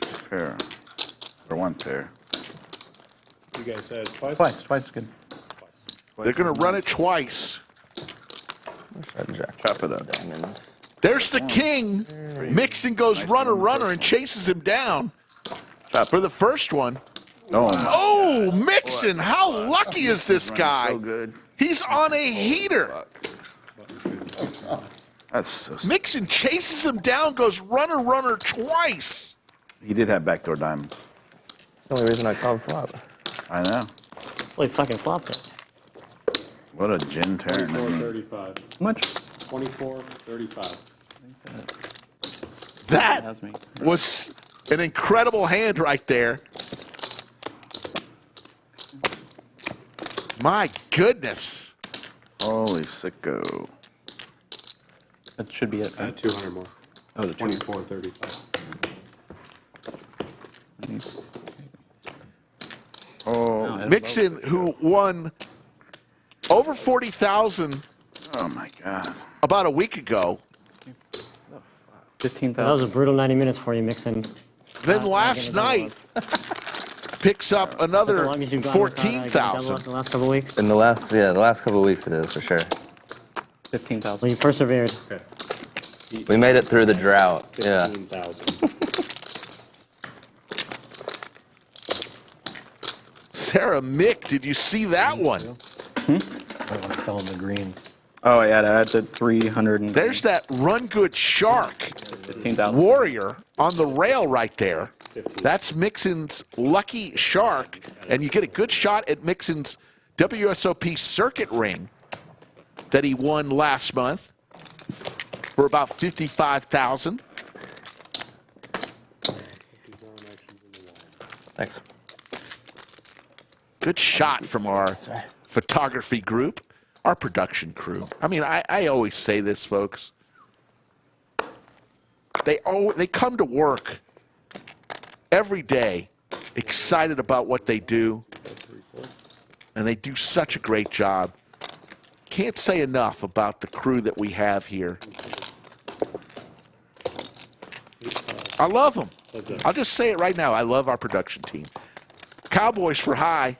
2 pair. Or 1 pair. You guys said twice? Twice is good. They're going to run it twice. Chop it up. There's the king. Mixon goes runner, and chases him down for the first one. Oh, Mixon, how lucky is this guy? So good. He's on a heater. That's so Mixon chases him down, goes runner twice. He did have backdoor diamonds. That's the only reason I called flop. I know. Well, he fucking flopped it. What a gin turn. 24-35. How much? 24-35. That was an incredible hand right there. My goodness. Holy sicko. That should be it. I had 200 more. Oh, the 24-35. Oh, Mixon, who won over 40,000 oh my God. about a week ago. 15,000. That was a brutal 90 minutes for you, Mixon. Then last night picks up another The longest you've gone without, double 14,000. in the last couple of weeks. In the last couple of weeks it is for sure. 15,000. Well, you persevered. Okay. We made it through the drought. Yeah. 15,000. Sarah Mick, did you see that one? I want to sell him the greens. Oh, yeah, that's at 300. There's that run good shark 15,000. warrior on the rail right there. That's Mixon's lucky shark, and you get a good shot at Mixon's WSOP circuit ring that he won last month for about 55,000. Thanks. Good shot from our photography group, our production crew. I mean, I always say this, folks. They come to work every day excited about what they do, and they do such a great job. Can't say enough about the crew that we have here. I love them. I'll just say it right now. I love our production team. Cowboys for high.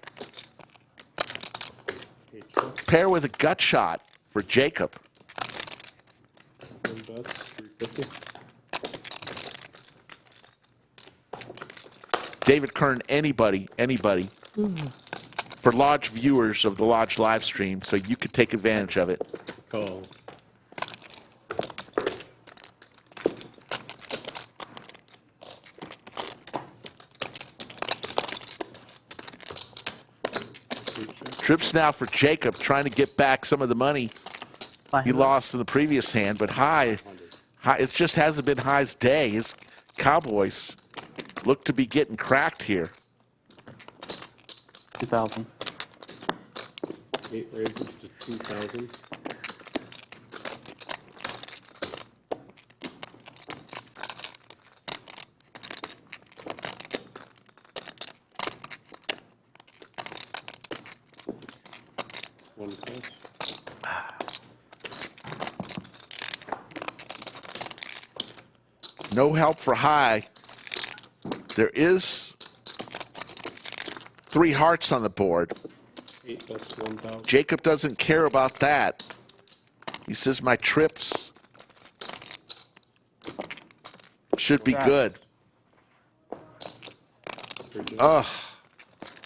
Pair with a gut shot for Jacob. David Kern, anybody. For Lodge viewers of the Lodge live stream, so you could take advantage of it. Call. Trips now for Jacob, trying to get back some of the money he lost in the previous hand, but high, it just hasn't been High's day. His Cowboys look to be getting cracked here. 2,000. 8 raises to 2,000. One close. No help for High. There is 3 hearts on the board. 8 bets 1,000. Jacob doesn't care about that. He says my trips should be good. Ugh.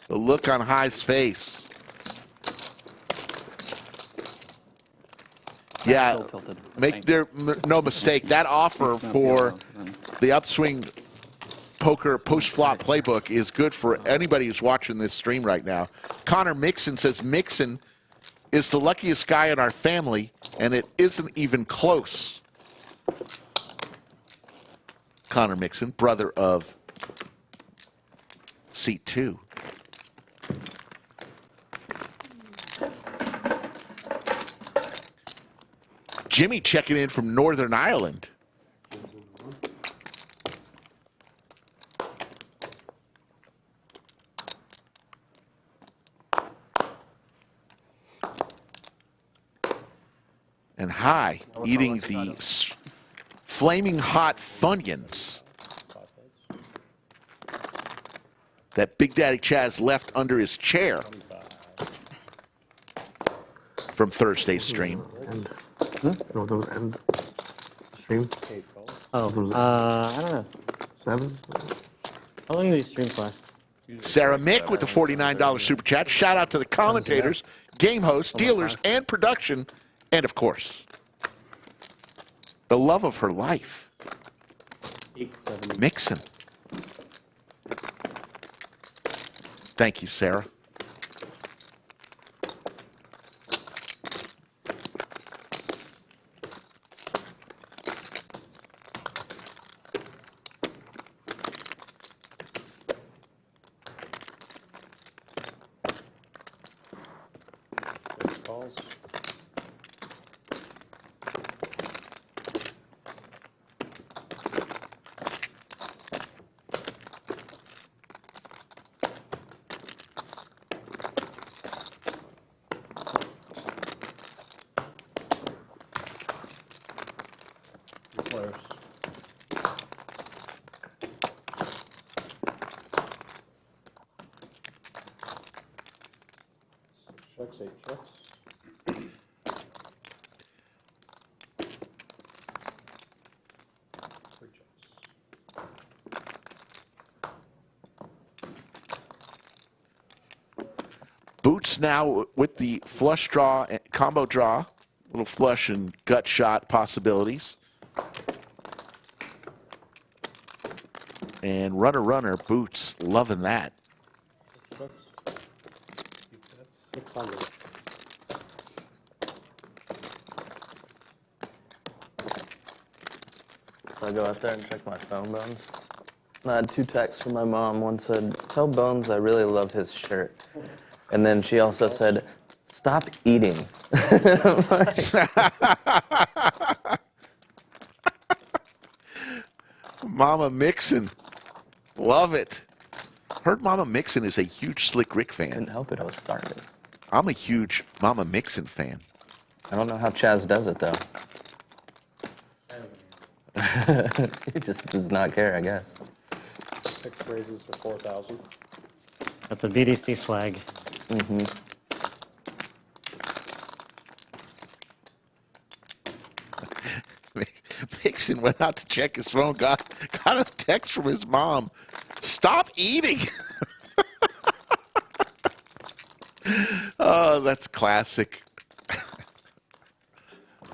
The look on High's face. Yeah, make no mistake, that offer for the Upswing Poker post-flop playbook is good for anybody who's watching this stream right now. Connor Mixson says Mixson is the luckiest guy in our family, and it isn't even close. Connor Mixson, brother of Seat 2. Jimmy checking in from Northern Ireland. And High eating the flaming hot Funyuns that Big Daddy Chaz left under his chair from Thursday's stream. No, those ends. Stream. Oh, I don't know. 7. How long do these streams last? Sarah Mick with the $49 super chat. Shout out to the commentators, game hosts, dealers, and production, and of course, the love of her life, Mixson. Thank you, Sarah. Checks, 8 checks. Three checks. Boots now with the flush draw, combo draw, little flush and gut shot possibilities. And runner, Boots loving that. 600. So I go out there and check my phone, Bones. And I had 2 texts from my mom. One said, "Tell Bones I really love his shirt." And then she also said, "Stop eating." Mama Mixson. Love it. Heard Mama Mixson is a huge Slick Rick fan. Couldn't help it, I was starving. I'm a huge Mama Mixson fan. I don't know how Chaz does it, though. He just does not care, I guess. 6 raises to 4,000. Got the BDC swag. Mm-hmm. Mixson went out to check his phone, got a text from his mom. Stop eating. Oh, that's classic.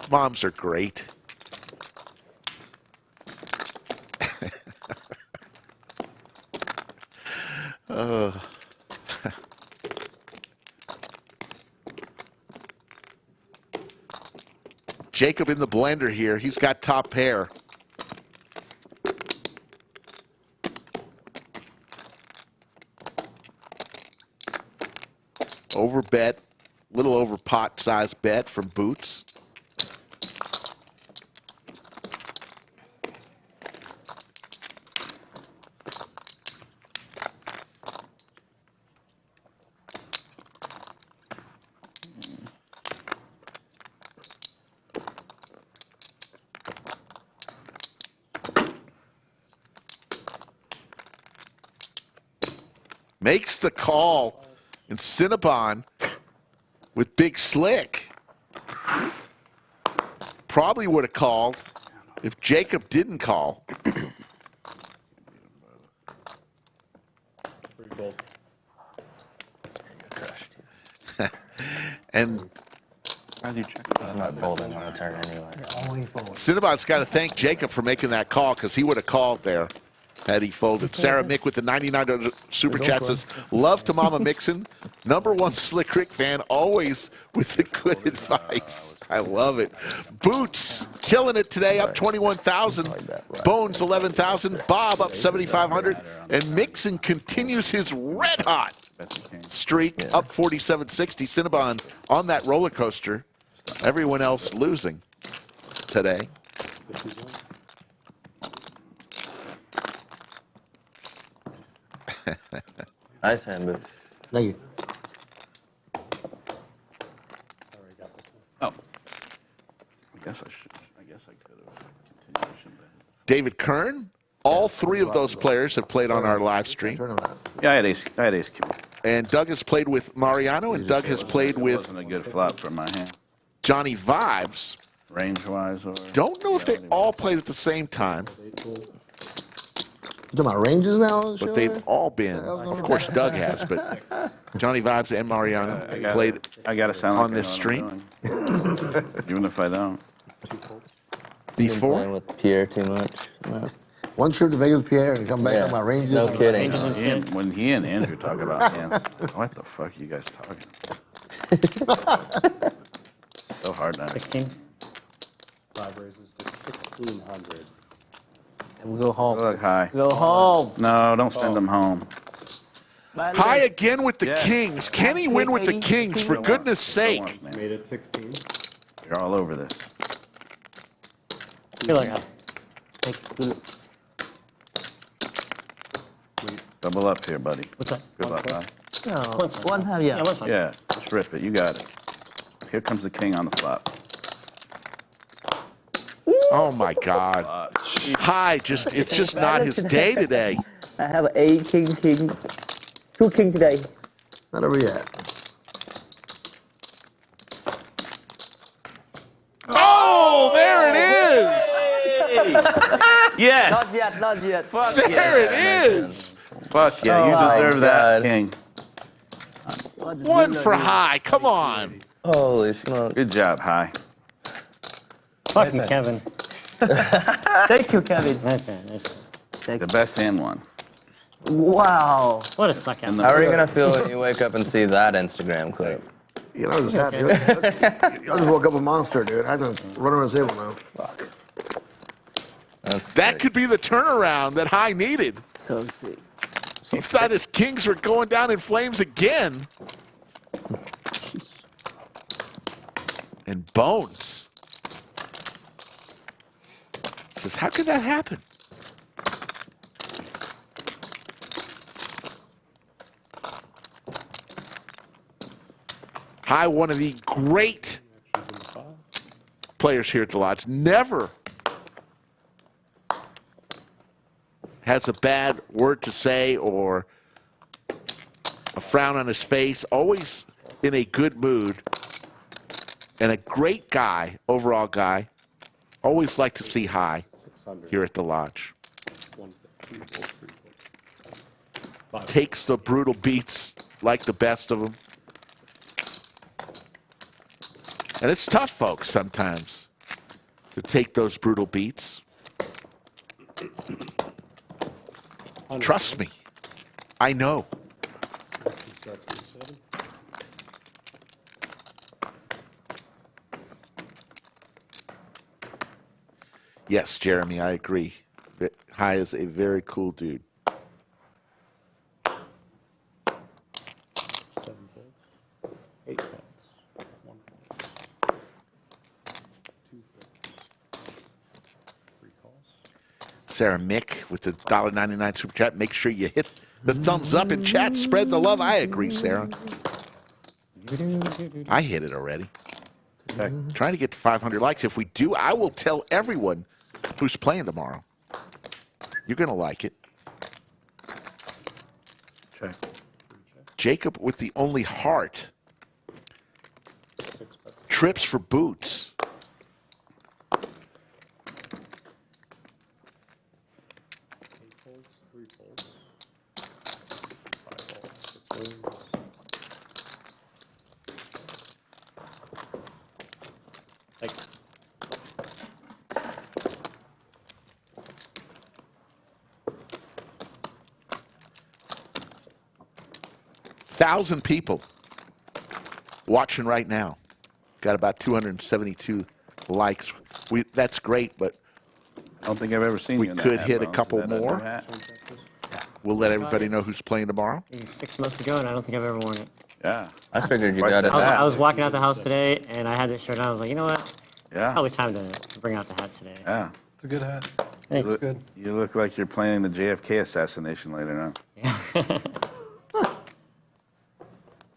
Moms are great. Jacob in the blender here. He's got top pair. Over bet, little over pot size bet from Boots. Makes the call, and Cinnabon with Big Slick probably would have called if Jacob didn't call. fold. And I'm not folding on the turn anyway. Cinnabon's got to thank Jacob for making that call because he would have called there had he folded. Sarah Mick with the $99 super chat says, love to Mama Mixson. #1 Slick Rick fan, always with the good advice. I love it. Boots killing it today, up 21,000. Bones 11,000. Bob up 7,500. And Mixson continues his red hot streak, up 47.60. Cinnabon on that roller coaster. Everyone else losing today. Nice hand move. Thank you. Oh. I guess I could have continuation. David Kern. All three of those players have played on our live stream. Yeah, I had ace king. And Doug has played with Mariano, and Doug has played with Wasn't a good flop for my hand. Johnny Vibes. Range-wise, or Don't know if they all played at the same time, You talking about ranges now? but they've all been. Of course, Doug has, but Johnny Vibes and Mariano played I gotta sound like on I this know what I'm stream. doing. Even if I don't. Been Before. playing with Pierre too much. No. One trip to Vegas with Pierre and come back on my ranges. No kidding. When he and Andrew talk about hands, what the fuck are you guys talking about? So hard now. 16. 5 raises to 1,600. And we go home. Look, high. Go home. No, don't send them home. High again with the Yeah. Kings. Can he win with the Kings, for goodness sake? Made it 16. You're all over this. Feel like I. Thank you. Double up here, buddy. What's that? Good luck, high. No, one half, yeah. What's fine. Yeah, just rip it. You got it. Here comes the king on the flop. Oh my God. High, it's just not his day today. I have a king, 2 king today. Not over yet. Oh, there it is. Yes! Not yet. Fuck There it is. Fuck yeah, you Oh my deserve that, God. king. One for High. Come on. Holy smoke. Good job, high. Fucking Kevin. Thank you, Kevin. Nice hand. The best hand won. Wow. What a suck out. How are you going to feel when you wake up and see that Instagram clip? You know, I was happy. I just woke up a monster, dude. I just run around the table now. Fuck. That could be the turnaround that High needed. So sick. He thought his Kings were going down in flames again. And Bones says, how could that happen? High, one of the great players here at the Lodge, never has a bad word to say or a frown on his face, always in a good mood, and a great guy, overall guy. Always like to see High here at the Lodge. Takes the brutal beats like the best of them. And it's tough, folks, sometimes to take those brutal beats. Trust me. I know. Yes, Jeremy, I agree. High is a very cool dude. 7 folds. 8 folds. 1 fold. 2 folds. 3 calls. Sarah Mick with the $1.99 super chat. Make sure you hit the thumbs up in chat. Spread the love. I agree, Sarah. I hit it already. Trying to get to 500 likes. If we do, I will tell everyone who's playing tomorrow. You're going to like it. Check. Jacob with the only heart. Trips for boots. Folds, 3 folds. 5 folds. Thousand people watching right now. Got about 272 likes. That's great, but I don't think I've ever seen we you in that could hat, hit a Bones. couple Is that a new more. hat? We'll let everybody know who's playing tomorrow. 6 months ago, and I don't think I've ever worn it. Yeah. I figured you Quite got the it. hat. I was walking out the house today, and I had this shirt on. I was like, you know what? Yeah. Probably time to bring out the hat today. Yeah. It's a good hat. Thanks. You look like you're planning the JFK assassination later on.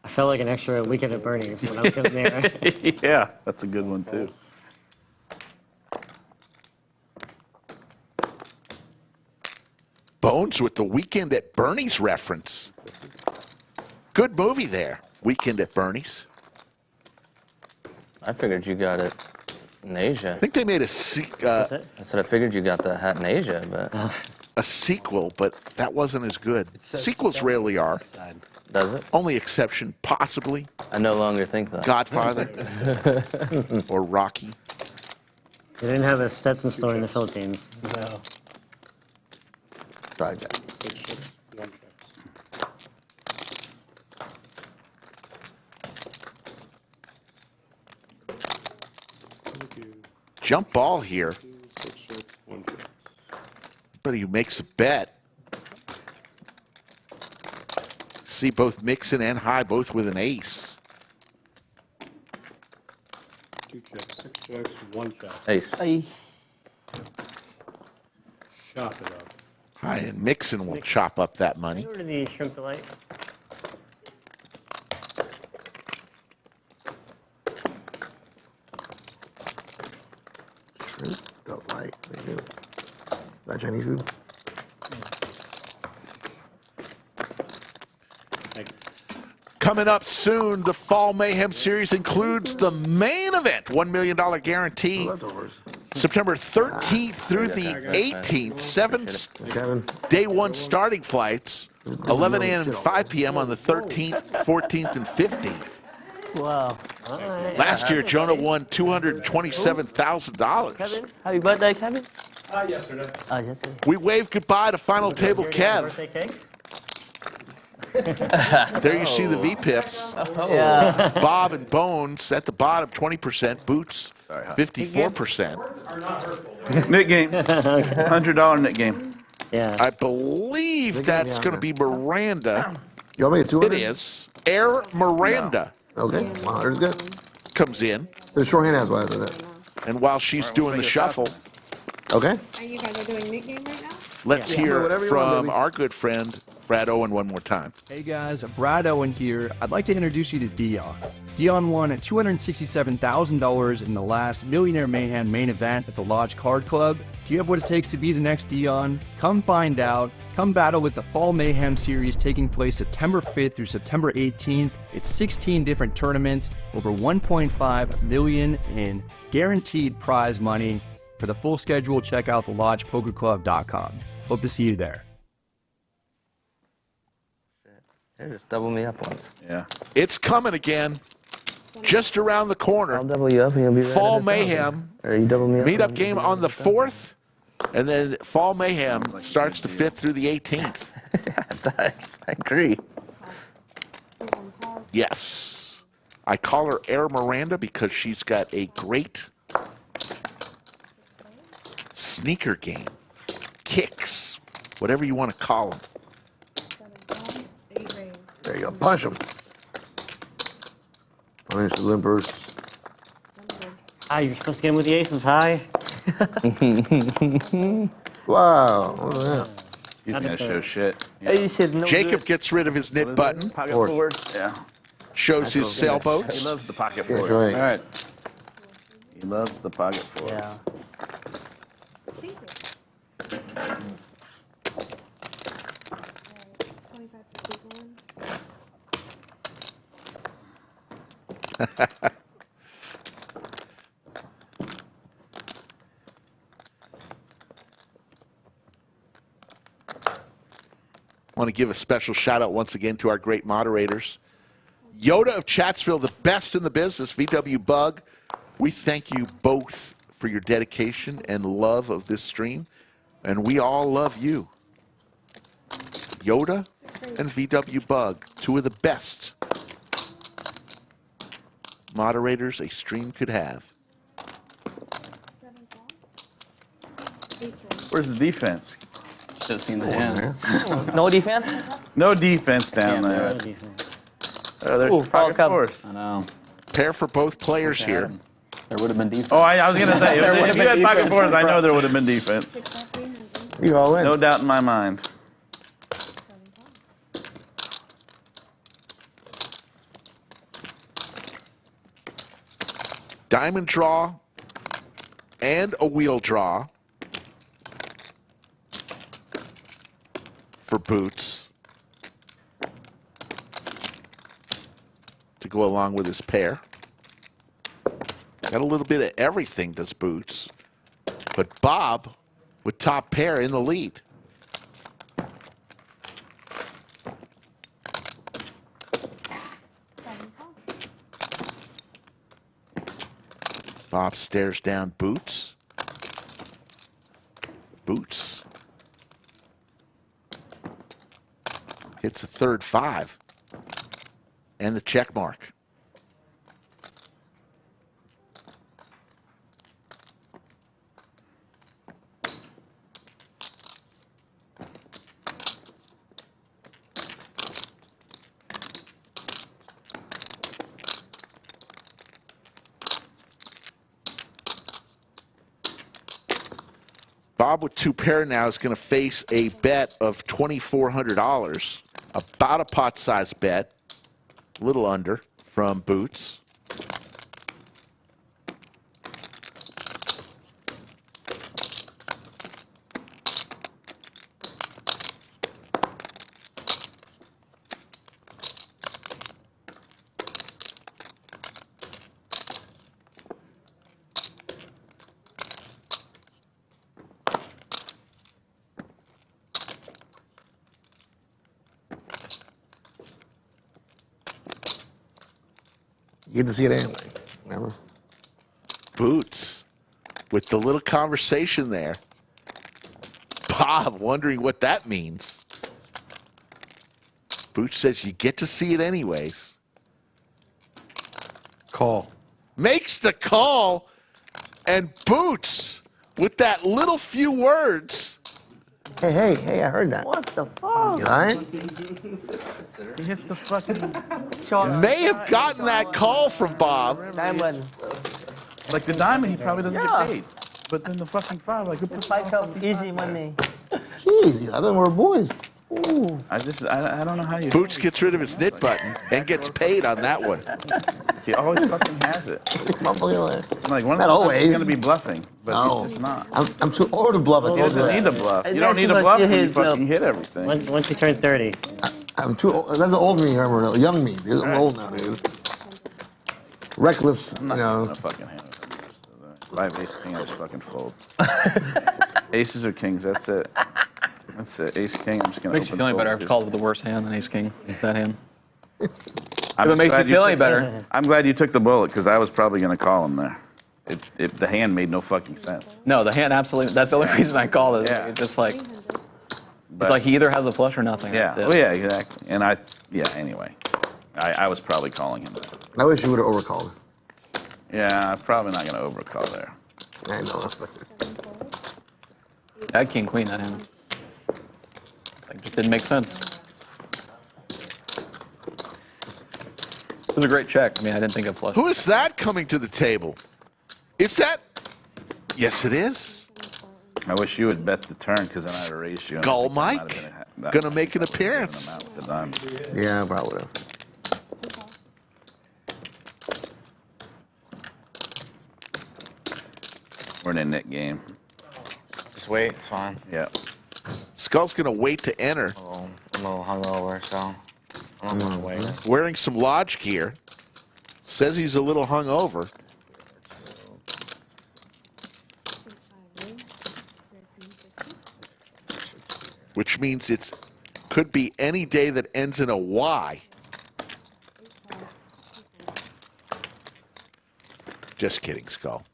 I felt like an extra weekend at Bernie's when I was getting there. Yeah, that's a good one too. Bones with the Weekend at Bernie's reference. Good movie there, Weekend at Bernie's. I figured you got it in Asia. I think they made a I said I figured you got the hat in Asia, but a sequel, but that wasn't as good. Sequels rarely are. does it? Only exception, possibly, I no longer think that. Godfather or Rocky. They didn't have a Stetson store in the Philippines. No. Try that. 6, 1 check. Jump ball here. 6, 1 check. Anybody who makes a bet. See both Mixson and High both with an ace. 2 checks, 6 checks, 1 check. Ace. Chop it up. High and Mixson will chop up that money. Order the shrimp delight. Shrimp delight. What do you do? That Chinese food? Coming up soon, the Fall Mayhem Series includes the main event, $1 million guarantee. September 13th through the 18th, 7 day one starting flights, 11 a.m. and 5 p.m. on the 13th, 14th, and 15th. Wow. Last year, Jonah won $227,000. Kevin, happy birthday, Kevin. Yesterday. Oh, yesterday. We waved goodbye to Final Table Kev. Birthday cake? There you see the V-Pips. Yeah. Bob and Bones at the bottom, 20%. Boots, 54%. Nick game. $100 Nick game. Yeah. I believe that's going to be Miranda. You want me at 200? It is. Air Miranda. Okay. 100 is good. Comes in. The shorthand has why I said that. And while she's doing the shuffle, Okay. Are you guys doing Nick game right now? let's Yeah. hear Whatever you want, from baby. our good friend, Brad Owen, one more time. Hey guys, Brad Owen here. I'd like to introduce you to Dion. Dion won $267,000 in the last Millionaire Mayhem main event at the Lodge Card Club. Do you have what it takes to be the next Dion? Come find out. Come battle with the Fall Mayhem Series taking place September 5th through September 18th. It's 16 different tournaments, over $1.5 million in guaranteed prize money. For the full schedule, check out thelodgepokerclub.com. Hope to see you there. They just double me up once. Yeah. It's coming again, just around the corner. I'll double you up and you'll be right Fall at 1,000. Mayhem. Or you double me up. Meetup game on the 4th, and then Fall Mayhem starts the 5th through the 18th. I agree. Yes. I call her Air Miranda because she's got a great sneaker game. Kicks, whatever you want to call them. There you go. Punish him. Punish the limpers. Ah, you're supposed to get him with the aces high. Wow. What was that? He's going to show shit. Hey, shit, no Jacob good. gets rid of his knit button, Pocket Four. forward. Yeah. shows his He sailboats. loves the pocket That's forward. right. All right. He loves the pocket forward. Yeah. I want to give a special shout out once again to our great moderators. Yoda of Chatsville, the best in the business, VW Bug, We thank you both for your dedication and love of this stream, and we all love you. Yoda and VW Bug, two of the best moderators a stream could have. Where's the defense? Should have seen the hand. No defense? No defense down there. Oh, there's Ooh, pocket foul fours. I know. Pair for both players here. There would have been defense. Oh, I was going to say, if you had pocket fours, I know there would have been defense. You all in. No doubt in my mind. Diamond draw and a wheel draw for Boots to go along with his pair. Got a little bit of everything, does Boots. But Bob with top pair in the lead. Bob stares down Boots. Boots hits the third 5 and the check mark. Bob with two pair now is going to face a bet of $2,400, about a pot-sized bet, a little under from Boots. You get to see it anyway. Remember? Boots with the little conversation there. Bob wondering what that means. Boots says you get to see it anyways. Call. Makes the call, and Boots with that little few words. Hey, I heard that. What the fuck? You all right? He hits the fucking... May have gotten that call from Bob. Diamond. Like the diamond, he probably doesn't Yeah. get paid. But then the fucking 5, like... It's like easy money. Jeez, I thought we were boys. Ooh. I don't know how you... Boots gets rid of his knit button and gets paid on that one. He always fucking has it. Like one Not of always. he's going to be bluffing, but No. he's just not. I'm too old to bluff. He doesn't need to bluff. You don't need to bluff when you fucking hit everything. Once you turn 30. I'm too old. That's the old me, remember? The young me. I'm old now, dude. Reckless, you know. No fucking hand. 5 ace king, I just fucking fold. Aces or kings, that's it. That's it. Ace king, I'm just going to Makes you feel any better. I've called with the worst hand than ace king. That hand. I'm If it just makes you glad feel any took- better. I'm glad you took the bullet because I was probably going to call him there. The hand made no fucking sense. No, the hand absolutely. That's the only reason I called it. Yeah. It's just like But, it's like he either has a flush or nothing. yeah, That's it. oh yeah, exactly. And anyway, I was probably calling him there. I wish you would have overcalled. Yeah, I'm probably not going to overcall there. I know. That king queen, that hand. Like just didn't make sense. It was a great check. I mean, I didn't think of flush. Who is that coming to the table? Is that? Yes, it is. I wish you would bet the turn because then I'd have raised you. Skull Mike gonna make an appearance. Yeah, I probably would have. We're in a net game. Just wait, it's fine. Yeah. Skull's gonna wait to enter. I'm a little hungover, so I'm gonna wait. Wearing some lodge gear. Says he's a little hungover. Which means it's could be any day that ends in a Y. Just kidding, Skull.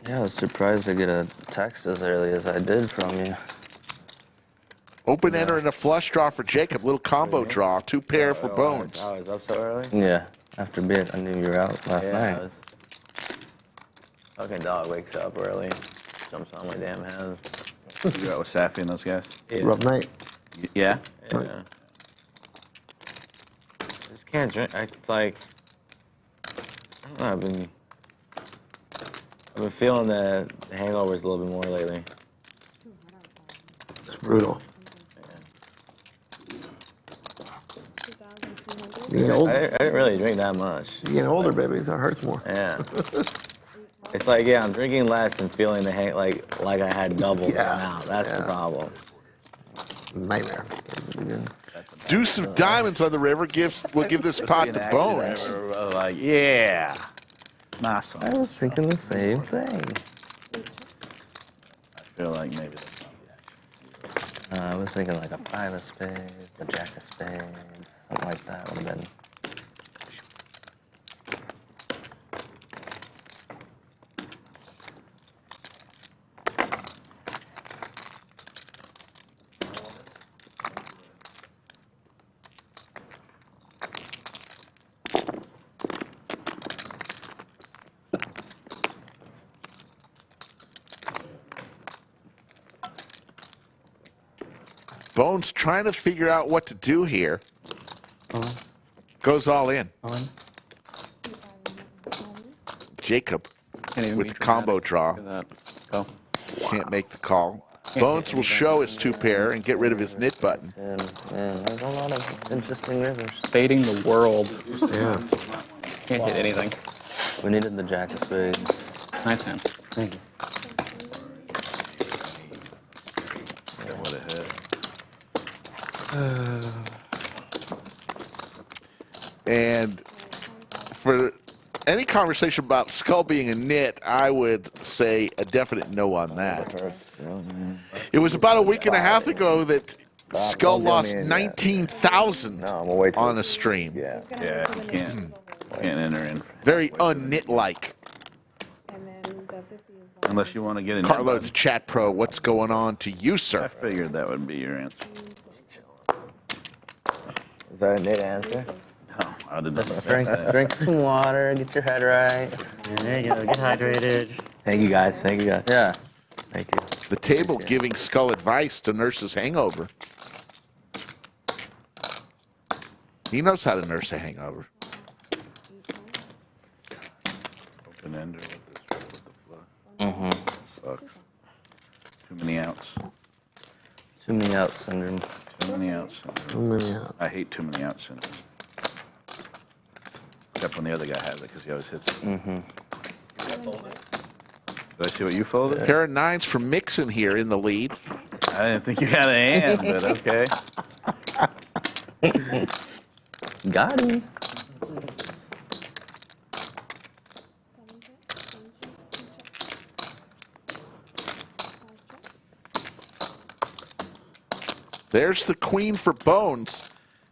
Yeah, I was surprised to get a text as early as I did from you. Open ender and a flush draw for Jacob. Little combo draw. 2 pair for Bones. I was up so early? Yeah, after bid, I knew you were out last night. Fucking dog wakes up early. Jumps on my damn head. You out with Safi and those guys? Rough night. Yeah? Yeah. I just can't drink. It's like, I don't know, I've been feeling the hangovers a little bit more lately. It's brutal. You're getting I older. didn't really drink that much. You're getting older, baby, so it hurts more. Yeah. It's like, yeah, I'm drinking less and feeling the hang like I had double now. That's the problem. Nightmare. Deuce of diamonds on the river. We'll give this pot to Bones. Like, yeah. Nice. I was thinking the same thing. I feel like maybe. I was thinking like a 5 of spades, a jack of spades, something like that would have been. Bones trying to figure out what to do here. Goes all in. Jacob with the combo draw. Can't make the call. Bones will show his 2 pair and get rid of his knit button. And there's a lot of interesting rivers. Fading the world. Yeah. Can't hit anything. We needed the jack of spades. Nice hand. Thank you. That would have hit. And for any conversation about Skull being a nit, I would say a definite no on that. It was about a week and a half ago that Skull lost 19,000 on a stream. Yeah, you can't enter in. Very un-nit-like. Unless you want to get in. Carlo, the chat pro, what's going on to you, sir? I figured that would be your answer. Is that a nit answer? No, I did not. Drink some water, get your head right. There you go, get hydrated. Thank you guys. Thank you guys. Yeah. Thank you. The table giving Skull advice to nurse his hangover. He knows how to nurse a hangover. Open ender with the flush. Sucks. Too many outs. Too many outs syndrome. Too many outs syndrome. Too many outs. I hate too many outs syndrome. Except when the other guy has it because he always hits it. Did I see what you folded? Pair of 9s for Mixson here in the lead. I didn't think you had a hand, but okay. Got him. There's the queen for Bones.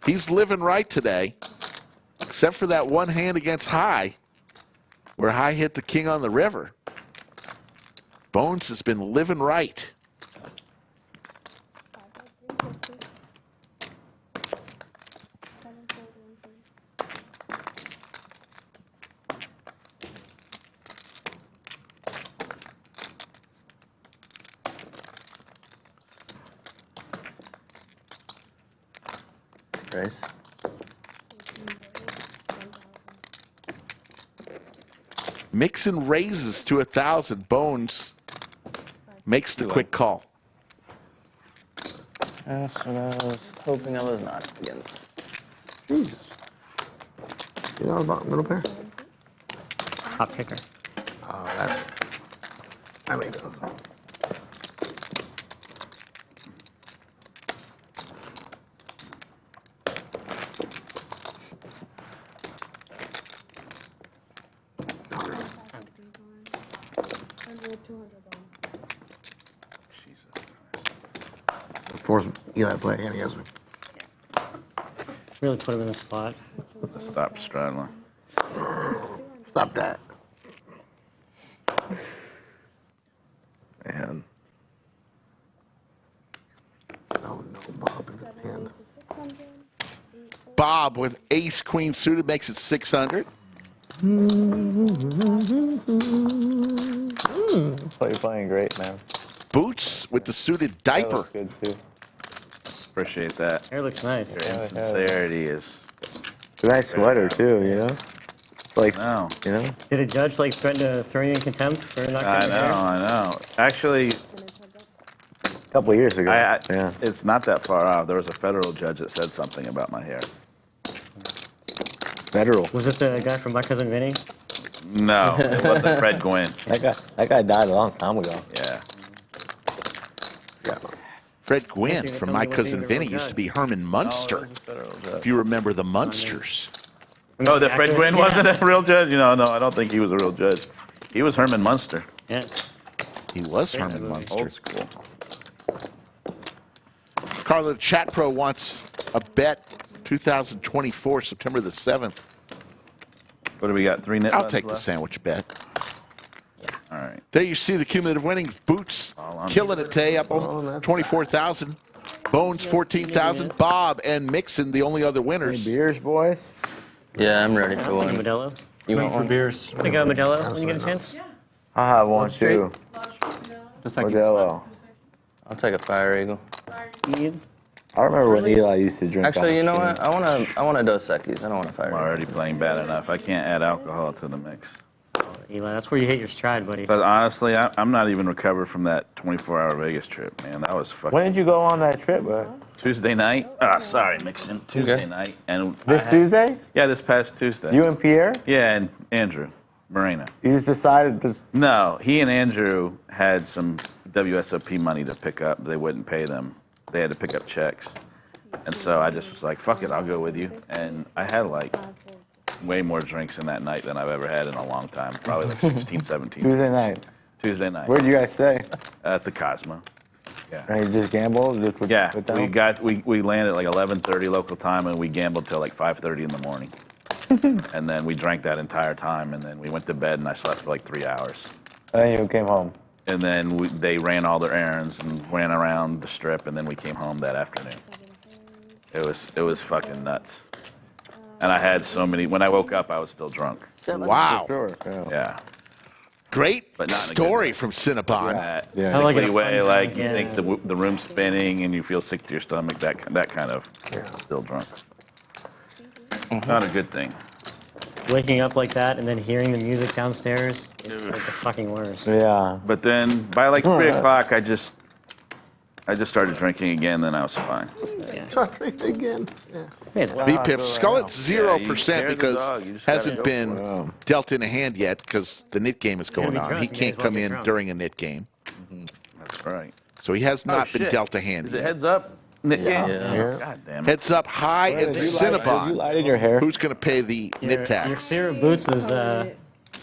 He's living right today, except for that one hand against High, where High hit the king on the river. Bones has been living right. Raise. Mixson raises to 1,000. Bones makes the quick call. That's what I was hoping I was not against. Jesus. You know about middle pair? Top kicker. Oh, that's. I like those. Force Eli to play again against me. Really put him in the spot. Stop straddling. Stop that. Man. Oh no, Bob in the hand. Bob with ace queen suited makes it 600. Oh, you're playing great, man. Boots with the suited That diaper. looks good too. Appreciate that. Hair looks nice. Your insincerity is. Nice sweater too, you know. It's like, No. you know. Did a judge like threaten to throw you in contempt for not I cutting your hair? know. Actually, A couple of years ago. Yeah. it's not that far off. There was a federal judge that said something about my hair. Federal. Was it the guy from My Cousin Vinny? No, it wasn't Fred Gwynn. That guy died a long time ago. Yeah. Fred Gwynn from My Cousin Vinny used to be Herman Munster, if you remember the Munsters. Oh, that Fred Gwynn wasn't a real judge? No, I don't think he was a real judge. He was Herman Munster. Yeah. He was Herman Munster. Old school. Carla, the chat pro wants a bet 2024, September the 7th. What do we got? 3 net I'll buttons take the left? sandwich bet. All right. There you see the cumulative winnings. Boots killing it today, up on 24,000. Bones 14,000. Bob and Mixson, the only other winners. Beers, boys. Yeah, I'm ready for one. Modelo. You want For one? beers. I got Modelo when you get a chance. I'll have one too. Just like Modelo. I'll take a Fire Eagle. I remember when Eli used to drink. Actually, you know what? I want a Dos Equis. I don't want a Fire I'm Eagle. already playing bad enough. I can't add alcohol to the mix. Eli, that's where you hit your stride, buddy. But honestly, I'm not even recovered from that 24-hour Vegas trip, man. That was fucking. When did you go on that trip, bro? Tuesday night. Ah, sorry, Mixon. Tuesday night. And This Tuesday? Yeah, this past Tuesday. You and Pierre? Yeah, and Andrew Moreno. You just decided to. No, he and Andrew had some WSOP money to pick up. They wouldn't pay them. They had to pick up checks. And so I just was like, fuck it, I'll go with you. And I had like way more drinks in that night than I've ever had in a long time. Probably like 16, 17. Tuesday night. Tuesday night. Where'd you guys stay? At the Cosmo. Yeah. And you just gambled? Just Yeah, with them? we landed at like 11:30 local time, and we gambled till like 5:30 in the morning. And then we drank that entire time, and then we went to bed, and I slept for like 3 hours. And then you came home. And then they ran all their errands and ran around the strip, and then we came home that afternoon. It was fucking nuts. And I had so many. When I woke up, I was still drunk. Wow. Sure. Yeah. Great But not in a good story way. from Cinnabon. Yeah. I like Sickly it. way, like you Yeah. think the room's spinning and you feel sick to your stomach. That kind of still drunk. Not a good thing. Waking up like that and then hearing the music downstairs is like the fucking worst. Yeah. But then by like 3 o'clock, I just started drinking again. Then I was fine. Try to drink again. Yeah. VPIP. Skullet's 0% there's the because dog. You just gotta hasn't go been for dealt in a hand yet because the knit game is going be on. drunk. He You can't guys will come get in drunk. during a knit game. That's right. So he has not been shit. dealt a hand Is it yet. heads up? Knit game? Yeah. God damn it. Heads up high and Did you Cinnabon. light in your hair? Who's going to pay the knit Your tax? fear of boots is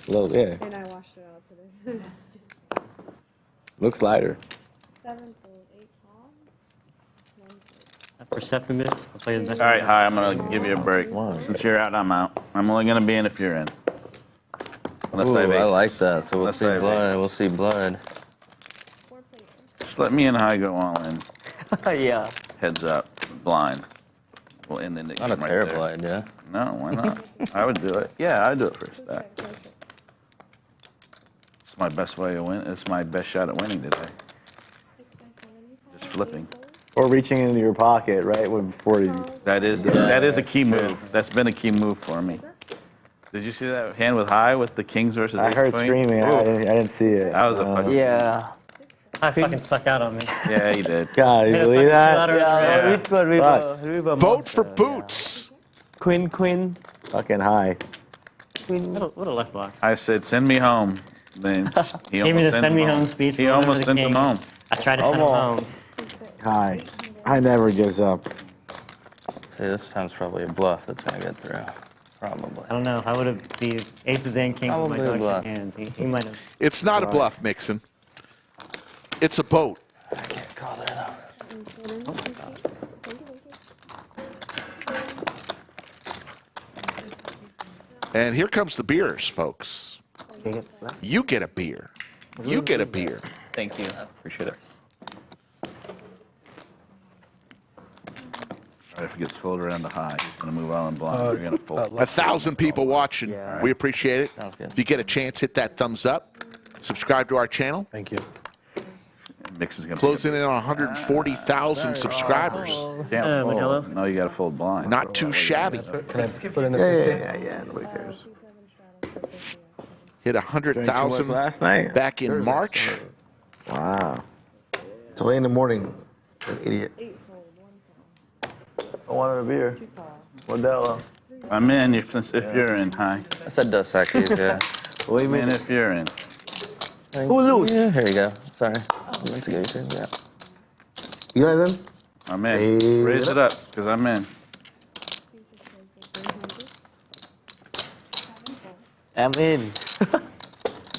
Little, yeah. And I washed it out today. Looks lighter. 7 to 8 tall. perceptive miss. I'll play the best. All right, hi. I'm gonna give you a break. Since you're out, I'm out. I'm only gonna be in if you're in. Unless Ooh, I have I ace. like that. So we'll Unless see I have blood. ace. We'll see blood. Just let me and High go all in. Yeah. Heads up, blind. We'll end the knit Not a game right terrible there. idea. No, why not? I would do it. Yeah, I'd do it for a stack. It's my best way to win. It's my best shot at winning today. Just flipping. Or reaching into your pocket, right? Before you. That is a key move. That's been a key move for me. Did you see that hand with High with the kings versus I ace heard queen? screaming. I Ooh. didn't see it. That was a fucking. Yeah. I fucking suck out on me. Yeah, he did. God, you believe that? Yeah. Vote for Boots. Queen. Fucking High. What a left block. I said, send me home. Then he Gave me the almost sent send me him home speech. He for Whatever almost the sent him King. home. I tried to send him home. High. High never gives up. See, this time's probably a bluff that's gonna get through. Probably. I don't know. If I would have beat aces and kings with my Probably a dog bluff. hands, he might have. It's not a bluff, Mixon. It's a boat. I can't call that out. And here comes the beers, folks. You get a beer. You get a beer. Thank you. Appreciate it. All right, if it gets folded around the high, he's going to move on blind. You're going to fold. 1,000 people watching. We appreciate it. If you get a chance, hit that thumbs up. Subscribe to our channel. Thank you. Mixson's going to Closing in on 140,000 subscribers. Can't fold. No, you got to fold blind. Not too shabby. Can I put in the Yeah. Nobody cares. Hit 100,000 last night. back in March. Wow. Till late in the morning. An idiot. I wanted a beer. Modelo. I'm in if you're in high. I said Dos Equis, yeah. I'm in if you're in. Who lose? Yeah, here you go. Sorry. I meant to get you. Yeah. You guys in? I'm in. Raise it up, because I'm in. I'm in.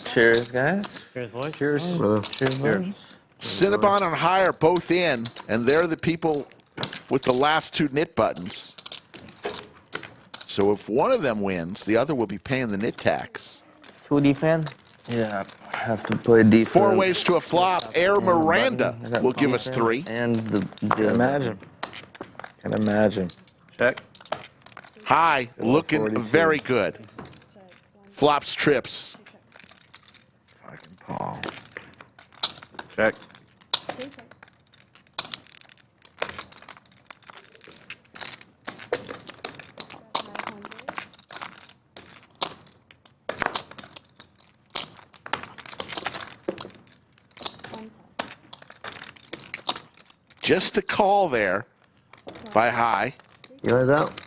Cheers, guys. Cheers, boys. Cheers. Brother. Cheers, boys. Cinnabon and High are both in, and they're the people with the last 2 knit buttons. So if one of them wins, the other will be paying the knit tax. 2D fan? Yeah, I have to play defense. 4 ways to a flop. Air Miranda will give us 3. And the Can imagine. Can imagine. Check. High, looking very good. Flops trips. Fucking Paul. Check. Just a call there by High. You guys out?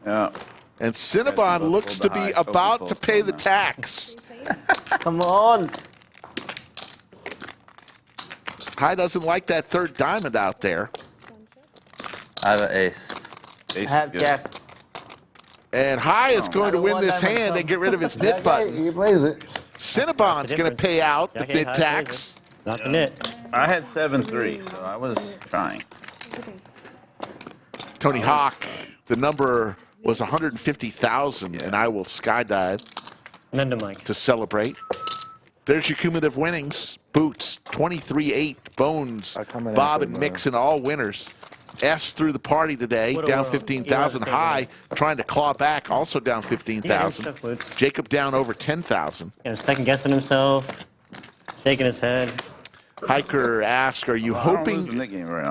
Yeah. And Cinnabon looks to be about to pay the tax. Come on. High doesn't like that 3rd diamond out there. I have an ace. I have Jack. And High is going to win this hand and get rid of his knit button. He plays it. Cinnabon's going to pay out the bid tax. Not the knit. I had 7-3, so I was trying. Tony Hawk, the number was 150,000, and I will skydive to celebrate. There's your cumulative winnings. Boots, 23-8. Bones, Bob and Mixson, all winners. S through the party today, down 15,000. High, trying to claw back, also down 15,000. Jacob down over 10,000. Second guessing himself, shaking his head. Hiker asked, are you hoping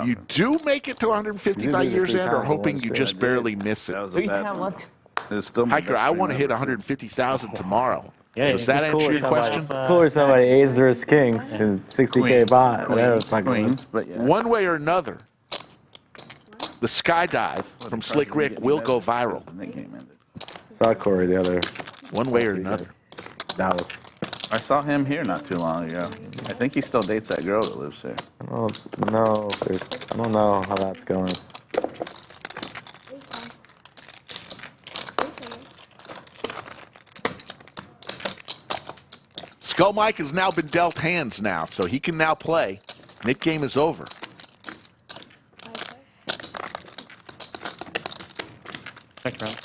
you do make it to 150 by year's end, or hoping you just barely miss it? Hiker, I want to hit 150,000 tomorrow. Does that answer your question? Of course, somebody A's versus Kings, 60K bot. Queens, but yeah. One way or another, the skydive from Slick Rick will go viral. Saw Corey the other. One way or another. Dallas. I saw him here not too long ago. I think he still dates that girl that lives there. I don't know how that's going. Skull Mike has now been dealt hands now, so he can now play. Knit game is over. Check round.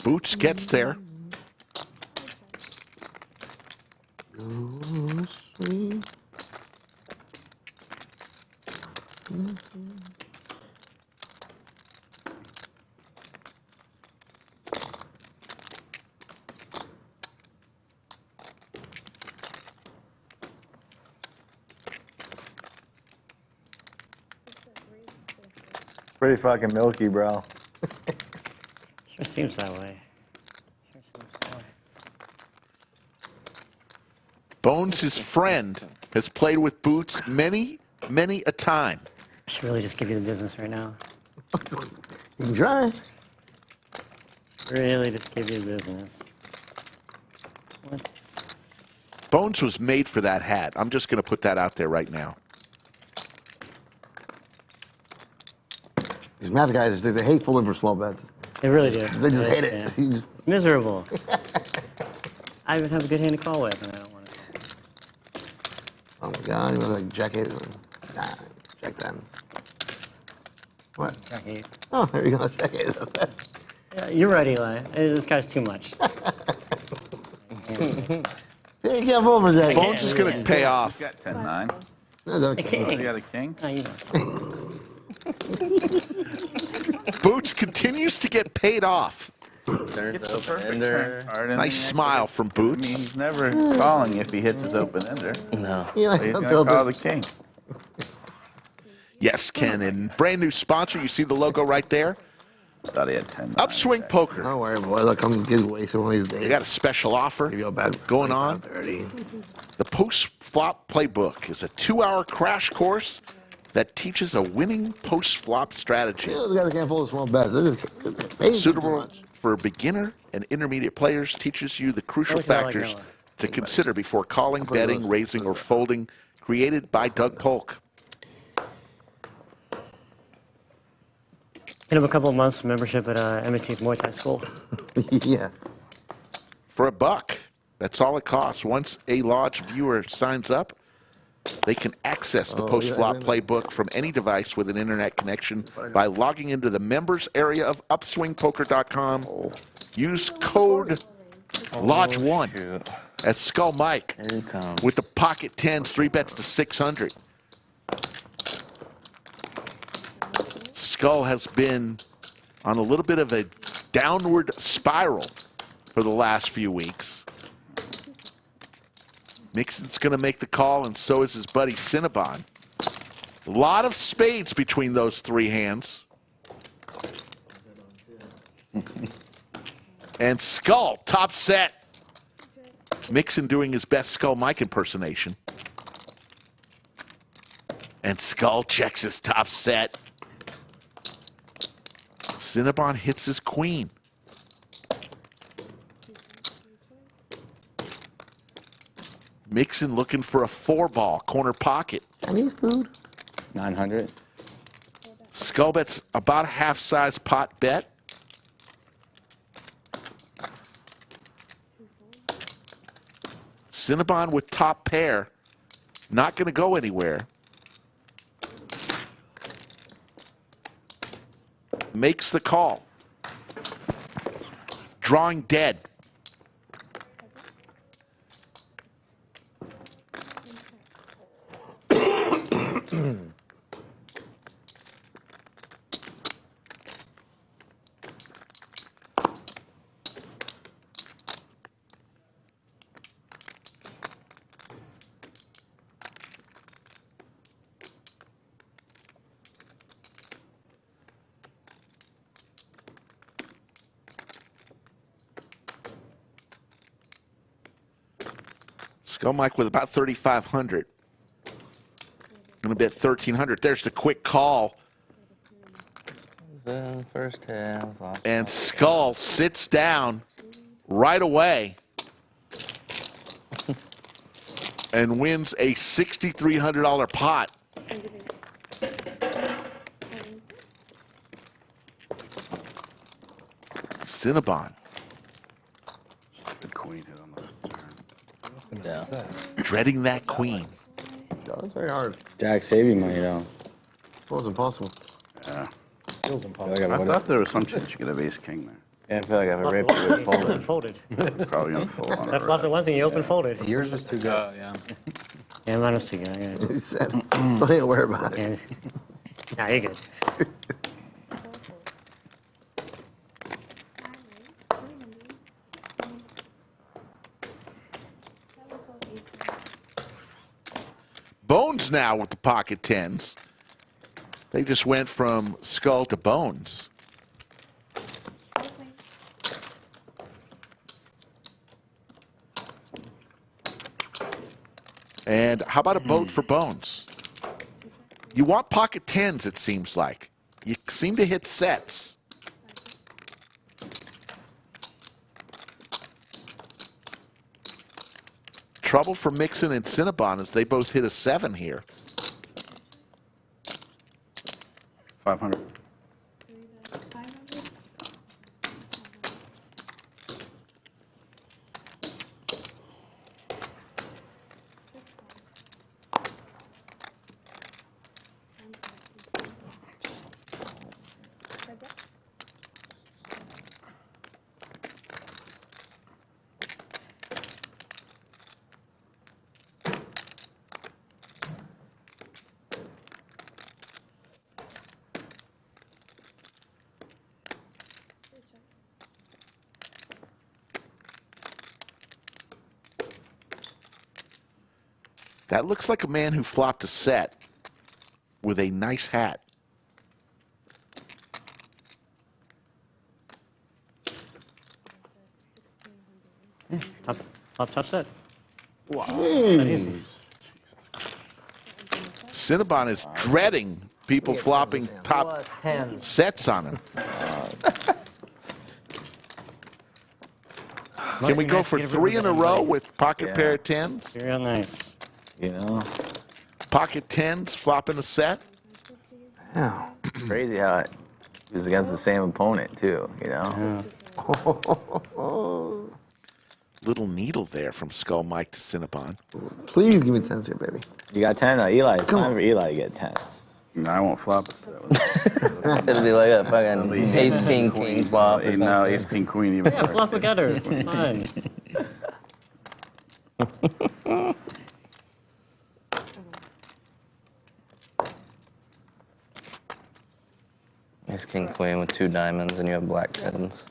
Boots gets there. Pretty fucking milky, bro. Sure seems that way. Bones' friend has played with Boots many a time. I should really just give you the business right now. You can try. Really just give you the business. What? Bones was made for that hat. I'm just going to put that out there right now. These math guys, they hate falling for small bets. They really do. They just hate it. Yeah. You just- Miserable. I even have a good hand to call with, and I don't want to. Oh my God, you want like jack 8 or something? Nah, jack 10. What? Jack 8. Oh, there you go, jack 8. Yeah, you're right, Eli. This guy's too much. Hey, can't fall for jack. Bones is going to pay off. He's got 10-9. No, no, You got a king? No, you don't. Boots continues to get paid off. Turns It's the open perfect ender. turn card. Nice smile from I mean, Boots. he's never calling if he hits his open ender. No. Yeah, So he's I'm going to call the tilted. king. Yes, Ken, and brand new sponsor. You see the logo right there? Thought he had 10. Upswing Poker. Don't worry, boy. Look, I'm getting wasted one of these days. They got a special offer Give you a bad going on. 30. The post-flop playbook is a 2-hour crash course that teaches a winning post-flop strategy. Yeah, those guys can't fold small bets. They're just Suitable for beginner and intermediate players, teaches you the crucial Always not like factors Noah. to consider before calling, put betting, those- raising, or folding, created by Doug Polk. Hit him a couple of months of membership at MST's Muay Thai school. yeah. For $1. That's all it costs. Once a Lodge viewer signs up, they can access the post-flop playbook from any device with an internet connection by logging into the members area of upswingpoker.com. Use code Lodge1 Shoot. at Skull Mike Here he comes. with the pocket 10s, 3 bets to 600. Skull has been on a little bit of a downward spiral for the last few weeks. Mixson's going to make the call, and so is his buddy Cinnabon. A lot of spades between those 3 hands. And Skull, top set. Mixson doing his best Skull Mike impersonation. And Skull checks his top set. Cinnabon hits his queen. Mixson looking for a 4-ball corner pocket. Chinese food. 900. Skull bets about a half-size pot bet. Cinnabon with top pair. Not going to go anywhere. Makes the call. Drawing dead. Skull Mike with about 3,500. Going to bet 1,300. There's the quick call. Then first half. And Skull sits down right away and wins a $6,300 pot. Cinnabon. Good queen hit on the turn. Yeah. Dreading that queen. That's very hard. Jack saving money though. Well, it's impossible. Yeah. Feels impossible. I thought there was some chance you could have ace-king there. Yeah, I feel like I have a rip to it Open folded. folded. Probably going to fold on That it. flopped at once and you open folded. Yours was too good. Yeah. Yeah, mine was too good. Yeah. He said, don't even worry about it. And, nah, you're good. Bones now with the pocket 10s. They just went from Skull to Bones. And how about a boat for Bones? You want pocket tens, it seems like. You seem to hit sets. Trouble for Mixson and Cinnabon as they both hit a 7 here. 500. That looks like a man who flopped a set with a nice hat. Yeah, top set. Wow. Cinnabon is dreading people flopping top sets on him. Can we go for 3 in a row with pocket pair of tens? Real nice. You know? Pocket tens flopping a set? Yeah. Crazy how it was against the same opponent, too, you know? Little needle there from Skull Mike to Cinnabon. Please give me tens here, baby. You got 10? Eli, it's time for Eli to get 10s. No, I won't flop a set. It'll be like a fucking ace, king, queen flop. No, ace, king, queen even. Yeah, flop together. It's fine. Ace, king, queen with 2 diamonds, and you have black tens.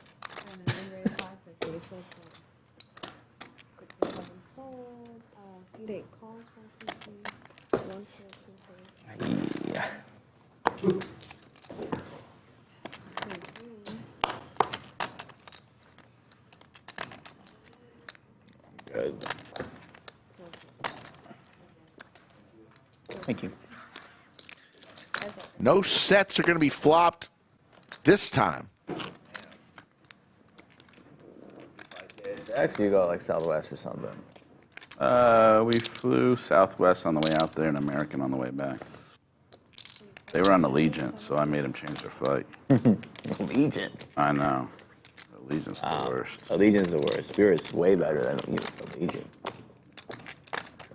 Yeah. Good. Thank you. No sets are going to be flopped this time. Actually, you go like Southwest or something. We flew Southwest on the way out there and American on the way back. They were on Allegiant, so I made them change their flight. Allegiant? I know. Allegiant's the worst. Allegiant's the worst. Spirit's way better than Allegiant.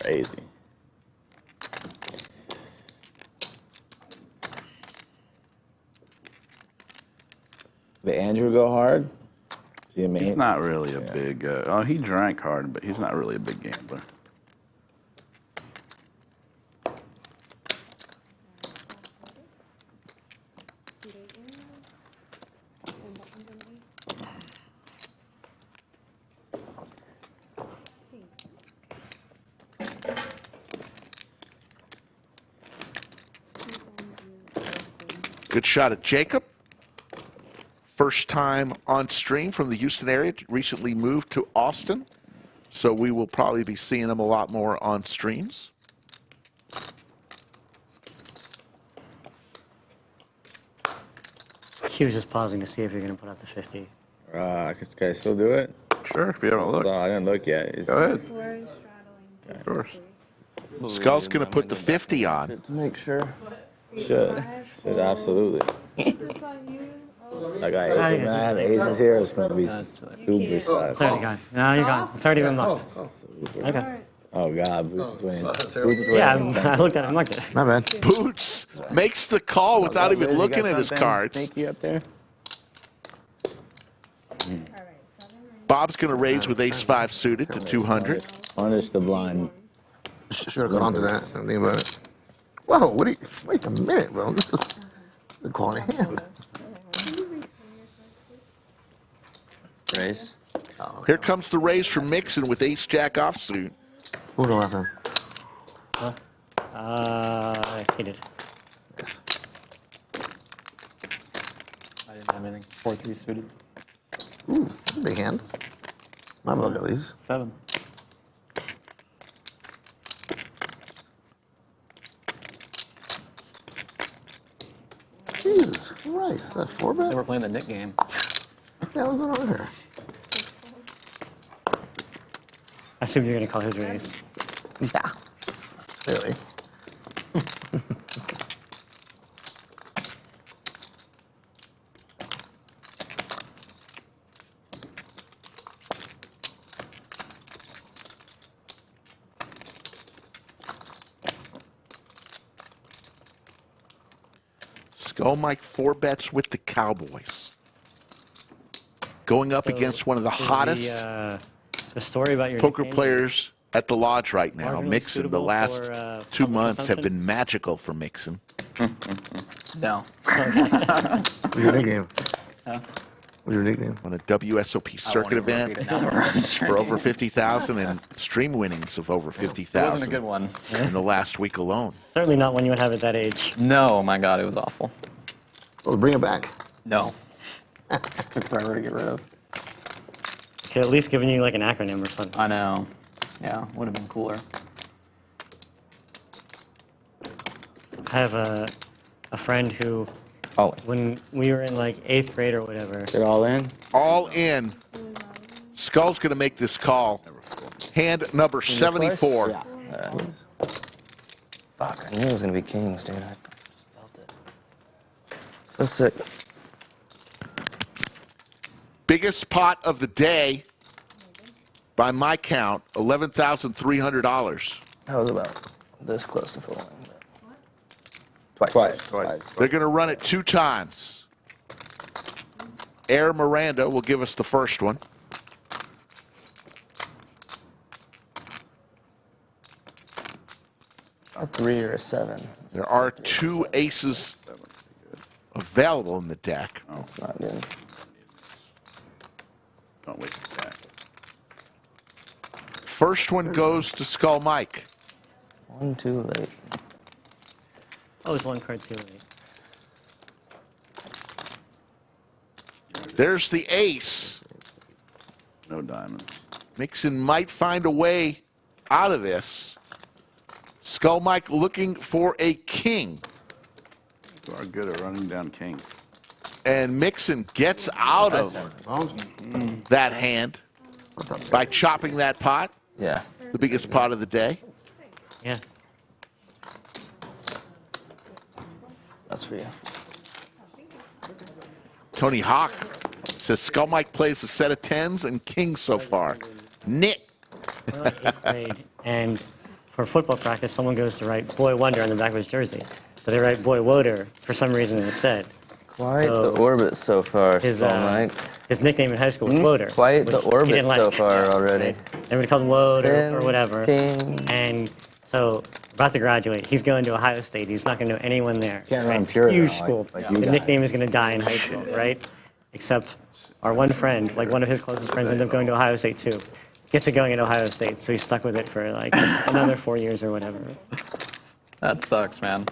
Crazy. Did Andrew go hard? Is he a main? He's not really a big... he drank hard, but he's not really a big gambler. Good shot at Jacob. First time on stream from the Houston area. Recently moved to Austin. So we will probably be seeing him a lot more on streams. He was just pausing to see if you're going to put out the 50. Can I still do it? Sure, if you haven't looked. I didn't look yet. Go ahead. Of course. Skull's going to put the 50 on. To make sure. Should absolutely. I got I have aces here. It's going to be super It's stuff. already gone. No, you're gone. It's already been locked. Okay. Oh, God. Boots is winning. Yeah, I looked at it and looked at it. My bad. Boots makes the call without even looking at his cards. Thank you up there. Bob's going to raise with ace-5 suited to 200. Punish the blind. Should have gone on to that. Think about it. Whoa, what are you? Wait a minute, bro. This is a quality hand. Raise. Here comes the raise from Mixson with ace-jack offsuit. Who the last time? He did. I didn't have anything. 4-3 suited. Ooh, that's a big hand. My book, at least. 7. Right, that's 4-bet. They were playing the Nik game. Yeah, what's going on here? I assume you're gonna call his raise. Yeah. Really? Skull Mike 4-bets with the Cowboys. Going up against one of the hottest The story about your poker nickname players at the Lodge right now. marginally Mixon, the suitable last for, 2 public months have consumption? been magical for Mixon. No. What's your nickname? Huh? What's your nickname? On a WSOP circuit even event repeat it now that we're for over 50,000 and stream winnings of over It 50,000 wasn't a good one. in the last week alone. Certainly not one you would have at that age. No, my God, it was awful. Well, bring it back. No. Took forever to get rid of. Should at least given you like an acronym or something. I know. Yeah, would have been cooler. I have a friend who, when we were in like 8th grade or whatever. They're all in? All in. Skull's going to make this call. Hand number 74. Fuck, I knew it was gonna be kings, dude. I felt it. So sick. Biggest pot of the day, by my count, $11,300. That was about this close to filling. Twice. They're going to run it 2 times. Air Miranda will give us the first one. A 3 or a 7. There are 2 aces available in the deck. That's not good. Don't waste the stack. First one goes to Skull Mike. 1 too late. Oh, it's 1 card too late. There's the ace. No diamonds. Mixon might find a way out of this. Skull Mike looking for a king. You are good at running down king. And Mixon gets out of that hand by chopping that pot. Yeah. The biggest pot of the day. Yeah. That's for you. Tony Hawk says Skull Mike plays a set of 10s and kings so far. Nik. We're like 8th grade, and for football practice, someone goes to write Boy Wonder on the back of his jersey. But they write Boy Woder for some reason instead. Quite the orbit so far, His Mike. nickname in high school was Woder. Quite the which he orbit didn't like. so far already. Everybody called him Woder or King, whatever. King. And so, about to graduate, he's going to Ohio State. He's not going to know anyone there. Can't run Right? pure Huge now, school. like you The guys. nickname is going to die in high school, right? Except our one friend, like one of his closest friends, ended up going to Ohio State too. Gets it going at Ohio State, so he's stuck with it for like another 4 years or whatever. That sucks, man.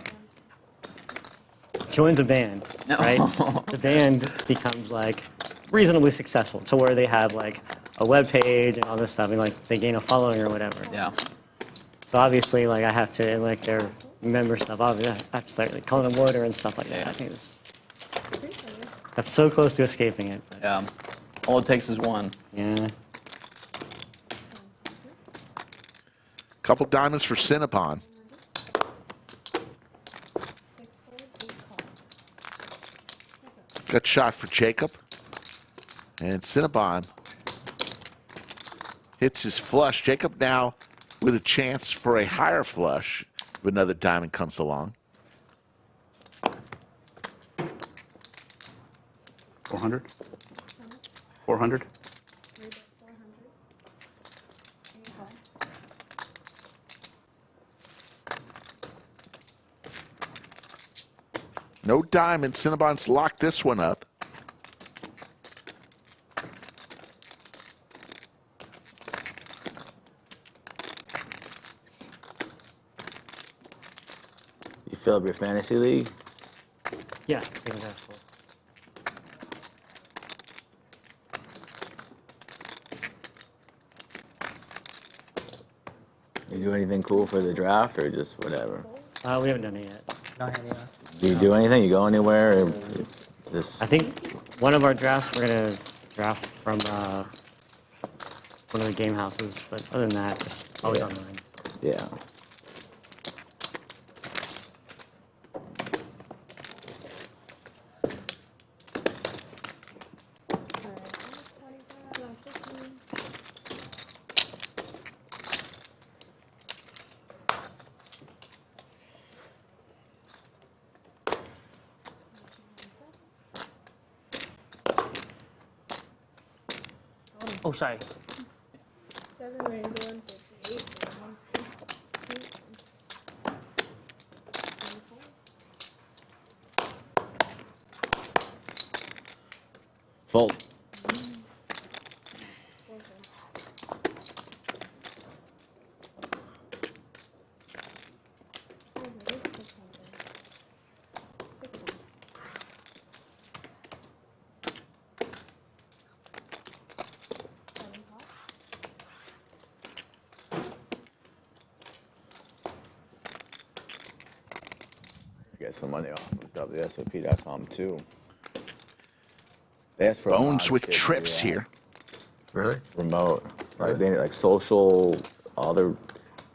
Joins a band, right? The band becomes like reasonably successful to where they have like a web page and all this stuff, and like they gain a following or whatever. Yeah. So obviously, like I have to like their member stuff. Obviously, I have to start like calling them Woder and stuff like that. I think that's so close to escaping it. But Yeah. All it takes is one. yeah. Couple diamonds for Cinnabon. Good shot for Jacob. And Cinnabon hits his flush. Jacob now with a chance for a higher flush if another diamond comes along. 400? 400? No diamond. Cinnabon's locked this one up. You fill up your fantasy league? Yeah. I think that's cool. You do anything cool for the draft or just whatever? We haven't done it yet. Do you do anything? You go anywhere? Or Just I think one of our drafts we're gonna draft from one of the game houses, but other than that, just always online. yeah. Oh, sorry. 7 raised 158. Fold. Get some money off of WSOP.com too. They asked for a lot Bones of with shit to do trips that. here. Really? Remote, like they like social, other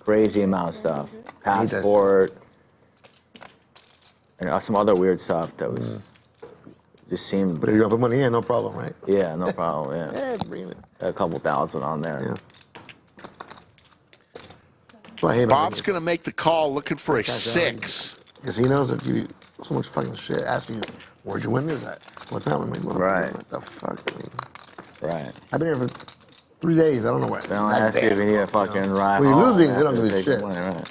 crazy amount of stuff, passport, and some other weird stuff that was just seemed. But if you got put money in, no problem, right? Yeah, no problem. Yeah, Yeah, bring it. a couple thousand on there. Yeah. Well, hey, Bob's going to make the call looking for a 6. Casinos that give you so much fucking shit, asking you, where'd you win this at? What's that one? Like, Right. What the fuck? I mean, Right. I've been here for 3 days. I don't know where. They don't ask you if you need a fucking ride. When you're home losing, they don't after give a taking shit. money, right.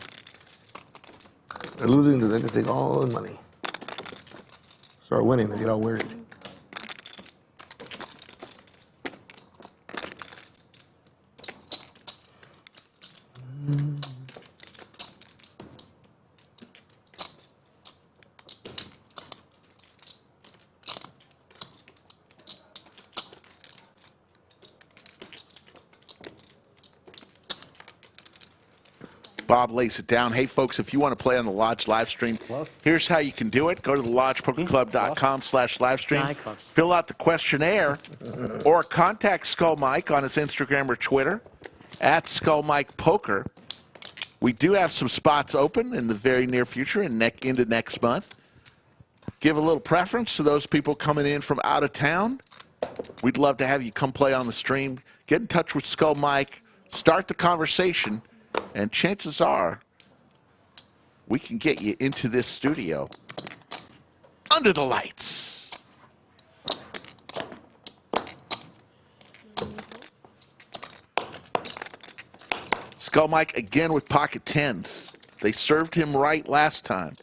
They're losing, they can take all the money. Start winning, they get all worried. Bob lays it down. Hey, folks, if you want to play on the Lodge live stream, here's how you can do it. Go to the lodgepokerclub.com/live stream. Fill out the questionnaire or contact Skull Mike on his Instagram or Twitter at Skull Mike Poker. We do have some spots open in the very near future and into next month. Give a little preference to those people coming in from out of town. We'd love to have you come play on the stream. Get in touch with Skull Mike. Start the conversation. And chances are, we can get you into this studio under the lights. Skull Mike again with pocket tens. They served him right last time.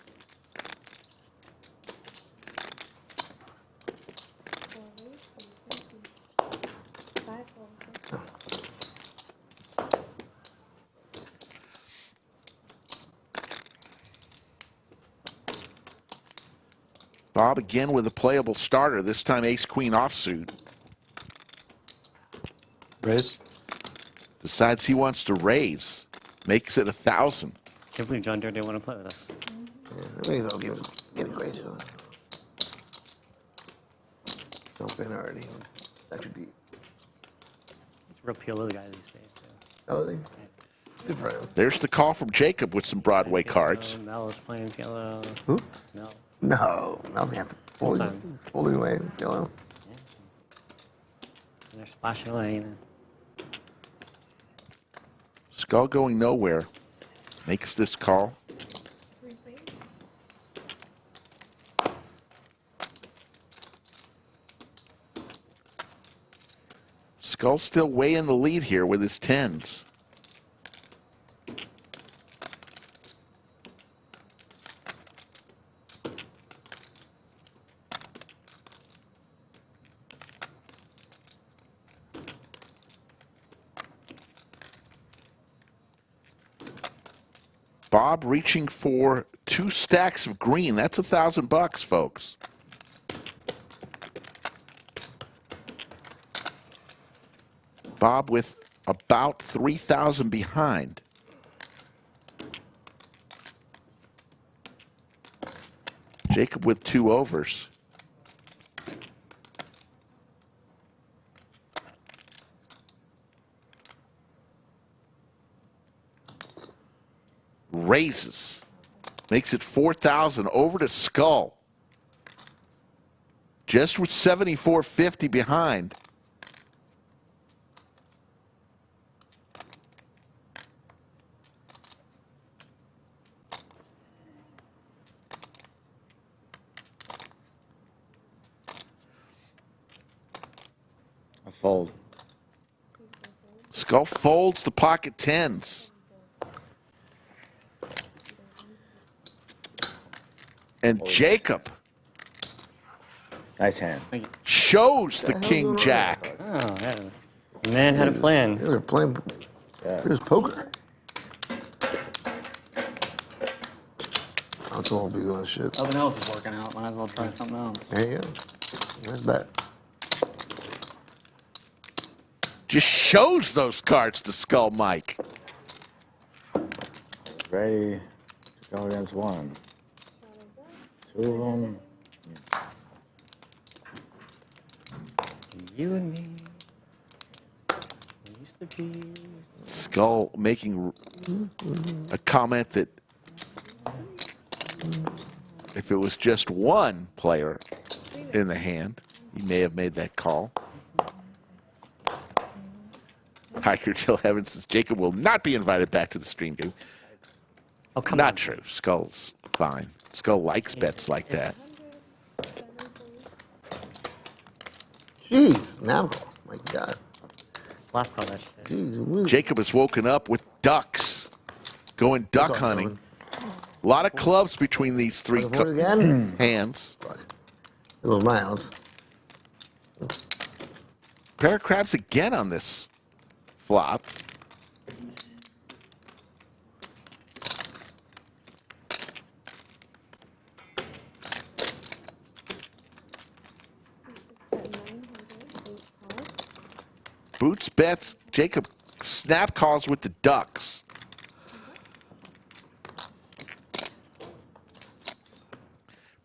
Bob again with a playable starter, this time ace-queen offsuit. Raise. Decides he wants to raise. Makes it 1,000. Can't believe John Deere didn't want to play with us. Yeah, they'll give it, getting crazy with us. Jump in already. Statue deep. It's a real appeal to the guy these days, too. Oh, they? Good for him. There's the call from Jacob with some Broadway cards. Mel is playing yellow. Who? No. No, nothing happened. Folding away, yellow. And they're splashing away. You know. Skull going nowhere. Makes this call. Skull still way in the lead here with his tens. Bob reaching for 2 stacks of green. That's $1,000, folks. Bob with about 3,000 behind. Jacob with 2 overs. raises. Makes it 4,000 over to Skull. Just with 74.50 behind. A fold. Skull folds the pocket tens. And Jacob Nice hand. shows the king jack. Oh, yeah. The man had a plan. They're playing serious poker. That's all be doing shit. Nothing else is working out. Might as well try something else. There you go. That's bad. Just shows those cards to Skull Mike. Ready to go against one. Two of them. You and me. We used to be. Skull making a comment that if it was just one player in the hand, he may have made that call. Hiker Jill Evans says Jacob will not be invited back to the stream game. Oh, come Not on. true. Skull's fine. Skull likes bets like that. Jeez, now, my God. Slap call that shit. Jeez, Jacob has woken up with ducks, going duck hunting. A lot of clubs between these three hands. It was miles. Pair of crabs again on this flop. Boots bets. Jacob snap calls with the ducks.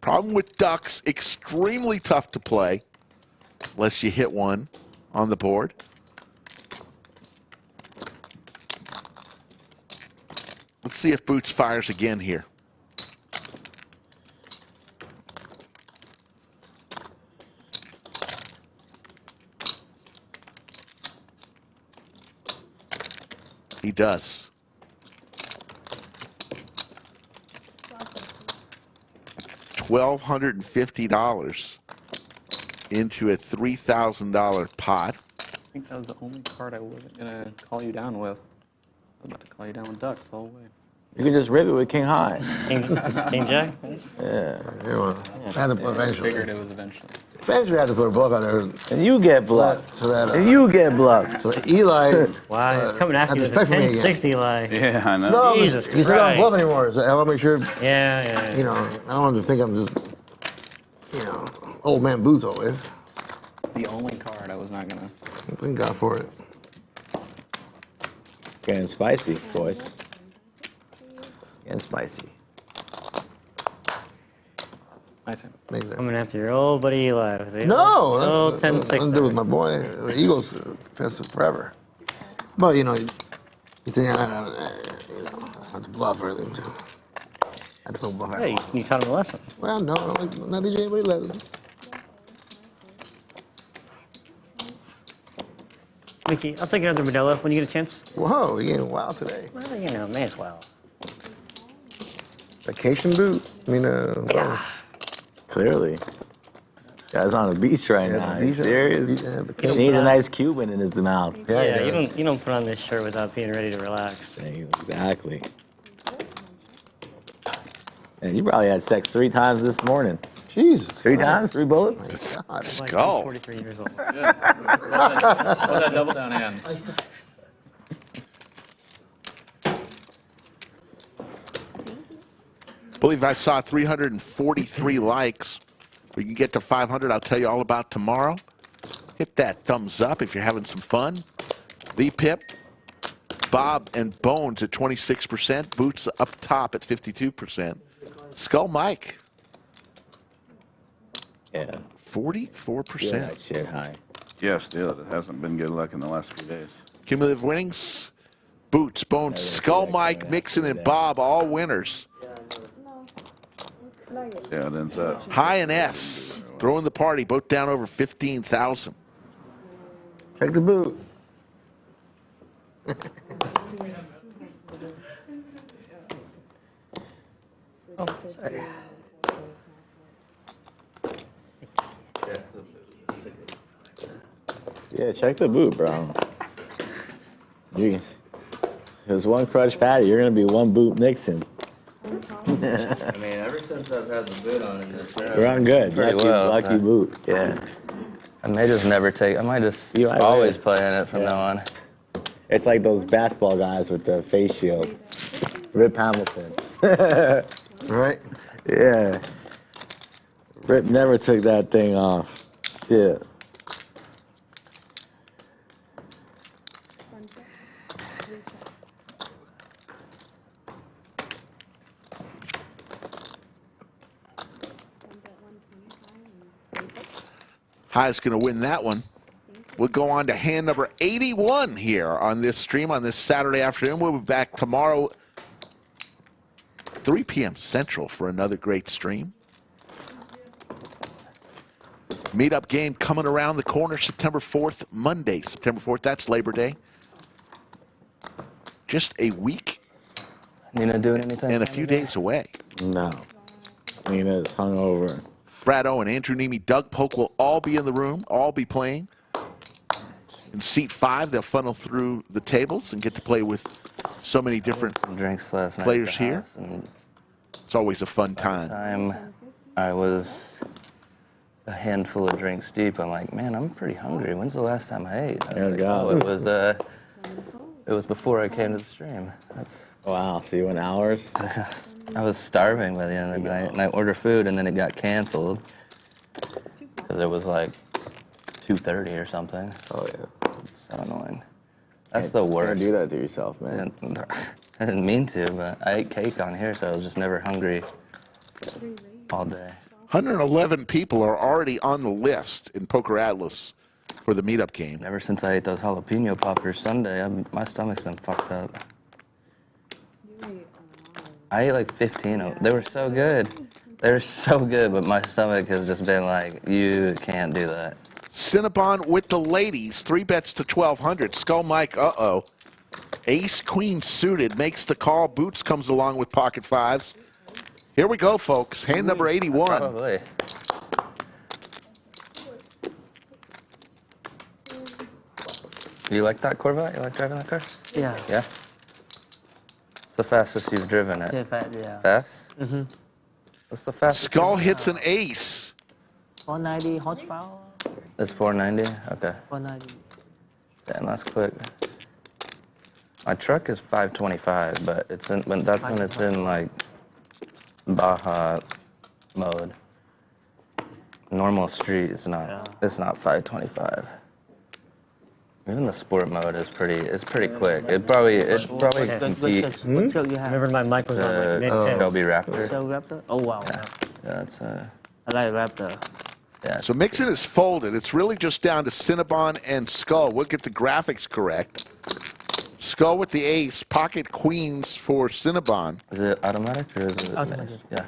Problem with ducks, extremely tough to play unless you hit one on the board. Let's see if Boots fires again here. He does. $1,250 into a $3,000 pot. I think that was the only card I wasn't gonna call you down with. I was about to call you down with ducks the whole way. You could just rip it with king high. King jack? Yeah. I had to put I eventually. figured it was eventually. Eventually, I had to put a bluff on there. And you get bluffed. So that, And you get bluffed. so Eli. Wow, he's coming after you with a respect for me again. 1060 lie. Yeah, I know. No, Jesus he said I don't Christ. bluff anymore. So I want to make sure, Yeah. you know, I don't want him to think I'm just, you know, old man boots always. The only card I was not gonna. Thank God for it. Getting spicy, boys. Getting spicy. My turn. Coming after your old buddy Eli. With the No, old nothing to 1060. do with my boy. Eagles offensive forever. But you know, you think I have to bluff or anything. I have to go bluff. Yeah, you taught him a lesson. Well, no, I'm not teaching anybody lessons. Mickey, I'll take another Manila when you get a chance. Whoa, you're getting wild today. Well, you know, may as well. Vacation boot. I mean, Yeah. Clearly. Guy's on the beach right now. Are you serious? He needs a nice Cuban in his mouth. Yeah, you don't put on this shirt without being ready to relax. Exactly. And you probably had sex 3 times this morning. Jesus. 3 times? 3 bullets? Skull. 43 years old. Love that double down hand. Believe I saw 343 likes. We can get to 500. I'll tell you all about tomorrow. Hit that thumbs up if you're having some fun. The Pip, Bob, and Bones at 26%. Boots up top at 52%. Skull Mike. Yeah. 44%. Yeah, that shit high. Yeah, still, it hasn't been good luck in the last few days. Cumulative winnings Boots, Bones, Skull Mike, Mixon, and Bob, all winners. Yeah, it ends up. High and S throwing the party, both down over 15,000. Check the boot. Oh, sorry. Yeah, check the boot, bro. There's one crutch patty. You're gonna be one boot Mixon. I mean, ever since I've had the boot on in this room, You're on good. Lucky boot. Yeah. I may just never take. I might just always play in it from now on. It's like those basketball guys with the face shield. Rip Hamilton. Right? Yeah. Rip never took that thing off. Shit. High's going to win that one. We'll go on to hand number 81 here on this stream on this Saturday afternoon. We'll be back tomorrow, 3 p.m. Central, for another great stream. Meetup game coming around the corner September 4th, Monday, September 4th. That's Labor Day. Just a week Nina doing anything? and a few days away. No. Nina's hungover. Brad Owen, Andrew Neeme, Doug Polk will all be in the room, all be playing. In seat 5, they'll funnel through the tables and get to play with so many different drinks last night players at the here. house, and It's always a fun time. I was a handful of drinks deep. I'm like, man, I'm pretty hungry. When's the last time I ate? I was like, oh, it was before I came to the stream. Wow, so you went hours? I was starving by the end of the night, and I ordered food, and then it got canceled because it was like 2:30 or something. Oh yeah, it's so annoying. That's the worst. Can't do that to yourself, man. I didn't mean to, but I ate cake on here, so I was just never hungry all day. 111 people are already on the list in Poker Atlas for the meetup game. Ever since I ate those jalapeno poppers Sunday, my stomach's been fucked up. I ate like 15 of them. They were so good. They were so good, but my stomach has just been like, you can't do that. Cinnabon with the ladies, 3 bets to 1,200. Skull Mike, uh-oh. Ace Queen suited, makes the call. Boots comes along with pocket 5s. Here we go, folks. Hand number 81. Probably. You like that Corvette? You like driving that car? Yeah. Yeah? It's the fastest you've driven it. Yeah, yeah. Fast? Mm-hmm. What's the fastest? Skull hits an ace. 490 horsepower. It's 490? Okay. 490. Damn, that's quick. My truck is 525, but it's in, when that's when it's in like Baja mode. Normal street is not. It's not 525. Even the sport mode is pretty quick. It probably competes. Remember my mic was on like mid-pitch. Shelby Raptor. Shelby Raptor? Oh, wow. Yeah, it's I like Raptor. Yeah. So Mixon is folded. It's really just down to Cinnabon and Skull. We'll get the graphics correct. Skull with the ace, pocket queens for Cinnabon. Is it automatic or is it? Automatic. Yeah.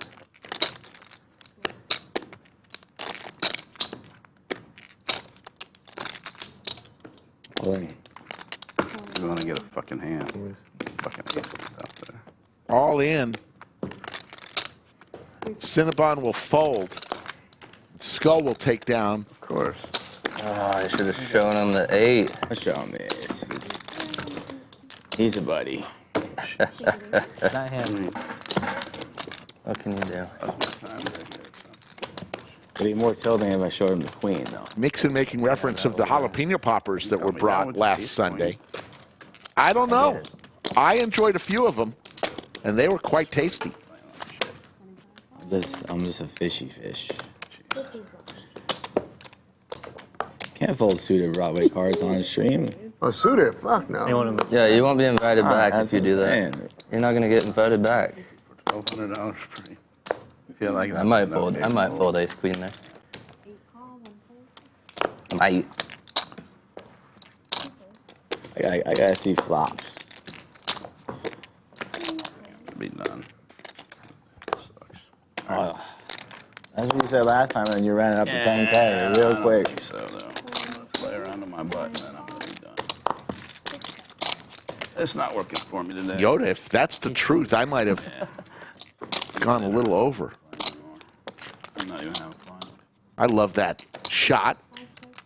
You want to get a fucking hand. Fucking stuff there. All in. Cinnabon will fold. Skull will take down. Of course. Oh, I should have shown him the 8. I show him the ace. He's a buddy. Not him. What can you do? It'd be more tilting if I showed him the queen, though. Mixon making reference of the jalapeno poppers that were brought last Sunday. I don't know. I enjoyed a few of them, and they were quite tasty. I'm just a fishy fish. Can't fold suited Broadway cards on stream. Oh, suited? Fuck no. Yeah, you won't be invited back if that's you do what I'm that. saying. You're not gonna get invited back. $1,200 free. I feel like I might fold ace queen there. Might. I gotta see flops. be done. Oh, that's what you said last time, and you ran it up to 10K real quick. I don't think so, though. I'm gonna play around on my butt, and then I'm gonna be done. It's not working for me today. Yoda, if that's the truth, I might have gone a little over. I'm not even having fun. I love that shot.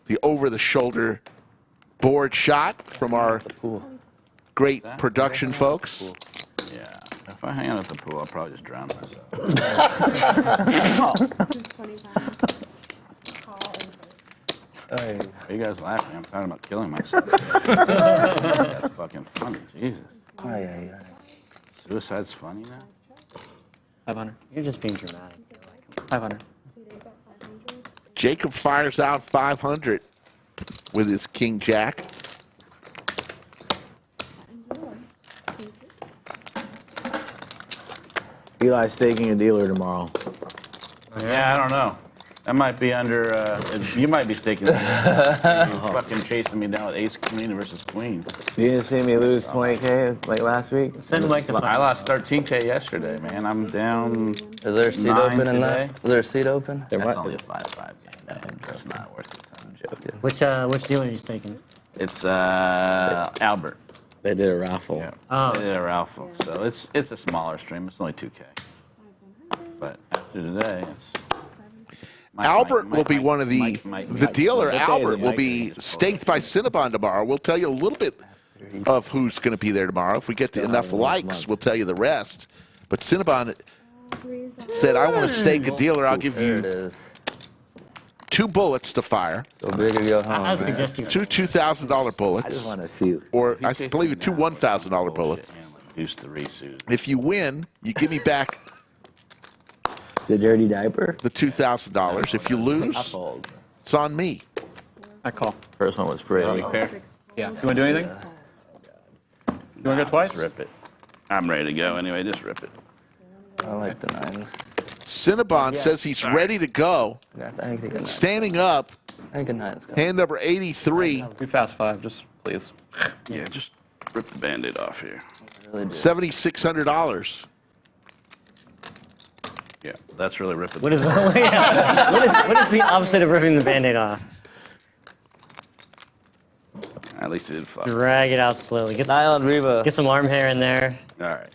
The over-the-shoulder board shot from our great production folks. Yeah. If I hang out at the pool, I'll probably just drown myself. Hey. Are you guys laughing? I'm talking about killing myself. That's fucking funny. Jesus. Suicide's funny now? 500. You're just being dramatic. 500. Jacob fires out 500 with his king jack. Eli's staking a dealer tomorrow. Yeah, I don't know. That might be under, you might be staking it. You're fucking chasing me down with ace queen versus queen. You didn't see me lose 20K like last week? Send Mike the I lost 13K yesterday, man. I'm down. Is there a seat open in that? Is there a seat open? That's only a 5-5 game. That's not worth it. I'm joking. Which dealer are you taking? It's Albert. They did a raffle. Yeah. Oh. They did a raffle. So it's a smaller stream. It's only 2K. But after today, it's. Albert will be one of the dealer. Albert will be staked by Cinnabon tomorrow. We'll tell you a little bit of who's going to be there tomorrow. If we get to enough likes, we'll tell you the rest. But Cinnabon said, I want to stake a dealer. I'll give you 2 bullets to fire. So big or go home. Two $2,000 bullets. I just want to see. Or I believe 2 $1,000 bullets. If you win, you give me back the dirty diaper, the $2,000. If you lose, it's on me. I call. First one was pretty. Yeah. You want to do anything? You want to go twice? Rip it. I'm ready to go anyway. Just rip it. I like the 9s. Cinnabon says he's ready to go. Standing up. I think a 9's going. Hand number 83. Do fast 5, just please. Yeah, just rip the Band-Aid off here. $7,600. Yeah, that's really ripping. What is the opposite of ripping the Band-Aid off? At least it did fuck. Drag it out slowly. Get some arm hair in there. All right.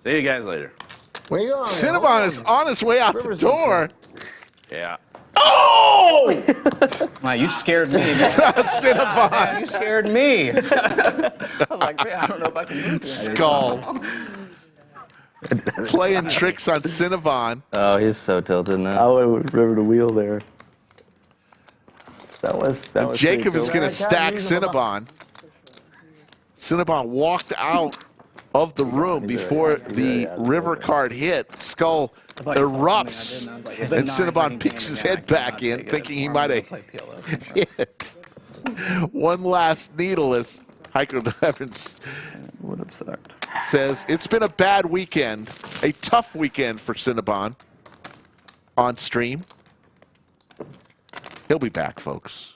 See you guys later. Where you going? Cinnabon is on his way out the door. Yeah. Oh! Wow, you scared me. Cinnabon. You scared me. I was like, man, I don't know if I can move this. Skull. Playing tricks on Cinnabon. Oh, he's so tilted now. I would have rivered a wheel there. That was Jacob is going to stack Cinnabon. Cinnabon walked out of the room before the river card hit. Skull erupts, and Cinnabon peeks his head back in, thinking he might have hit. One last needle as Heiko Evans says, it's been a bad weekend, a tough weekend for Cinnabon on stream. He'll be back, folks.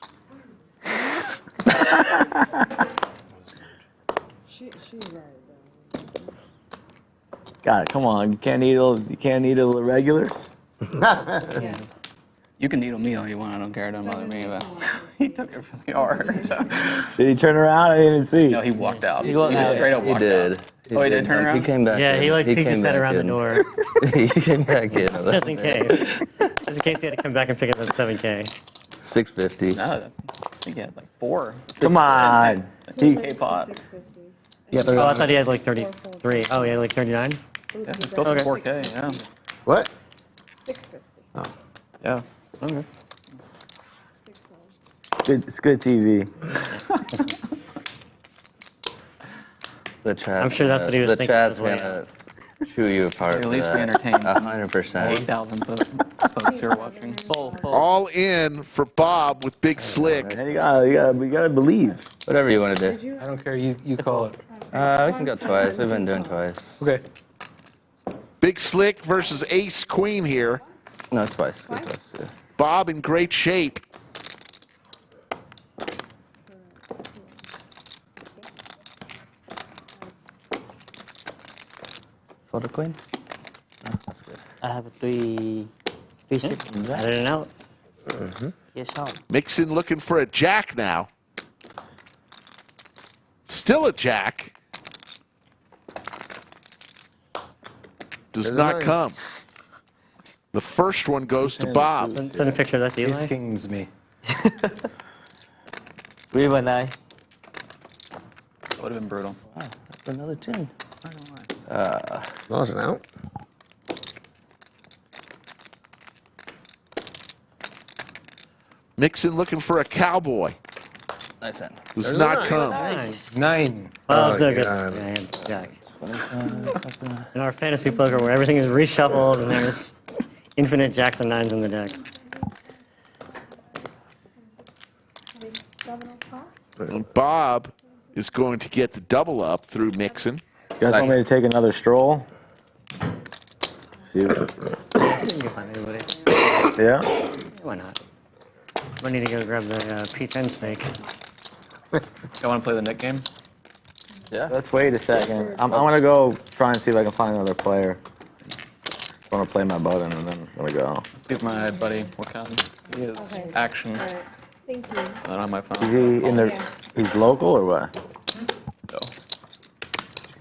God, come on! You can't needle the regulars. You can needle me all you want. I don't care. It don't bother me. But he took it really hard. Did he turn around? I didn't even see. No, he walked out. He just straight up walked out. Oh, he did turn around? He came back Yeah, in. he peeked his head around the door. He came back in. Just in case. Just in case he had to come back and pick up that 7K. 650. No, I think he had like 4. Come on. K pot. Yeah, oh, I thought he had like 33. Oh, he had like 39? Yeah, it's close to 4K, yeah. What? 650. Oh. Yeah. Okay. It's good TV. The chat. I'm sure that's what he was the thinking chat's as well. gonna chew you apart. At least for we that. entertained 100%. 8,000 folks you're watching. Full. All in for Bob with Big Slick. You gotta believe. Whatever you want to do. I don't care. You call it. We can go twice. We've been doing twice. Okay. Big Slick versus Ace Queen here. No, twice. Go twice. Yeah. Bob in great shape. Fold a queen. Oh, that's good. I have a three six. Added it out. Yes, shot. Mixson looking for a jack now. Still a jack. Does not come. The first one goes to Bob. Send a picture of that to Eli. Kings me. We were nine. That would have been brutal. Wow, that's another 10. Lost it out. Mixson looking for a cowboy. Nice end. Does not come. 9. Oh, no good. God. Yeah, jack. In our fantasy poker where everything is reshuffled and there's infinite jacks and 9s in the deck. And Bob is going to get the double up through Mixson. You guys want me to take another stroll? See what... You can find anybody. Yeah? Why not? I need to go grab the P10 steak. I want to play the Nik game. Yeah. Let's wait a second. I'm gonna go try and see if I can find another player. I want to play my button and then I'm gonna go. See if my buddy will come. He is action. All right. Thank you. Not on my phone. Is he in the? He's local or what? No.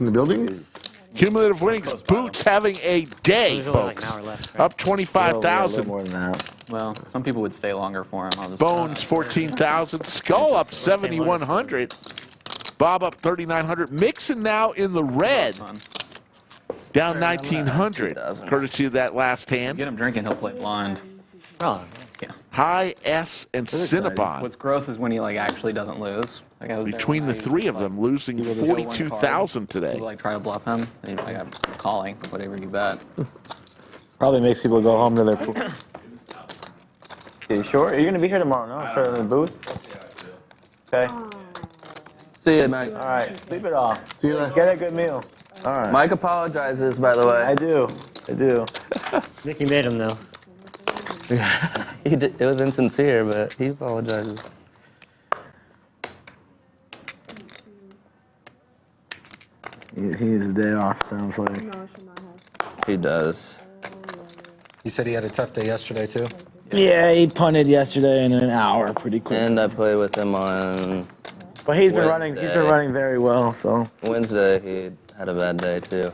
In the building? Cumulative winnings. Boots having a day, There's only like an folks. hour left, right? Up A little 25,000. more than that. Well, some people would stay longer for him. I'll just Bones 14,000. Skull up 7,100. Bob up 3,900. Mixon now in the red. Down 1,900. Courtesy of that last hand. Get him drinking, he'll play blind. Oh, Yeah. High S and Cinnabon. What's gross is when he like actually doesn't lose. Like, I was there Between the when I three of them, losing People just go one 42,000 card. today. People like try to bluff him. And like I'm calling whatever you bet. Probably makes people go home to their pool. You sure? Are you gonna be here tomorrow? No, for the booth. Okay. See you, Mike. All right. Sleep it off. See you later. Get a good meal. All right. Mike apologizes, by the way. I do. I do. Nicky made him though. He did, it was insincere, but he apologizes. He needs a day off. Sounds like. He does. You said he had a tough day yesterday, too? Yeah, he punted yesterday in an hour, pretty quick. And I played with him on But he's been running. He's been running very well. So. Wednesday. He had a bad day too.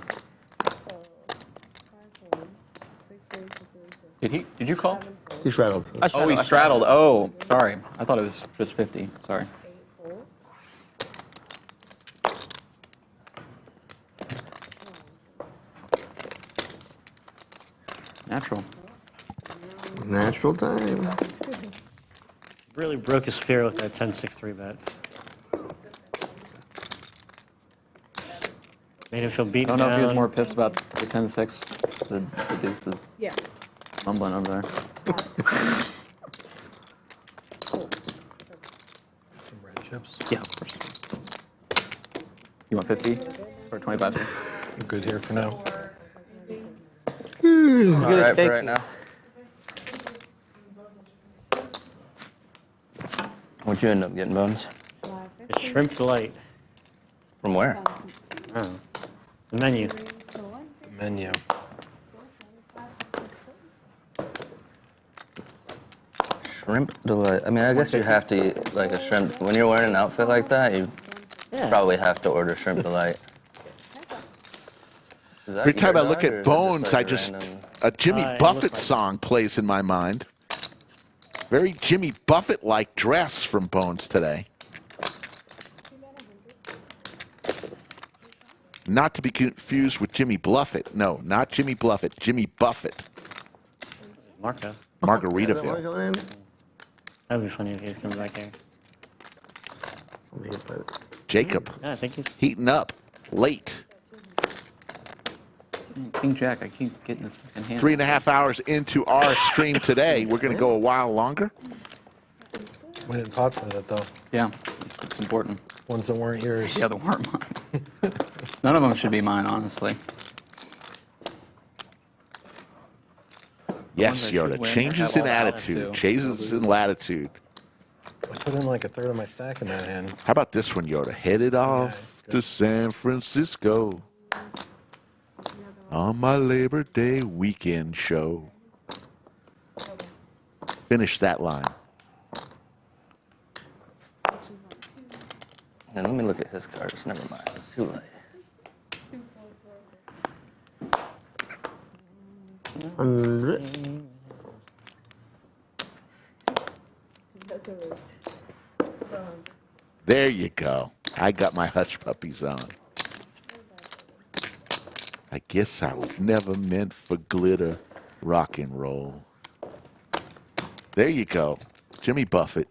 Did you call? He straddled. Oh, he straddled. Oh, sorry. I thought it was just 50. Sorry. Natural. Natural time. Really broke his spirit with that 10-6-3 bet. Made him feel I beaten don't know if he was down. more pissed about the 10-6. The deuces. Yes. Mumbling over there. Some red chips. Yeah, of course. You want 50 or 25? I'm good here for now. All right for right now. What'd you end up getting, Bones? A shrimp delight. From where? Oh. The menu. The menu. Shrimp delight. I mean, I guess you have to eat like a shrimp. When you're wearing an outfit like that, you probably have to order shrimp delight. Every time I look at Bones, a Jimmy Buffett song plays in my mind. Very Jimmy Buffett-like dress from Bones today. Not to be confused with Jimmy Bluffett. No, not Jimmy Bluffett. Jimmy Buffett. Marco. Margaritaville. That would be funny if he was coming back here. Jacob. Yeah, I think he's heating up late. King Jack, I keep getting this fucking hand. 3.5 hours into our stream today. We're going to go a while longer. Winning pots with it, though. Yeah, it's important. Ones that weren't yours. Yeah, they weren't mine. None of them should be mine, honestly. Yes, Yoda. Changes in attitude. Changes in latitude. I put in like a third of my stack in that hand. How about this one, Yoda? Headed off to San Francisco. on my Labor Day weekend show. Finish that line. And let me look at his cards. Never mind. Too late. 100. There you go. I got my hush puppies on. I guess I was never meant for glitter rock and roll. There you go. Jimmy Buffett.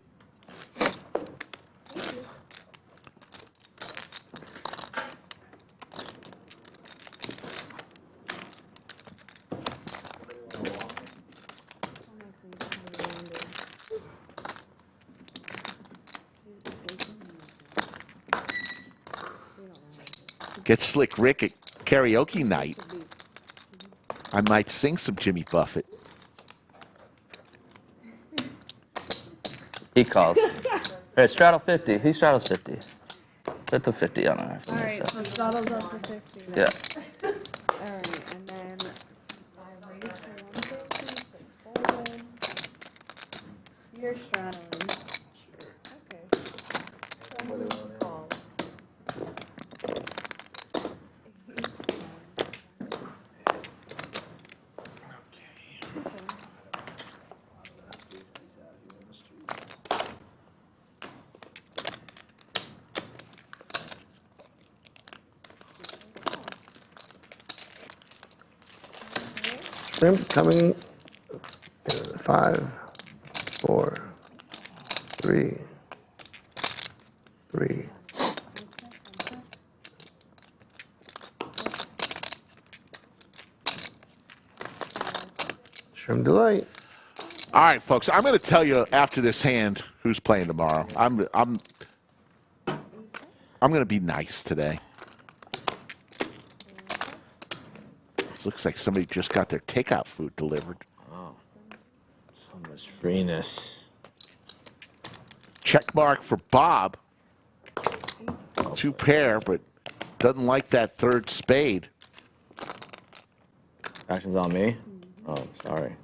Get Slick Rick at karaoke night. I might sing some Jimmy Buffett. He calls. All right, straddle 50. He straddles 50. Put the 50 on our. All right, so straddles up to 50. Yeah. All right, and then 5 raised for 150, 6 folded. You're straddling. Okay. Calls. Shrimp coming. 5, 4, 3, 3. Shrimp Delight. All right, folks. I'm going to tell you after this hand who's playing tomorrow. I'm going to be nice today. This looks like somebody just got their takeout food delivered. Oh, so much freeness. Check mark for Bob. 2 pair, but doesn't like that 3rd spade. Action's on me? Oh, sorry.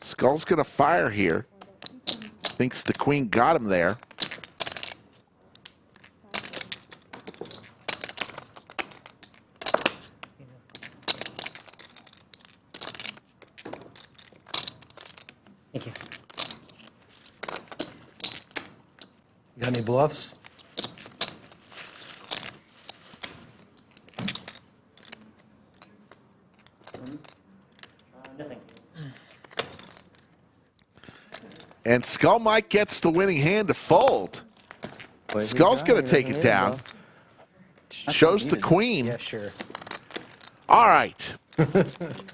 Skull's going to fire here. Thinks the queen got him there. Thank you. You got any bluffs? Nothing. And Skull Mike gets the winning hand to fold. Skull's going to take it down. Shows the queen. Yeah, sure. All right.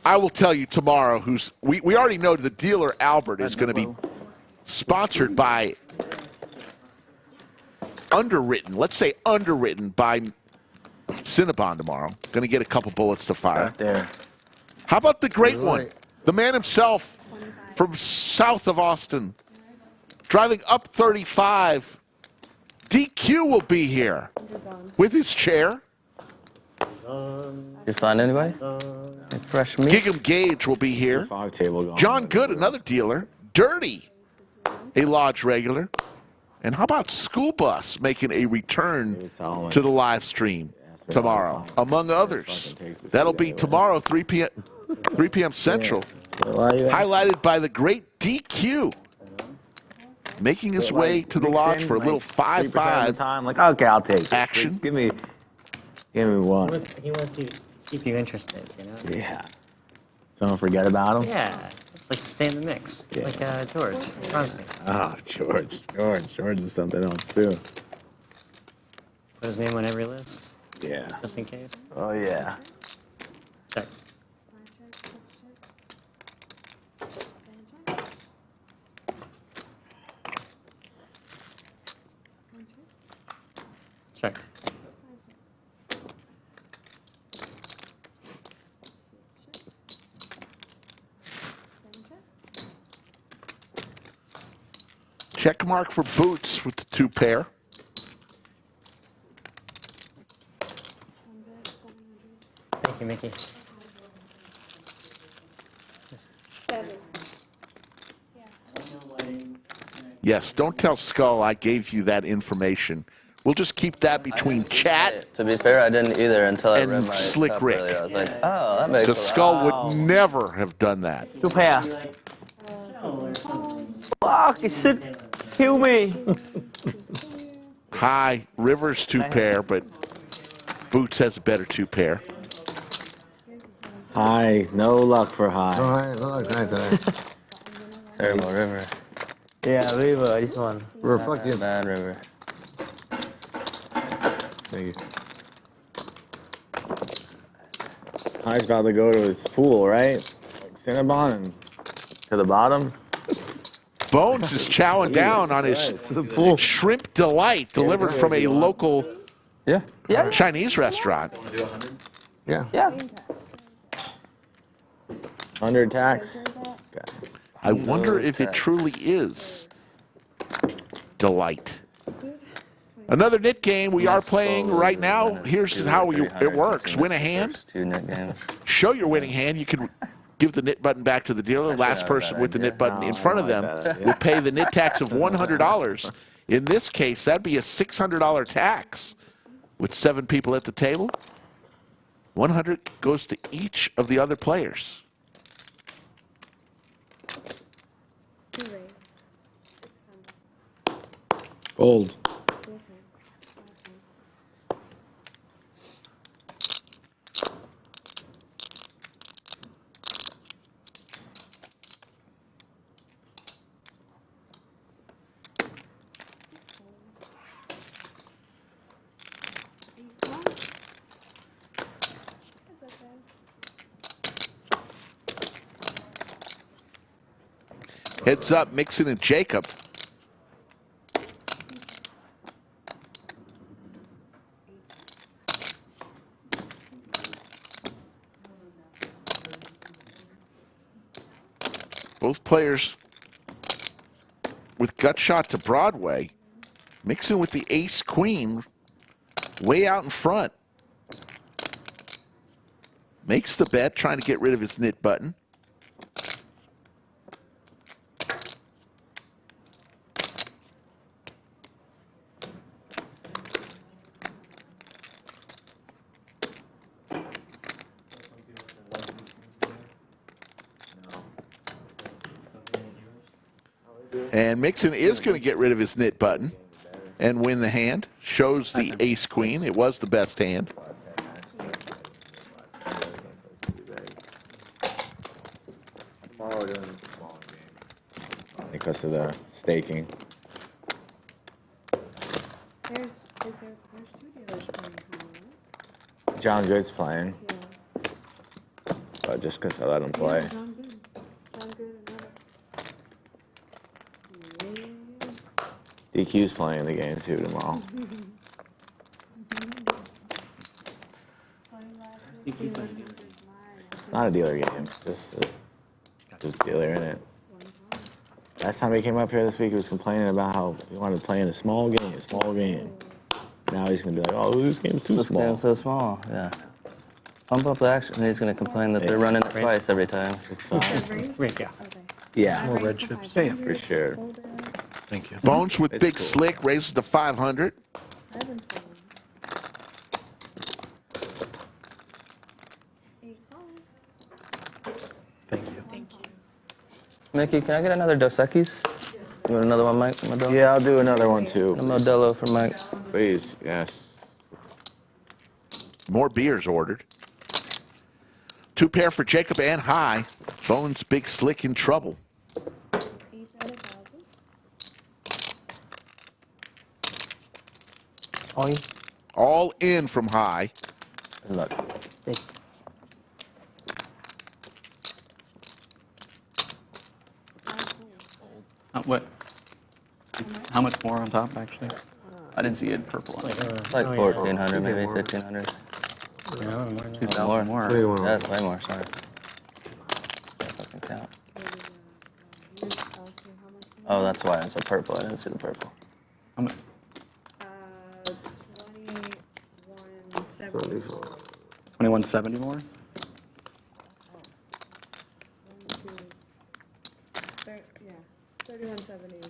I will tell you tomorrow who's. We already know the dealer Albert is going to be sponsored by. Underwritten. Let's say underwritten by Cinnabon tomorrow. Going to get a couple bullets to fire. Right there. How about the great one? The man himself from south of Austin. Driving up 35. DQ will be here with his chair. You find anybody? Fresh meat? Gig'em Gage will be here. 5 table gone. John Good, another dealer. Dirty, a Lodge regular. And how about School Bus making a return to the live stream tomorrow, among others. That'll be tomorrow, 3 p.m. Central. Highlighted by the great DQ. Making his way to the Lodge for a little 5-5 Like, okay, I'll take it. action. Give me one. He wants to keep you interested, you know? Yeah. So don't forget about him? Yeah. It's like to stay in the mix. Yeah. Like George. Constantly. Oh, George is something else, too. Put his name on every list. Yeah. Just in case. Oh, yeah. Check. Check. Check mark for Boots with the 2 pair. you, Mickey. Yes, don't tell Skull I gave you that information. We'll just keep that between chat. To be fair, I didn't either until I and read my Slick cup Rick. earlier. I was like, oh, that makes Because Skull would never have done that. Two pair. Fuck, it should kill me. High, Rivers 2-pair, but Boots has a better 2-pair. High, no luck for high. All right, no luck today. Terrible river. Yeah, river, this one. River, fuck you. Bad river. Thank you. High's about to go to his pool, right? Like Cinnabon and to the bottom. Bones is chowing down on his shrimp delight delivered from a local Chinese restaurant. Yeah. Yeah. 100 tax. I wonder if it truly is delight. Another knit game we are playing right now. Here's how it works. Win a hand. Show your winning hand. You can give the knit button back to the dealer. Last person with the knit button in front of them will pay the knit tax of $100. In this case, that'd be a $600 tax with 7 people at the table. 100 goes to each of the other players. Gold. Heads up, Mixson and Jacob. Both players with gut shot to Broadway. Mixson with the ace-queen way out in front. Makes the bet, trying to get rid of his knit button. And Mixson is going to get rid of his knit button and win the hand. Shows the ace-queen. It was the best hand. Because of the staking. There's 2 dealers playing. John Good's playing. But just because I let him play. DQ's playing the game too tomorrow. Not a dealer game, just dealer in it. Last time he came up here this week, he was complaining about how he wanted to play in a small game. Now he's gonna be like, oh, this game's too small. This game's so small, yeah. Pump up the action. He's gonna complain that they're running it twice every time. Yeah. More red chips. Yeah, for sure. Thank you. Bones with Big Slick raises to 500. Thank you. Mickey, can I get another Dos Equis? You want another one, Mike? Modelo? Yeah, I'll do another one too. A Modelo for Mike. Please, yes. More beers ordered. 2 pair for Jacob and High. Bones, Big Slick in trouble. All in from High. Good luck. What? How much more on top, actually? I didn't see it purple. Like 1,400, maybe 1,500. No, more. What do you want? Yeah, that's way more, sorry. Fucking count. Oh, that's why it's a purple. I didn't see the purple. How much? 21.74. 2170 more. Yeah, 3170.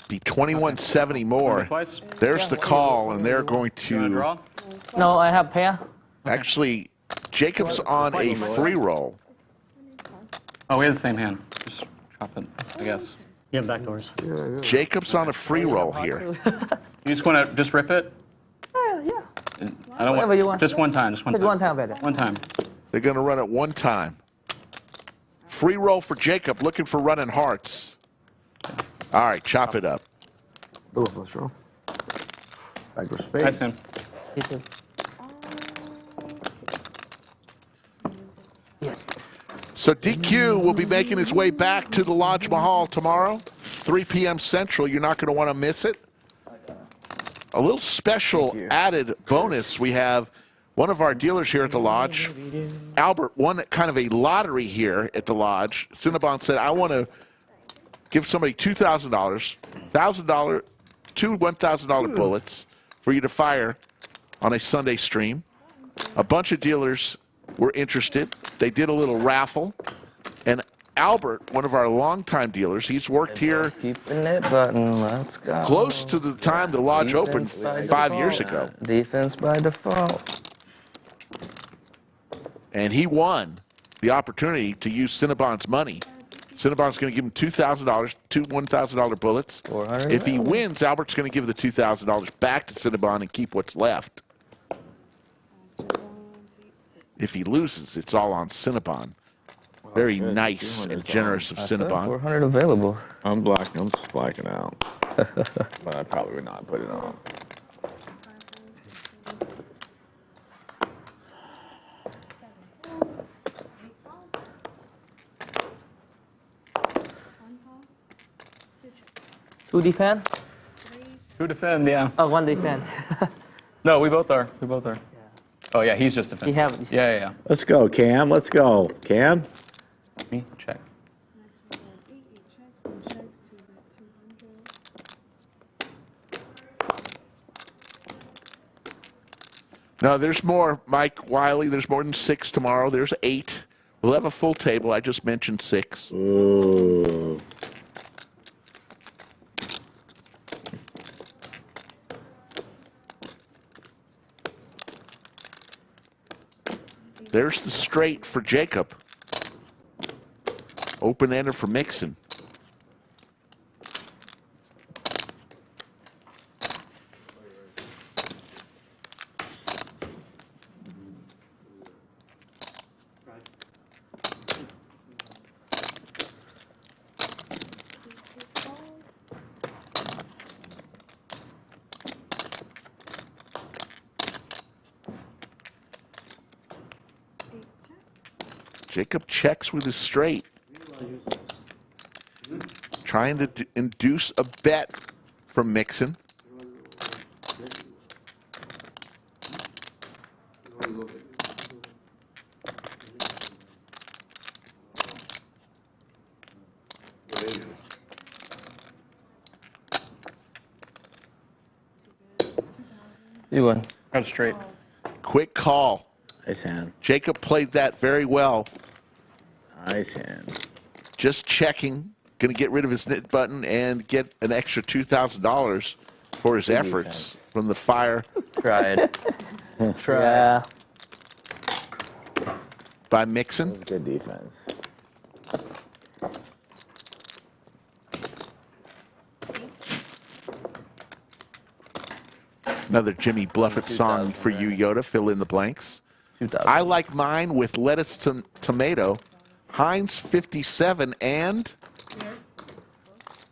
Be 2170 more. Twice? There's the call, and they're going You want to to draw? No, I have pair. actually. Jacob's on a free roll. Oh, we have the same hand. Just drop it, I guess. Yeah, backdoors. Jacob's on a free roll here. You just want to just rip it? Yeah. I don't Whatever you want. Just one time. Just one Just time. one time better. One time. They're going to run it one time. Free roll for Jacob, looking for running hearts. All right, chop it up. Do it for sure. Backdoor space. Nice hand. You too. Yes. So DQ will be making his way back to the Lodge Mahal tomorrow, 3 p.m. Central. You're not going to want to miss it. A little special added bonus. We have one of our dealers here at the Lodge, Albert, won kind of a lottery here at the Lodge. Cinnabon said, I want to give somebody $2,000, $1,000, two $1,000 bullets for you to fire on a Sunday stream. A bunch of dealers were interested. They did a little raffle. And Albert, one of our longtime dealers, he's worked here Keeping it button, let's go. close to the time the Lodge opened 5 years ago. Defense by default. And he won the opportunity to use Cinnabon's money. Cinnabon's going to give him $2,000, two $1,000 bullets. 400. If he wins, Albert's going to give the $2,000 back to Cinnabon and keep what's left. If he loses, it's all on Cinnabon. Very nice and generous of Cinnabon. 400 available. I'm just blacking out. But I probably would not put it on. Two defend? Two defend, yeah. Oh, one defend. No, we both are. We both are. Oh, yeah, he's just defending. Yeah. Let's go, Cam. Let's go. Cam? Me? Check. No, there's more, Mike Wiley. There's more than 6 tomorrow. There's 8. We'll have a full table. I just mentioned 6. Ooh. There's the straight for Jacob. Open-ender for Mixson. Jacob checks with his straight. Trying to induce a bet from Mixson. You win. Got straight. Quick call. Nice hand. Jacob played that very well. Nice hand. Just checking. Going to get rid of his knit button and get an extra $2,000 for his efforts from the fire. Tried. Yeah. By Mixson. That was good defense. Another Jimmy Bluffett song for you, Yoda. Fill in the blanks. I like mine with lettuce to tomato. Heinz 57 and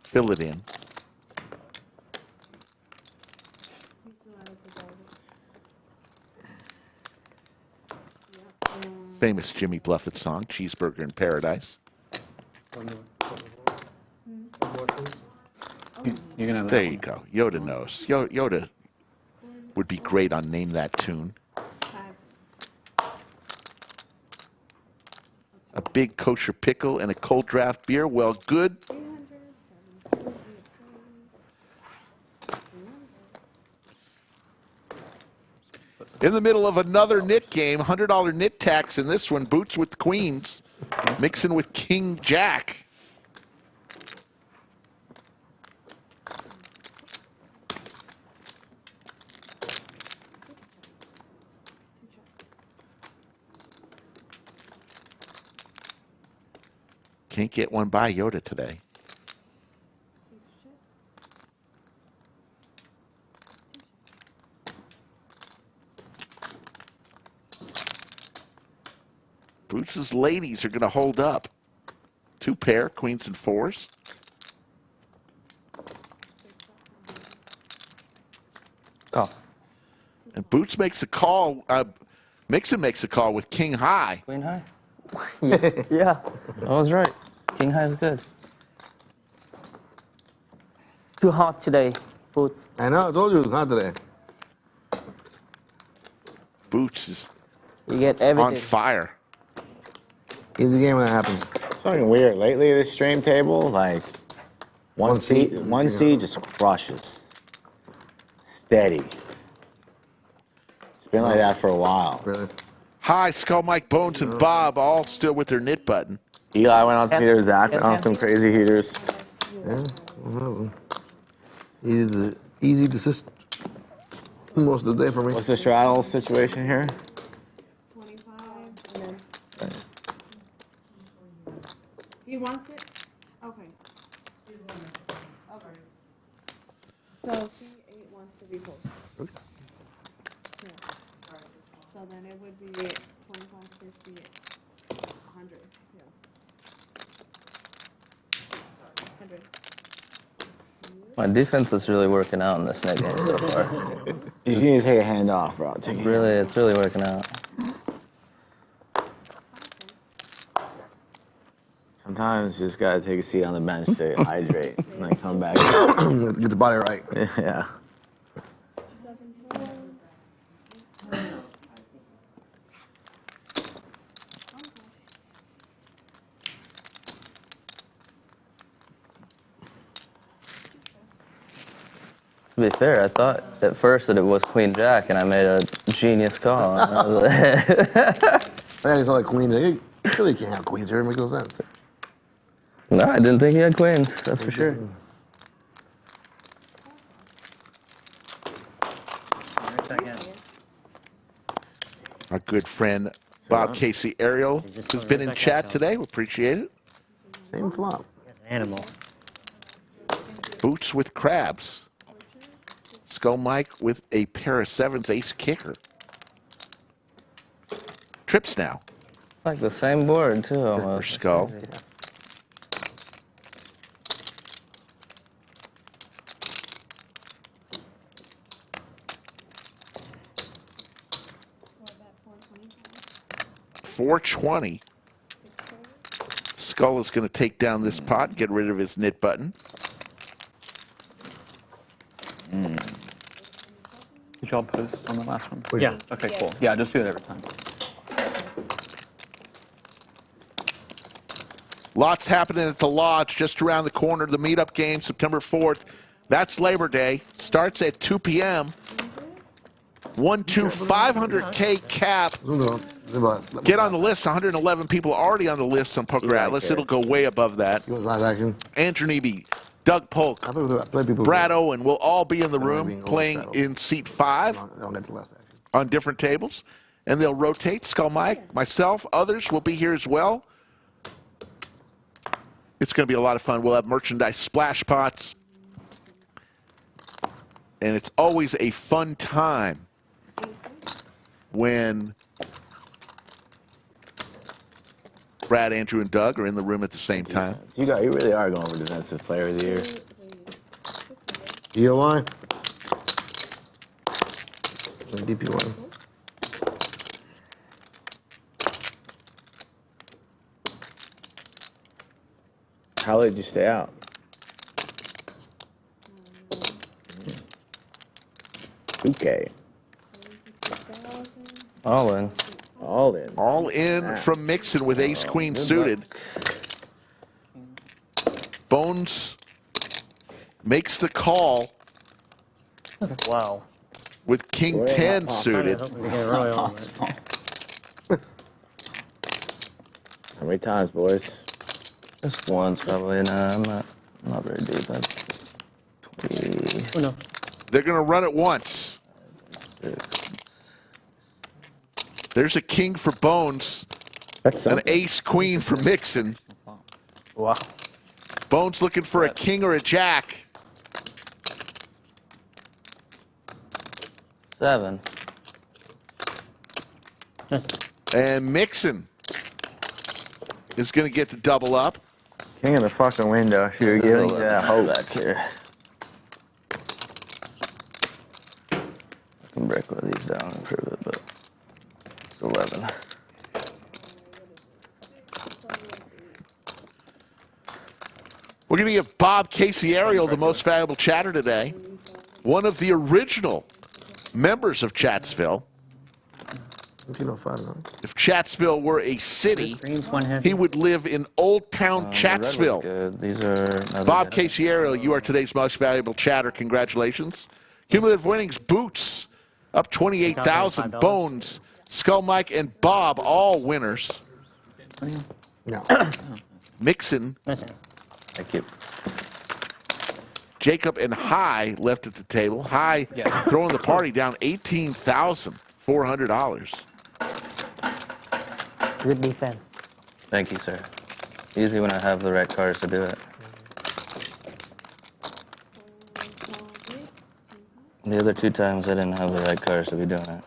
fill it in. Famous Jimmy Bluffett song, Cheeseburger in Paradise. You're gonna have There you go. Yoda knows. Yoda would be great on Name That Tune. A big kosher pickle and a cold draft beer. Well, good. In the middle of another nit game, $100 nit tax in this one. Boots with queens, Mixson with king jack. Can't get one by Yoda today. Boots' ladies are going to hold up. 2 pair, queens and fours. Oh. And Boots makes a call. Mixon makes a call with king high. Queen high? Yeah, I was right. King high is good. Too hot today. Food. I know, I told you it's hot today. Boots is You get everything. on fire. Easy game when that happens. Something weird. Lately, this stream table, like, one seat just crushes. Steady. It's been like that for a while. Really? Hi, Skull Mike, Bones, and Bob, all still with their knit button. Eli went on some heaters. Zach went on some crazy heaters. Yeah, easy to assist most of the day for me. What's the straddle situation here? 25, and then he wants it. Okay. Okay. So C8 wants to be posted. Yeah. So then it would be 25, 50, 100. Yeah. 100. My defense is really working out in this net game so far. You need to take a hand off, bro. Take a hand. Really, it's really working out. Sometimes you just gotta take a seat on the bench to hydrate and then come back. Get the body right. Yeah. To be fair, I thought at first that it was Queen Jack, and I made a genius call. And I was like I just like queens. You really can't have queens here. It makes no sense. No, I didn't think he had queens, that's for sure. Our good friend Bob Casey Ariel has been in chat today. We appreciate it. Same flop. Animal. Boots with crabs. Skull Mike with a pair of sevens, ace kicker. Trips now. It's like the same board, too, For almost. Skull. $420. Skull is going to take down this pot and get rid of his knit button. Did y'all post on the last one? Yeah. Okay, cool. Yeah, just do it every time. Lots happening at the Lodge just around the corner. The meetup game, September 4th. That's Labor Day. Starts at 2 p.m. 500K cap. Get on the list. 111 people already on the list on Poker Atlas. It'll go way above that. Andrew Neeme, Doug Polk, Brad Owen will all be in the room playing in seat 5 on different tables. And they'll rotate. Skull Mike, myself, others will be here as well. It's going to be a lot of fun. We'll have merchandise splash pots. And it's always a fun time when Brad, Andrew, and Doug are in the room at the same time. You really are going for Defensive Player of the Year. DOI. DPY. How late did you stay out? Okay. All in. All in. All in from Mixson with ace queen suited. Bones makes the call. Wow. with King 10 suited. How many times, boys? Just once, probably. No, I'm not very deep. 20. Oh, no. They're going to run it once. There's a king for Bones. That's an ace queen for Mixson. Wow. Bones looking for a king or a jack. 7. And Mixson is going to get the double up. King in the fucking window. If you're giving you that hope. Back here. I can break one of these down and prove it, but it's 11. We're going to give Bob Casey Ariel the most valuable chatter today. One of the original members of Chatsville. If Chatsville were a city, he would live in Old Town Chatsville. These are Bob Casey Ariel, you are today's most valuable chatter. Congratulations. Cumulative winnings, Boots, up 28,000. Bones, Skull Mike, and Bob, all winners. No. Mixson. Thank you. Jacob and High left at the table. High throwing the party down $18,400. Good defense. Thank you, sir. Usually when I have the right cards to do it. The other 2 times I didn't have the right cards to be doing it.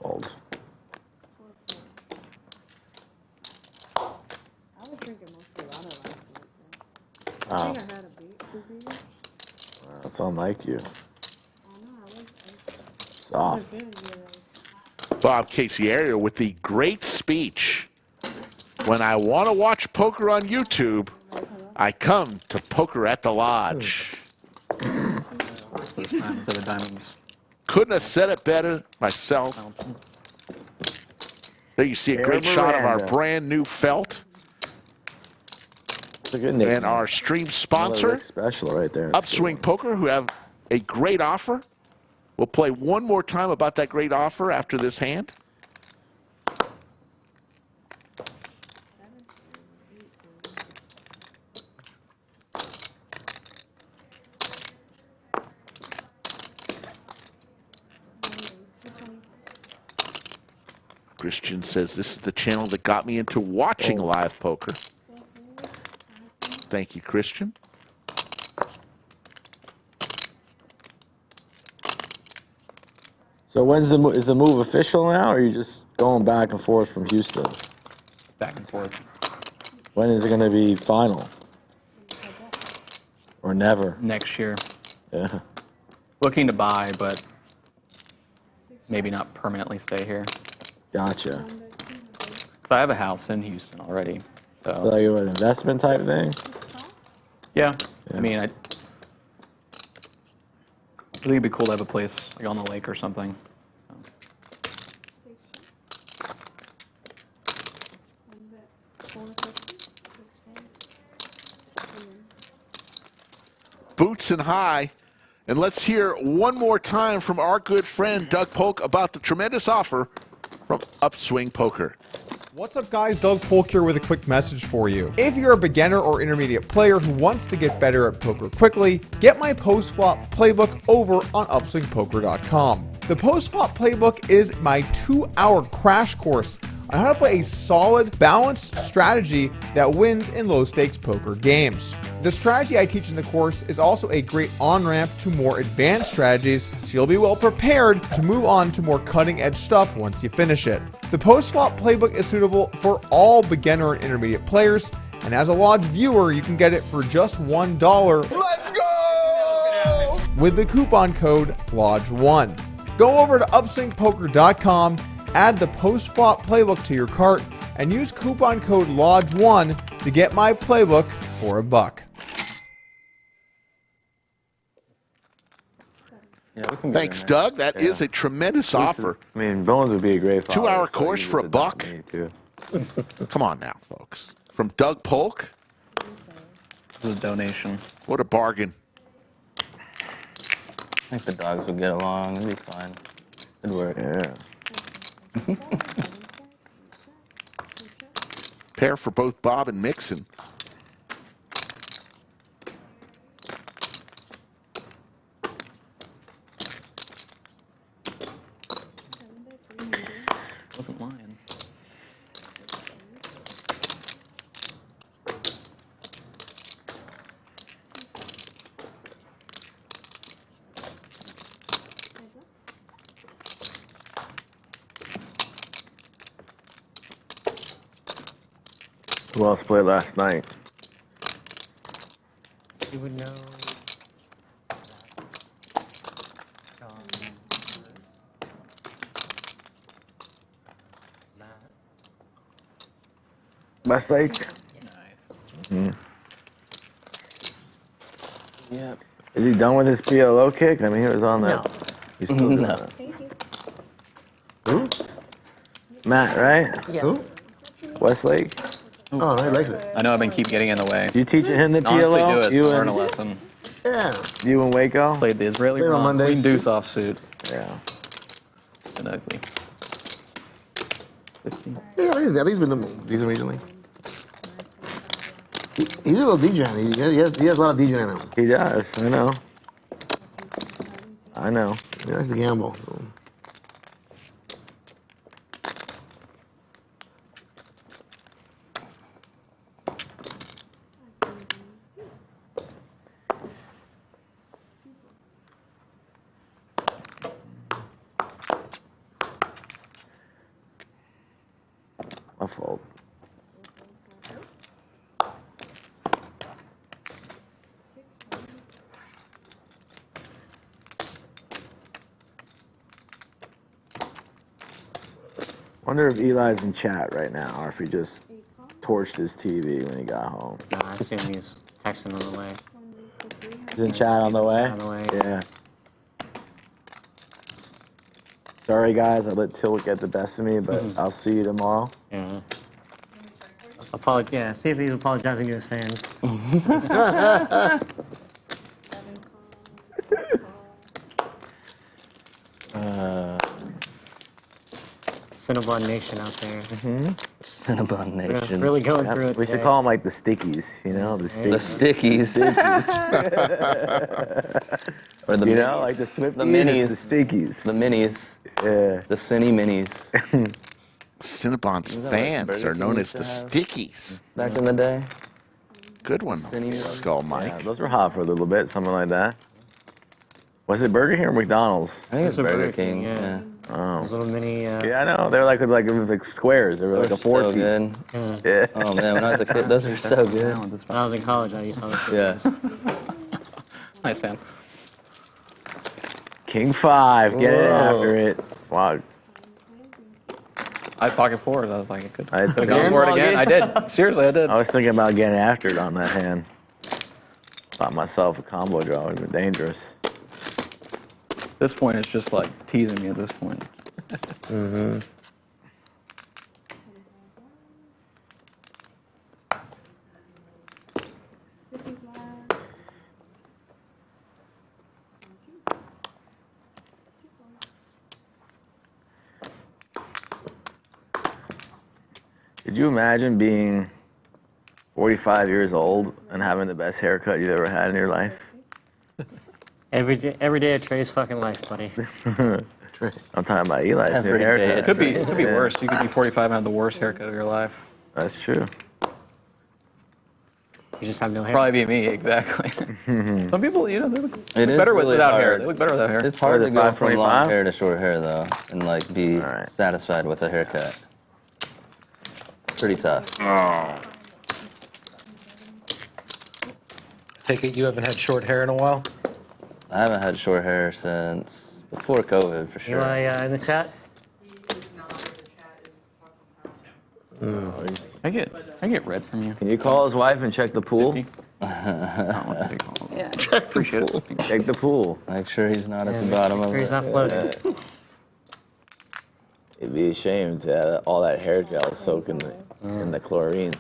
Fold. Wow. That's unlike you. Soft. Bob Casey Ariel with the great speech. When I want to watch poker on YouTube, I come to Poker at the Lodge. This time instead of diamonds. Couldn't have said it better myself. There you see a great shot of our brand new felt. It's a good nickname. And our stream sponsor, special right there. Upswing Poker, who have a great offer. We'll play one more time about that great offer after this hand. Christian says this is the channel that got me into watching live poker. Thank you, Christian. So when's is the move official now, or are you just going back and forth from Houston? Back and forth. When is it going to be final? Or never? Next year. Yeah. Looking to buy, but maybe not permanently stay here. Gotcha. So I have a house in Houston already. So like an investment type thing? yeah. I mean, I think it'd be cool to have a place like on the lake or something. Boots and High. And let's hear one more time from our good friend Doug Polk about the tremendous offer from Upswing Poker. What's up, guys? Doug Polk here with a quick message for you. If you're a beginner or intermediate player who wants to get better at poker quickly, get my post-flop playbook over on upswingpoker.com. The post-flop playbook is my 2-hour crash course on how to play a solid, balanced strategy that wins in low-stakes poker games. The strategy I teach in the course is also a great on-ramp to more advanced strategies, so you'll be well prepared to move on to more cutting-edge stuff once you finish it. The post-flop playbook is suitable for all beginner and intermediate players, and as a Lodge viewer, you can get it for just $1. Let's go! With the coupon code LODGE1. Go over to upswingpoker.com, add the post-flop playbook to your cart, and use coupon code LODGE1 to get my playbook for $1. Yeah, we can Thanks, Doug. That is a tremendous offer. I mean, Bones would be a great follow. 2-hour course for $1. Come on now, folks. From Doug Polk. It was a donation. What a bargain. I think the dogs would get along. It'd be fine. It'd work. Yeah. Pair for both Bob and Mixson. Wasn't lying. Who else played last night? You would know. Westlake? Nice. Mm. Yep. Is he done with his PLO kick? I mean, he was on that. No. He's still doing No. that. Who? Matt, right? Yeah. Who? Westlake? Oh, he likes it. I know I've been keep getting in the way. You teaching him the Honestly, PLO? do it. You Learn a and, lesson. Yeah. you and Waco? Played the Israeli Played on Bronx, Mondays. Queen Deuce offsuit. Yeah. And ugly. 15. Yeah, he's been decent recently. He's a little DJ. He has a lot of DJ in him. He does. I know. I know. He likes to gamble. So. My fault. Wonder if Eli's in chat right now, or if he just torched his TV when he got home. No, I assume he's texting on the way. He's in chat on the way? On the way. Yeah. Sorry, guys, I let Till get the best of me, but I'll see you tomorrow. Yeah. Yeah, see if he's apologizing to his fans. Cinnabon Nation out there. Cinnabon Nation. Really going through it. We should today. call them like the stickies, you know? The The stickies. stickies. Or the You minis. know, like the Swifties, The minis. it's the stickies. The minis. Yeah. The Cinny minis. Cinnabon's Isn't that what fans Burger are King known used as the to have? Stickies. Back in the day. Good one, Cinny Skull Mike. Yeah, those were hot for a little bit, something like that. Was it Burger King or McDonald's? I think it's Those are Burger King. Yeah. Oh. Those little mini. Yeah, I know. They're like squares. They were like a Those are 4 so piece. good. Yeah. Oh man, when I was a kid, those were so good. When I was in college, I used to always. Yeah. Nice, fan. King 5, get it after it. Wow. I had pocket fours. I was like, I could I had have gone for it again. I did. Seriously, I did. I was thinking about getting after it on that hand. Thought myself a combo draw would have been dangerous. At this point, it's just like teasing me at this point. Mm-hmm. Could you imagine being 45 years old and having the best haircut you've ever had in your life? Every day of Trey's fucking life, buddy. I'm talking about Eli's new Every haircut. day. It could be worse. You could be 45 and have the worst haircut of your life. That's true. You just have no hair. Probably be me, exactly. Some people, they look It is better really without hard. hair. They look better without hair. It's hard to go from 525? long hair to short hair though, and like be satisfied with a haircut. It's pretty tough. Take it you haven't had short hair in a while? I haven't had short hair since before COVID for sure. Eli in the chat? I get red from you. Can you call his wife and check the pool? Yeah. Appreciate it. Check the pool. Make sure he's not at the bottom of He's it. not floating. It'd be a shame to have all that hair gel soak in the chlorine.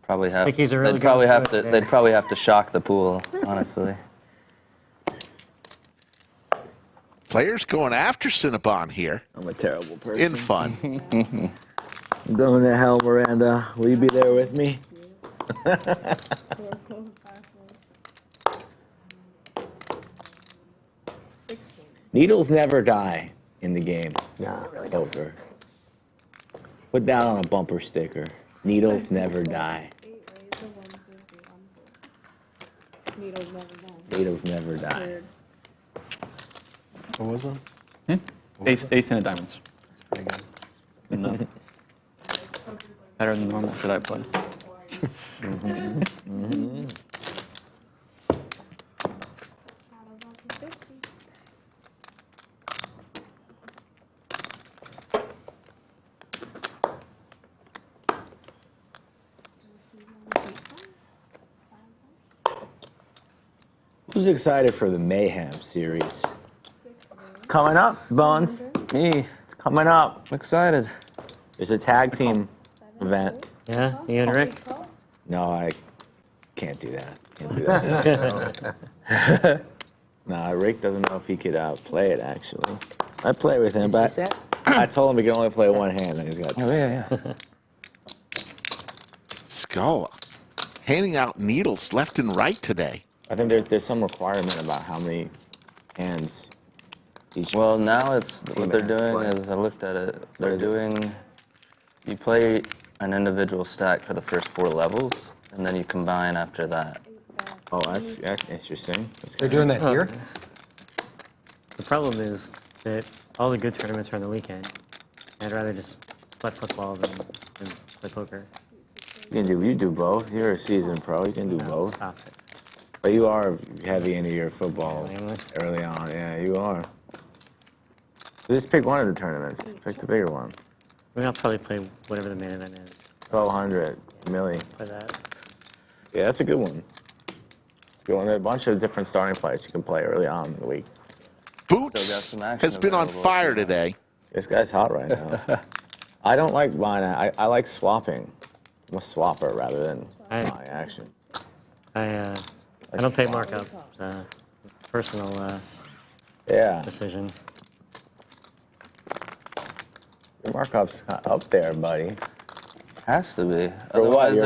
Probably have. Stickies are really They'd probably good have for to. it, They'd probably have to shock the pool, honestly. Players going after Cinnabon here. I'm a terrible person. In fun. I'm going to hell, Miranda. Will you be there with me? Needles never die in the game. Nah. Poker. Put that on a bumper sticker. Needles never die. Needles never die. Needles never die. Weird. What was it? Ace and a diamonds. Good enough. Better than normal. Should I play? Who's excited for the Mayhem Series? It's coming up, Bones. Me. It's coming up. I'm excited. There's a tag team event. Yeah, you and Rick? No, I can't do that. Can't do that. No, Rick doesn't know if he could play it, actually. I play with him, but I told him he can only play one hand, and he's got. Oh yeah. Skull handing out needles left and right today. I think there's some requirement about how many hands each. Well, now it's what they're doing is I looked at it. They're doing. You play an individual stack for the first 4 levels, and then you combine after that. Oh, that's interesting. They're doing that here? The problem is that all the good tournaments are on the weekend. I'd rather just play football than play poker. You do both. You're a seasoned pro. You can do both. Stop it. But you are heavy into your football early on. Yeah, you are. So just pick one of the tournaments. Pick the bigger one. I mean, I'll probably play whatever the main event is. 1,200 milli. Play that. Yeah, that's a good one. Good one. There are a bunch of different starting plays you can play early on in the week. Boots has been on fire today. This guy's hot right now. I don't like buying. I like swapping. I'm a swapper rather than buying action. I don't pay markup. Personal decision. Your markup's up there, buddy. Has to be. For what?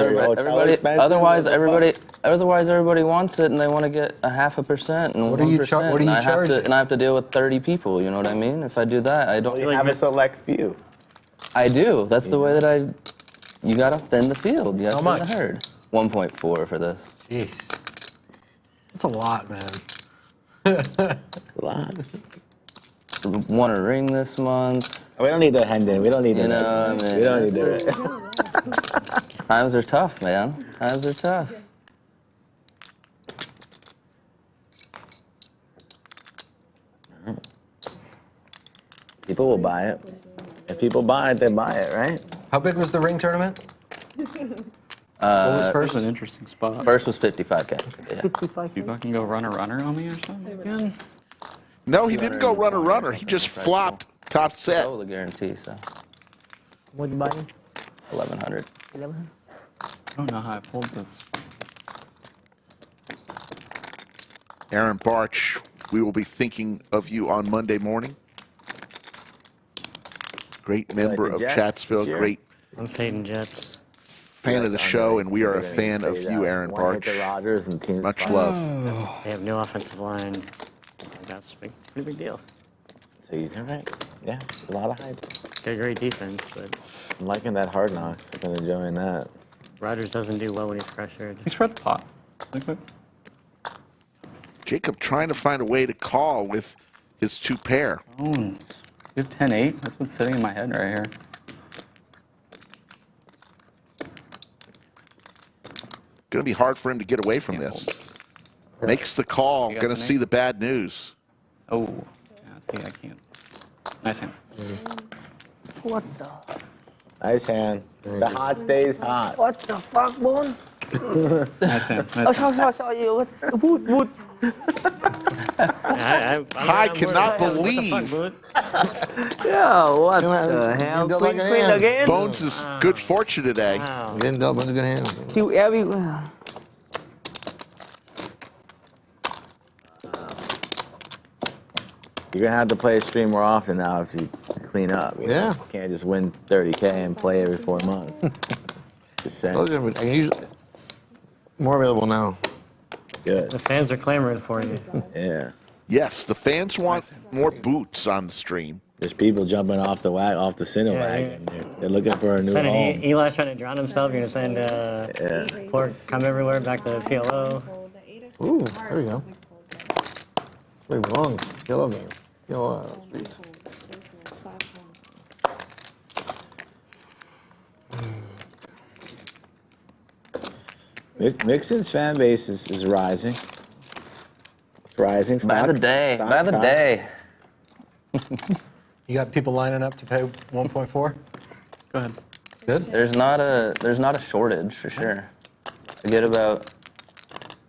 Otherwise, everybody wants it, and they want to get a 0.5% and 1%. And I have to deal with 30 people. You know what I mean? If I do that, I don't. You have a select few. I do. That's the way that You gotta thin the field. You gotta thin the herd. 1.4 for this. Jeez. That's a lot, man. A lot. Won a ring this month. We don't need the Hendon. We don't need the We don't need the Times are tough, man. Times are tough. People will buy it. If people buy it, they buy it, right? How big was the ring tournament? What was first? An interesting spot. First was 55K. Yeah. 55K. You fucking go runner on me or something again? No, he didn't go runner. He just flopped top set. Oh, the guarantee, so. What'd you buy? 1,100. 11? I don't know how I pulled this. Aaron Barch, we will be thinking of you on Monday morning. Great member of Chatsville, great I'm fading Jets. fan of the show, and we are a fan of you, Aaron Barch. The Rodgers and teams Much love. They have no offensive line. that's a pretty big deal. So you think, right? Yeah, a lot of hype. Got great defense, but I'm liking that hard knocks. I've been enjoying that. Rogers doesn't do well when he's pressured. He spread the pot. Jacob trying to find a way to call with his 2 pair. Bones. You have 10-8? That's what's sitting in my head right here. Going to be hard for him to get away from this. Makes the call. Going to see the bad news. Oh, yeah, see, I can't. Nice hand. What the? Nice hand. The hot stays hot. What the fuck, Bone? Nice hand. Oh, sorry. Wood. I cannot believe Yeah, what the hell? Queen again? Bones is good fortune today. Getting double good hand. Everywhere. You're going to have to play a stream more often now if you clean up. You know? You can't just win 30K and play every 4 months. Just saying. Those are usually more available now. Good. The fans are clamoring for you. Yeah. Yes, the fans want more boots on the stream. There's people jumping off the Cinna wagon. They're looking for a new home. Eli's trying to drown himself. You're going to send Pork Come Everywhere back to PLO. Ooh, there we go. Wait, wrong. PLO game. PLO streets. Mixson's fan base is rising. It's rising. By the day. By the day. You got people lining up to pay 1.4? Go ahead. Good. There's not a shortage for sure. I get about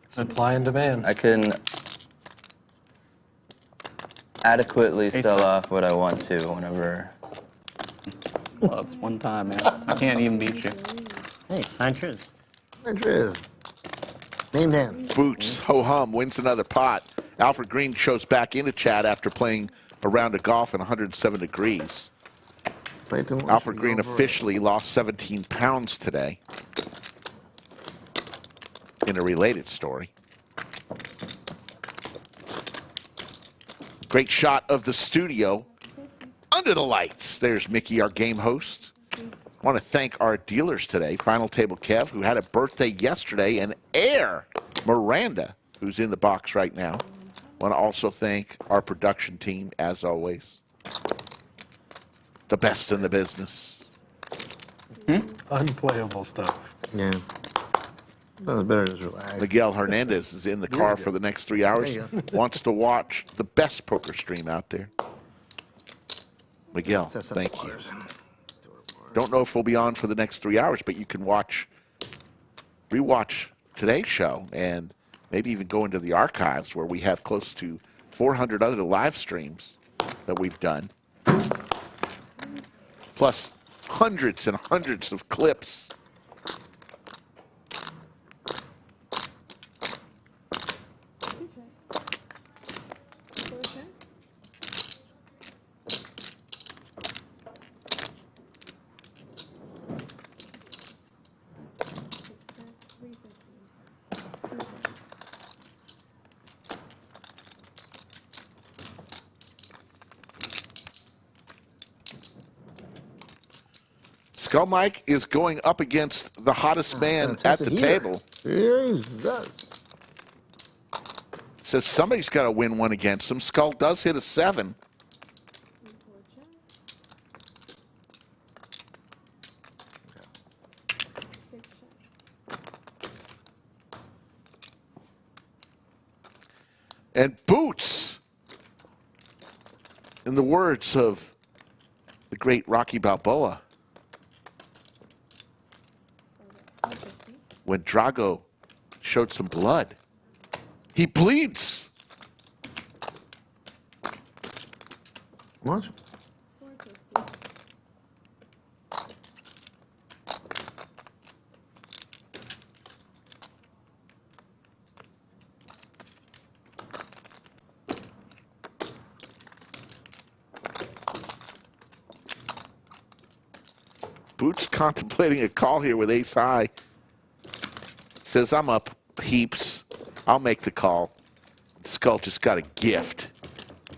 supply and demand. I can adequately sell off what I want to whenever. Well, it's one time, man. I can't even beat you. Hey, 9 triz. 9 triz. Named hand. Boots, ho-hum, wins another pot. Alfred Green shows back into chat after playing a round of golf in 107 degrees. Alfred Green officially lost 17 pounds today. In a related story. Great shot of the studio under the lights. There's Mickey, our game host. I want to thank our dealers today. Final Table Kev, who had a birthday yesterday, and Air Miranda, who's in the box right now. I want to also thank our production team, as always. The best in the business. Unplayable stuff. Yeah. That was better to just relax. Miguel Hernandez is in the car for the next 3 hours. Wants to watch the best poker stream out there. Miguel, thank you. Don't know if we'll be on for the next 3 hours, but you can rewatch today's show and maybe even go into the archives where we have close to 400 other live streams that we've done. Plus hundreds and hundreds of clips. Skull Mike is going up against the hottest man at the table. Jesus. Says somebody's got to win one against him. Skull does hit a 7. And Boots, in the words of the great Rocky Balboa, when Drago showed some blood, he bleeds. What? Boots contemplating a call here with ace high. Says, I'm up heaps. I'll make the call. Skull just got a gift.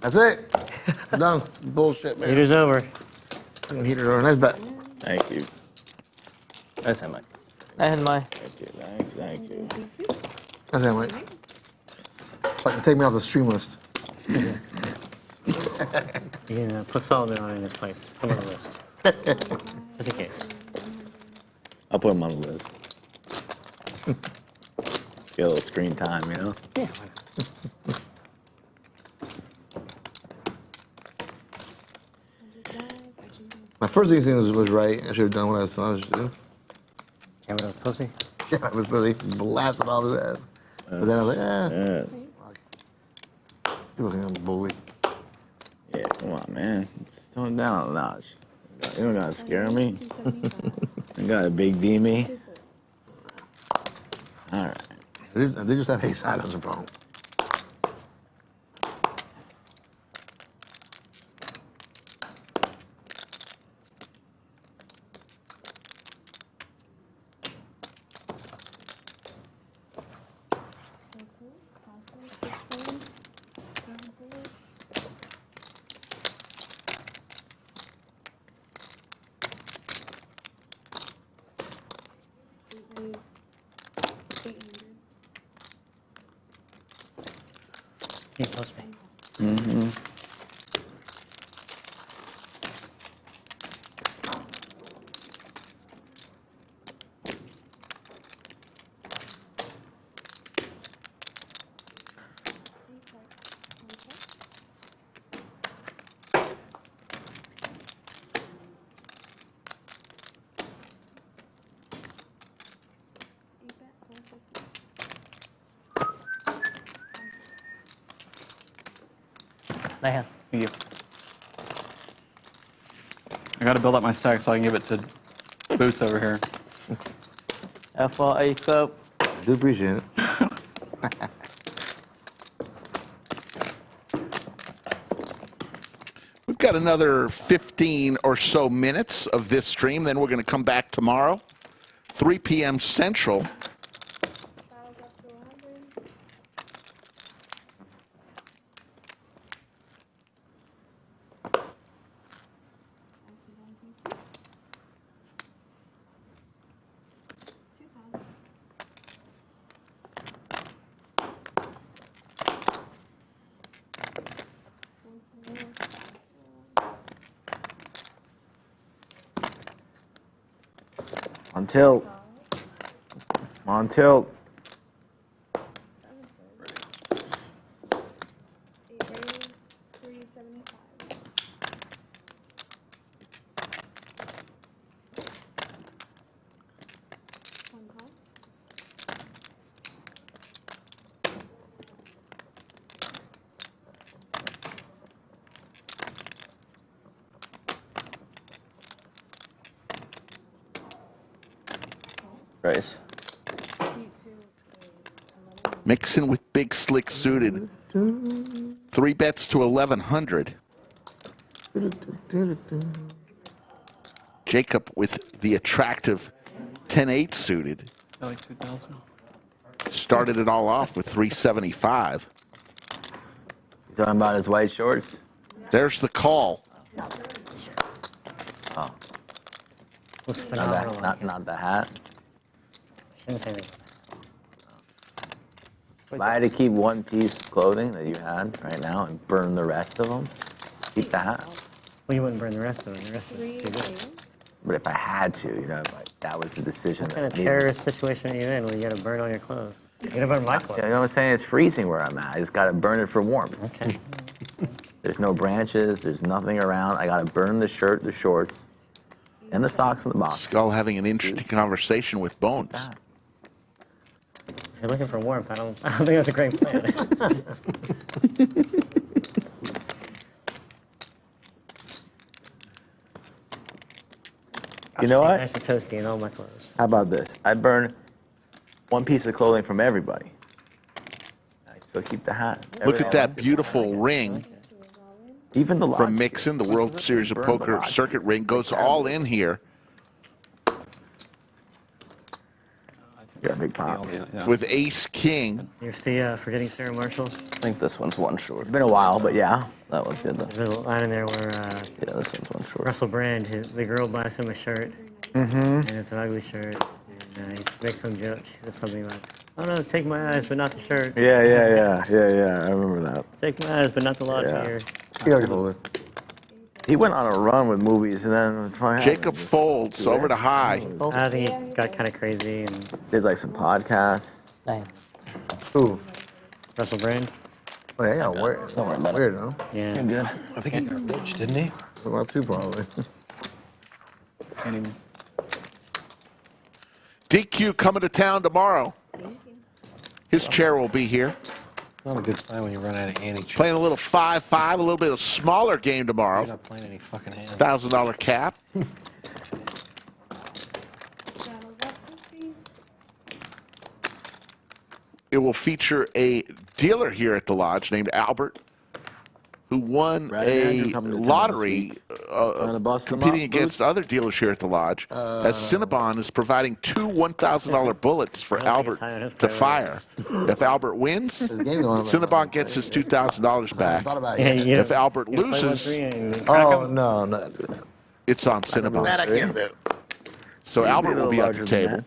That's it. Done. Bullshit, man. Heater's over. Heater's over. Nice bet. Thank you. Nice hand, Mike. I had my. Thank you. That's it, Mike. So I can take me off the stream list. You can put Solomon on in his place. Put him on the list. Just in case. I'll put him on the list. Get a little screen time, you know? Yeah. My first instinct was right. I should have done what I was telling I should do. Yeah, what a pussy. Yeah, I was really blasting off his ass. But then I was like, people think I'm a bully. Yeah, come on, man. Just tone it down a notch. You don't gotta scare me. You gotta big D me. All right. They just have ace high. That's a problem. Mm-hmm. Mayhem. Thank you. I gotta build up my stack so I can give it to Boots over here. FR up. I do appreciate it. We've got another 15 or so minutes of this stream. Then we're going to come back tomorrow, 3 p.m. Central. On tilt. On tilt. Raise. Mixson with big slick suited. 3 bets to 1100. Jacob with the attractive 10-8 suited. Like 2,000. Started it all off with 375. You talking about his white shorts? There's the call. Oh. Looks Not phenomenal. not the hat. Shouldn't say anything. If I had to keep one piece of clothing that you had right now and burn the rest of them, keep the hat. Well, you wouldn't burn the rest of it. The rest of it's too good. But if I had to, you know, like that was the decision. What kind of terrorist situation are you in when you got to burn all your clothes? You got to burn my clothes. You know what I'm saying? It's freezing where I'm at. I just got to burn it for warmth. Okay. There's no branches. There's nothing around. I got to burn the shirt, the shorts, and the socks from the box. Skull having an interesting conversation with Bones. You're looking for warmth. I don't think that's a great plan. You know what? Nice and toasty in all my clothes. How about this? I burn one piece of clothing from everybody. I still keep the hat. Look at that beautiful ring. Even the from Mixson, the World Series of Poker circuit ring goes all in here. Yeah, big pop. with Ace King. You see, forgetting Sarah Marshall? I think this one's one short. It's been a while, but yeah. That one's good though. There's a line in there where Yeah, this one's one short. Russell Brand, the girl buys him a shirt, Mm-hmm. and it's an ugly shirt, and he makes some joke. She says something like, "Oh no, take my eyes, but not the shirt. Yeah. I remember that. Take my eyes, but not the lodge Yeah. here." He already folded. He went on a run with movies and then Jacob folds over to high. I think he got kind of crazy and did like some podcasts. Who? Russell Brand. Oh, yeah, weird. Don't worry about it. Weird, huh? Yeah. You're good. I think he got rich, didn't he? About two, probably. Can't even. DQ coming to town tomorrow. His chair will be here. Not a good sign when you run out of ante. Playing a little 5-5, a little bit of smaller game tomorrow. You're not playing any fucking hands. $1,000 cap. It will feature a dealer here at the lodge named Albert, who won Brad and Andrew a coming to town lottery Trying to bust them competing up, against other dealers here at the lodge, as Cinnabon is providing two $1,000 bullets for Albert to fire. If Albert wins, Cinnabon gets his $2,000 back. If Albert loses, Oh, no. it's on Cinnabon. That I can't do. So Albert will be at the table.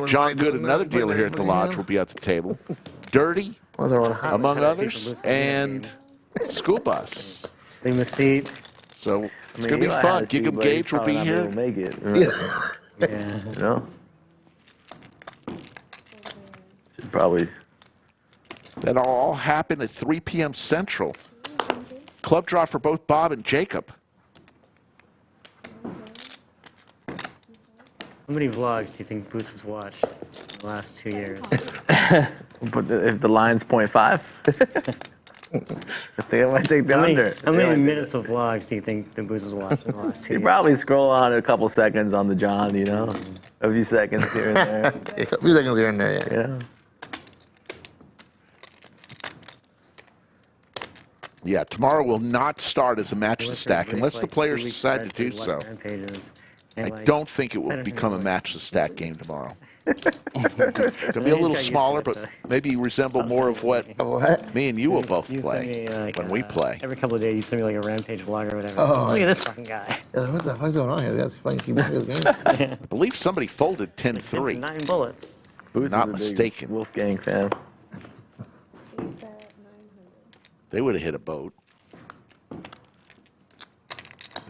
John Good, another dealer here at the lodge, will be at the table. Dirty, among others, and School Bus. Leave a seat. So it's going to be fun. Gig 'em Gage will be here. Make it. Yeah. You know? Should probably. That'll all happen at 3 p.m. Central. Club draw for both Bob and Jacob. How many vlogs do you think Boots has watched in the last 2 years? But if the line's 0.5, I think I might take the under. How many minutes of vlogs do you think the Boots has watched in the last 2 You years? probably scroll on a couple seconds on the John, you know? A few seconds here and there. A few seconds here and there, yeah. Yeah. Yeah, tomorrow will not start as a match to stack unless the players decide to do so. I don't think it will become a match to stack game tomorrow. It'll be a little smaller, but maybe resemble more of what me and you will both play when we play. Every couple of days, you send me like a Rampage vlog or whatever. Oh, Look at this fucking guy. Yeah, what the fuck's going on here? That's fucking keep playing this game. I believe somebody folded 10-3. 9 bullets. Not mistaken. Wolfgang fan. They would have hit a boat.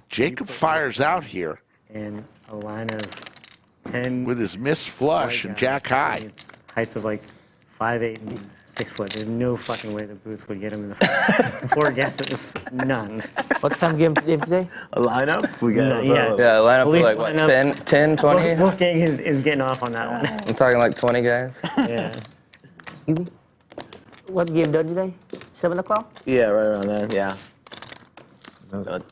Jacob fires out here And a line of 10 with his missed flush and jack high. heights of like 5'8" and 6 foot. There's no fucking way the Boots would get him in the fight. 4 guesses, none. What time game today? A lineup? We got Yeah. Yeah, line up for Police like what, lineup. 10, 20? Wolfgang is getting off on that one. I'm talking like 20 guys. Yeah. What game done today? 7 o'clock? Yeah, right around there. Yeah. 10,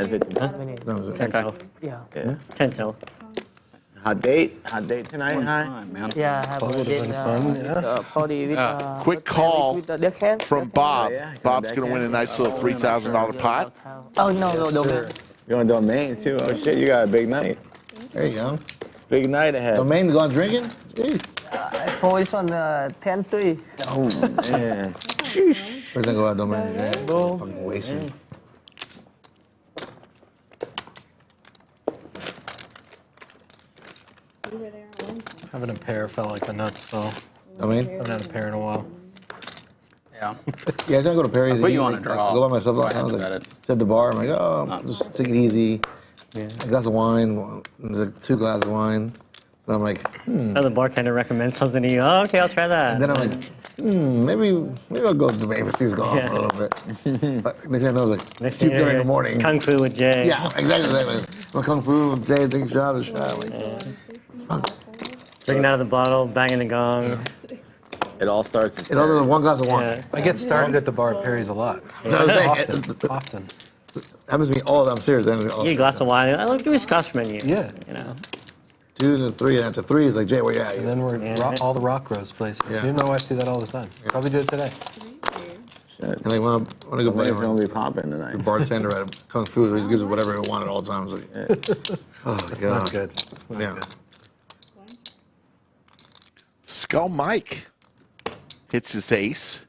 15. 10 till. Yeah. Yeah. 10 till. Hot date tonight, hi. Yeah, I have a date party with, Quick call with the deckhand. from Bob. Bob's going to win a nice little $3,000 pot. Oh, no, You're going to domain too. Oh shit, you got a big night. There you go. Big night ahead. Domain gone drinking? Jeez. I always on 10-3. Oh man. Sheesh. First thing about domain, yeah. Fucking wasted. Having a pair felt like the nuts, though. Domain? Haven't had a pair in a while. Yeah. Yeah, I go to Perry's. I put you on a I draw. go by myself. Before I I had was to bet like, it. at the bar, I'm like, oh, just take it easy. Yeah. A glass of wine, like 2 glasses of wine. And I'm like, Oh, the bartender recommends something to you. Oh, okay, I'll try that. And then I'm like, maybe I'll go to Domain for Steve's golf Yeah. a little bit. But next thing I know, I was like, Next thing you 2:30 know, in the morning. Kung Fu with Jay. Yeah, exactly. My Kung Fu, Jay, take a shot, a shot. Like, fuck. Drinking out of the bottle, banging the gong. It all starts. It all one glass of wine. Yeah. I get started at the bar at Perry's a lot. Often. Happens to me all. I'm serious. Happens to me all You get a glass of wine. I look, give me a Scotch menu. Yeah. You know. 2 to 3, and after 3, it's like, Jay, where you at? And then we're at all the rock rose places. Yeah. Me and my wife do that all the time. Probably do it today. And like when I go Nobody's back, gonna be popping tonight. the bartender at Kung Fu, he gives us whatever he wanted at all times. Like, oh, It's God. not good. It's not Yeah. good. Skull Mike hits his ace.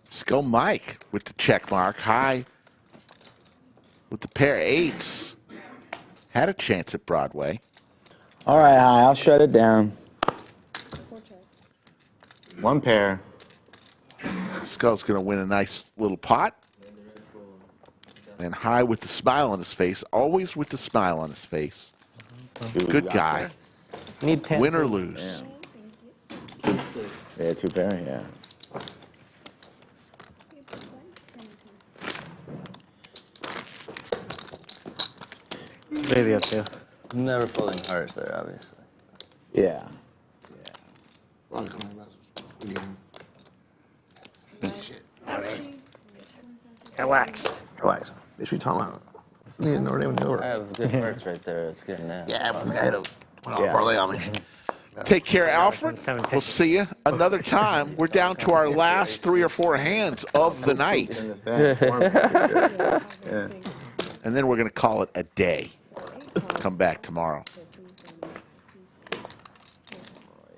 Skull Mike with the check mark. High with the pair of eights. Had a chance at Broadway. All right, High, I'll shut it down. One pair. Skull's going to win a nice little pot. And High with the smile on his face. Always with the smile on his face. Good guy. Win or lose. Yeah, 2 pair, yeah. Maybe up to. Never folding hearts there, obviously. Yeah. Relax. Relax. Bitch, we talking about? Need to know what they were. I have good hearts right there. It's getting in. Yeah, but I hit a $20 parlay on me. Take care, Alfred. We'll see you another time. We're down to our last 3 or 4 hands of the night. And then we're going to call it a day. Come back tomorrow. I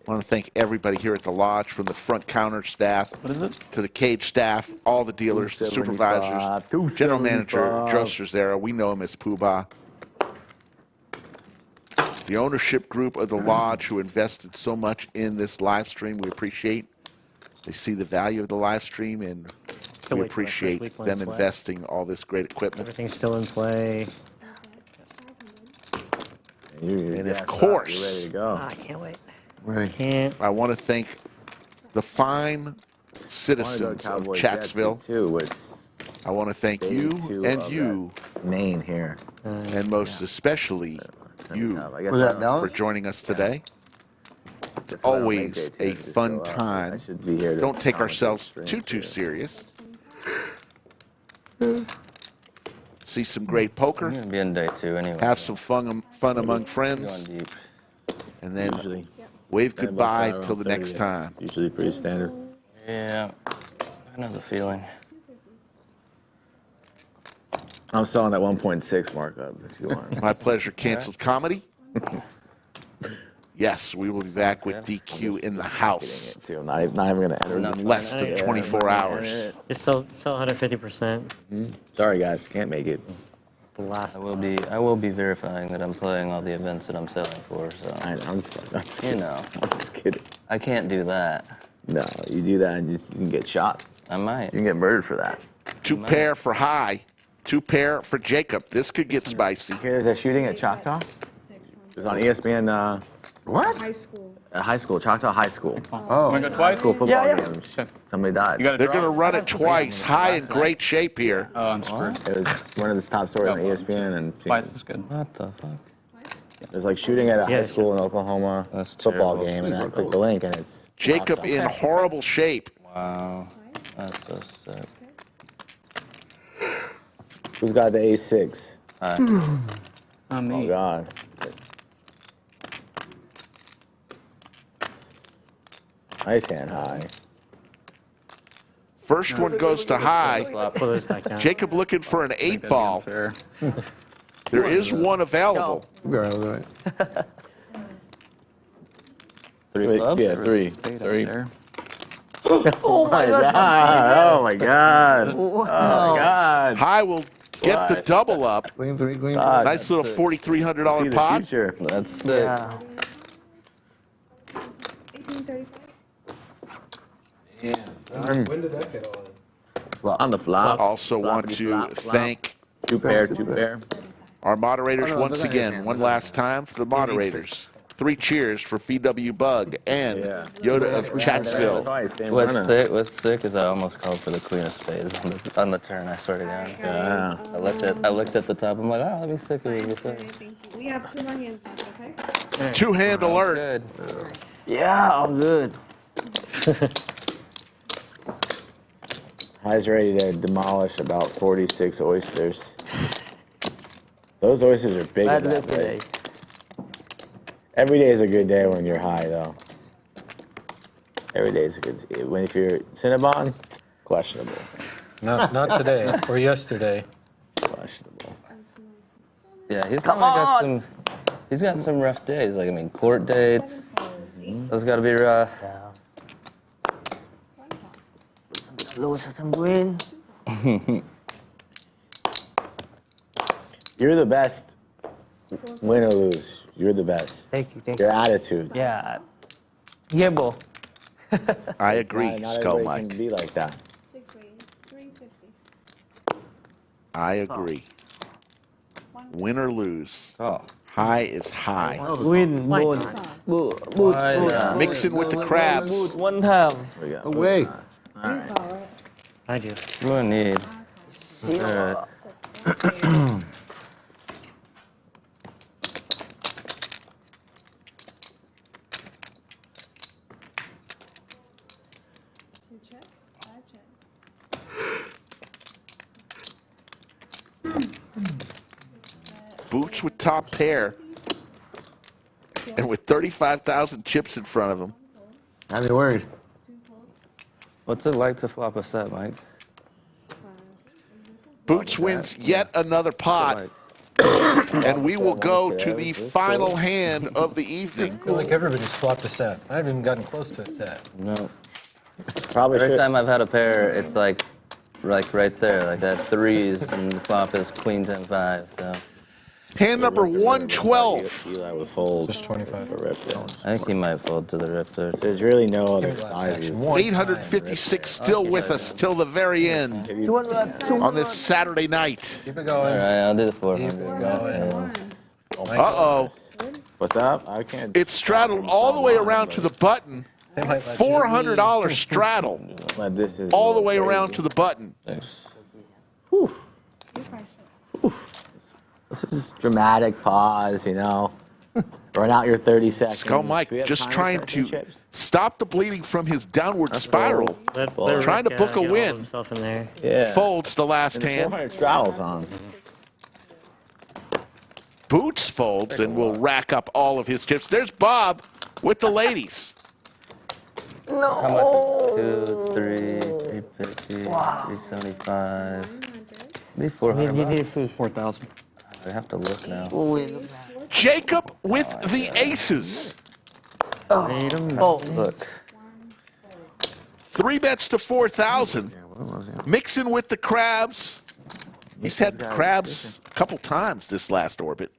want to thank everybody here at the Lodge, from the front counter staff to the cage staff, all the dealers, the supervisors, general manager, Joe Cerzera. We know him as Poobah. The ownership group of the Lodge who invested so much in this live stream, we appreciate. They see the value of the live stream, and we appreciate them investing all this great equipment. Everything's still in play. And of course, ready to go. I can't wait. Can't. I want to thank the fine citizens of Chatsville. I want to thank you and you, Maine here, and most especially you for joining us today. It's always a fun time. Don't take ourselves too serious. See some great poker. I'm gonna be in day 2 anyway. Have some fun among friends, and then wave goodbye till the next time. Usually pretty standard. Yeah, I know the feeling. I'm selling that 1.6 markup if you want. My pleasure. Canceled comedy. Yes, we will be back with DQ in the house. I'm not even going to enter in less than 24 hours. It's still 150%. Sorry, guys, can't make it. Blast. I will be verifying that I'm playing all the events that I'm selling for. So I know, I'm just kidding. You know, I'm just kidding. I can't do that. No, you do that and you can get shot. I might. You can get murdered for that. 2 pair for High, 2 pair for Jacob. This could get spicy. Here's a shooting at Choctaw. It was on ESPN. What? High school. High school, Choctaw High School. Oh. High school football game. Somebody died. They're going to run it twice. High in great shape here. Oh, I'm screwed. It was one of the top stories on ESPN. And Twice is good. What the fuck? It was like shooting at a high school in Oklahoma football game, and I clicked the link, and it's Jacob in horrible shape. Wow, that's so sick. Who's got the A6? Me. Oh God. Nice hand, High. First one goes to High. Jacob looking for an 8-ball. There is one available. Three clubs? Yeah, three. Oh my God. Oh my God. Oh my God. High will get the double up. Queen 3, queen 3. Nice little $4,300 pot. That's sick. Yeah. 1835. When did that get on? On the flop. Also want to thank 2 pair. our moderators once again, one last time for the moderators. 3 cheers for VW Bug and Yoda of Chatsville. What's sick is I almost called for the queen of spades on the turn. I swear to God. Yeah. I looked at the top. I'm like, oh, let me sick it. We have 2 more hands left, okay? 2-hand alert. Good. Yeah, I'm good. High's ready to demolish about 46 oysters. Those oysters are big. Bad luck today. Every day is a good day when you're high, though. Every day is a good day. If you're Cinnabon, questionable. Not today or yesterday. Questionable. Yeah, he's got some rough days. Like, I mean, court dates. Those got to be rough. Lose some win. You're the best. Win or lose, you're the best. Thank you. Your attitude. Yeah. Airball. I agree, Not Skull everybody Mike. can be like that. 350. I agree. Win or lose. Oh. High is high. Win. Boot. Mixing with the crabs. Boot 1 time. Away. I do. What I need. Alright. Boots with top pair. And with 35,000 chips in front of him. I'd be worried. What's it like to flop a set, Mike? Boots wins yet another pot. And we will go to the final hand of the evening. I feel like everybody's flopped a set. I haven't even gotten close to a set. No. Probably Every should. time I've had a pair, it's like right there, like that 3s, and the flop is queen 10-5. So Hand number 112. Eli would fold. Just 25. For rip, though. I think he might fold to the rip there. There's really no other sizes. 856 still with us till the very end on this Saturday night. Keep it All going. right, I'll do the 400. Keep it going. Uh-oh. What's up? I can't. It's straddled all the way around to the button. $400 straddle. But this is All the way around to the button. This is dramatic pause, you know. Run out your 30 seconds. Skull Mike Do we have just time trying for to chips? stop the bleeding from his downward spiral. Trying to book a win. In there. Yeah. Folds the last And hand. 400 straddles on. Boots folds and will rack up all of his chips. There's Bob with the ladies. How much? 2, 3, 350, 375. Maybe 400. 4,000. I have to look now. Jacob with the aces. Look. 3 bets to 4,000. Mixing with the crabs. He's had the crabs a couple times this last orbit.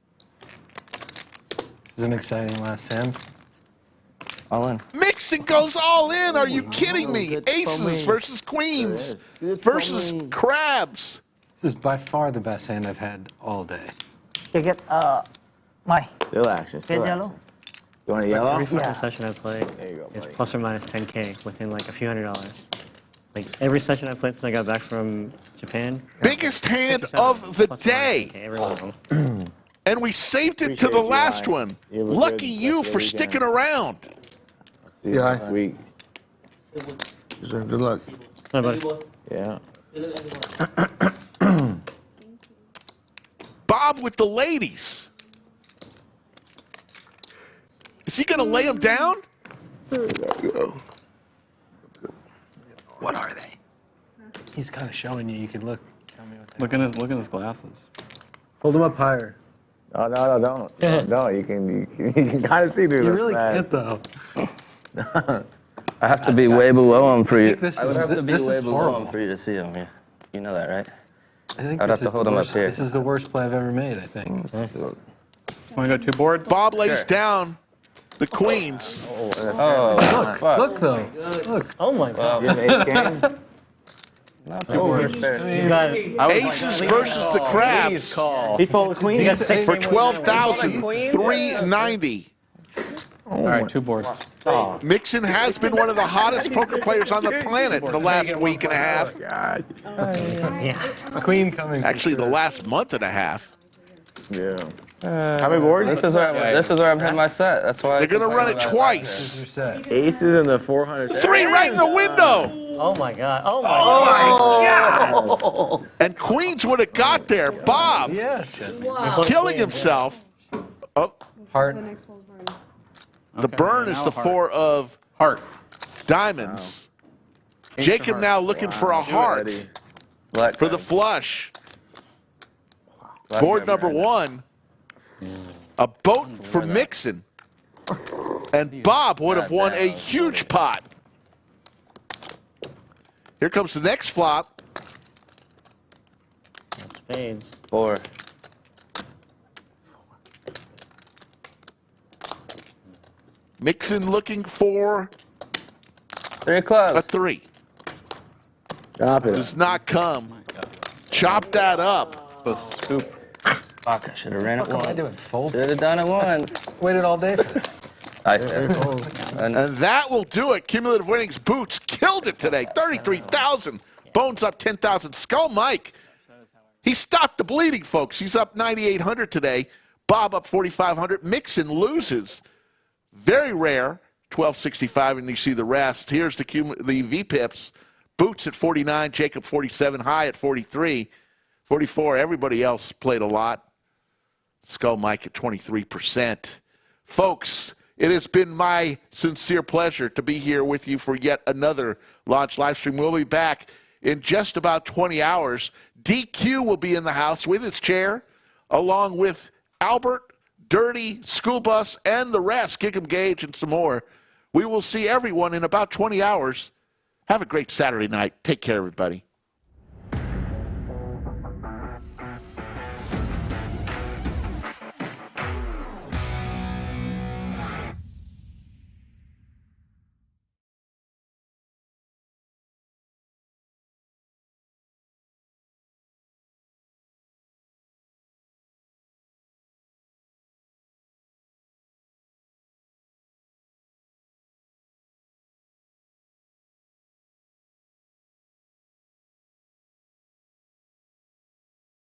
This is an exciting last hand. All in. Mixon goes all in. Are you kidding me? Aces versus queens versus crabs. This is by far the best hand I've had all day. Take it. Mike. Still action. Still Get action. yellow. You want a yellow? Every fucking session I play There you go, is buddy. plus or minus 10K within like a few $100s. Like every session I played since I got back from Japan. Biggest hand of the day. Every one of them. And we saved it to the last one. Lucky you for sticking around. See you next week. Good luck. Hi, buddy. Yeah. Bob with the ladies. Is he going to lay him down? What are they? He's kind of showing you. You can look. Tell me what they Look at his glasses. Hold them up higher. No, don't. No, you can kind of see through You those really flags. can't, though. I have to be way below him for you. this I would is- have to be this way is below him horrible. for you to see him. Yeah. You know that, right? I think I'd this have to is hold the him up worst- here. This is the worst play I've ever made, I think. Want to go 2 boards? Bob lays down the queens. Oh, fuck. Look, though. Look. Oh my god. You have an ace game? Not the worst there. You got Aces versus the crabs He folds queen. you got 6 for $12,390. All right, 2 boards. Oh, Mixson has been one of the hottest poker players on the planet the last week and a half. Queen coming. for Actually, the sure. last month and a half. yeah. How many boards? This is where I'm hitting my set. That's why They're going to run it twice. Your set. Aces in the 400. 3 right in the window. Oh my God. Oh my God. And Queens would have got there. Bob Yes. killing himself. Oh, Heart. The next one's burn. the burn is the 4 of Heart. diamonds. Jacob now looking for a heart Black for the flush. Board number 1, a boat for Mixson. And Bob would have won a huge pot. Here comes the next flop. Spades. 4. Mixson looking for 3 of clubs. a 3. Stop it. Does not come. Chop that up. Scoop. Fuck, I should have ran it What am I once. doing? Fold? Should have done it once. Waited all day for this. I said. And that will do it. Cumulative winnings. Boots killed it today. 33,000. Bones up 10,000. Skull Mike. He stopped the bleeding, folks. He's up 9,800 today. Bob up 4,500. Mixson loses. Very rare. 1265, and you see the rest. Here's the V-Pips. Boots at 49. Jacob 47. High at 43. 44. Everybody else played a lot. Skull Mike at 23%. Folks, it has been my sincere pleasure to be here with you for yet another Lodge live stream. We'll be back in just about 20 hours. DQ will be in the house with his chair, along with Albert, Dirty, School Bus, and the rest, Kick 'em Gage, and some more. We will see everyone in about 20 hours. Have a great Saturday night. Take care, everybody.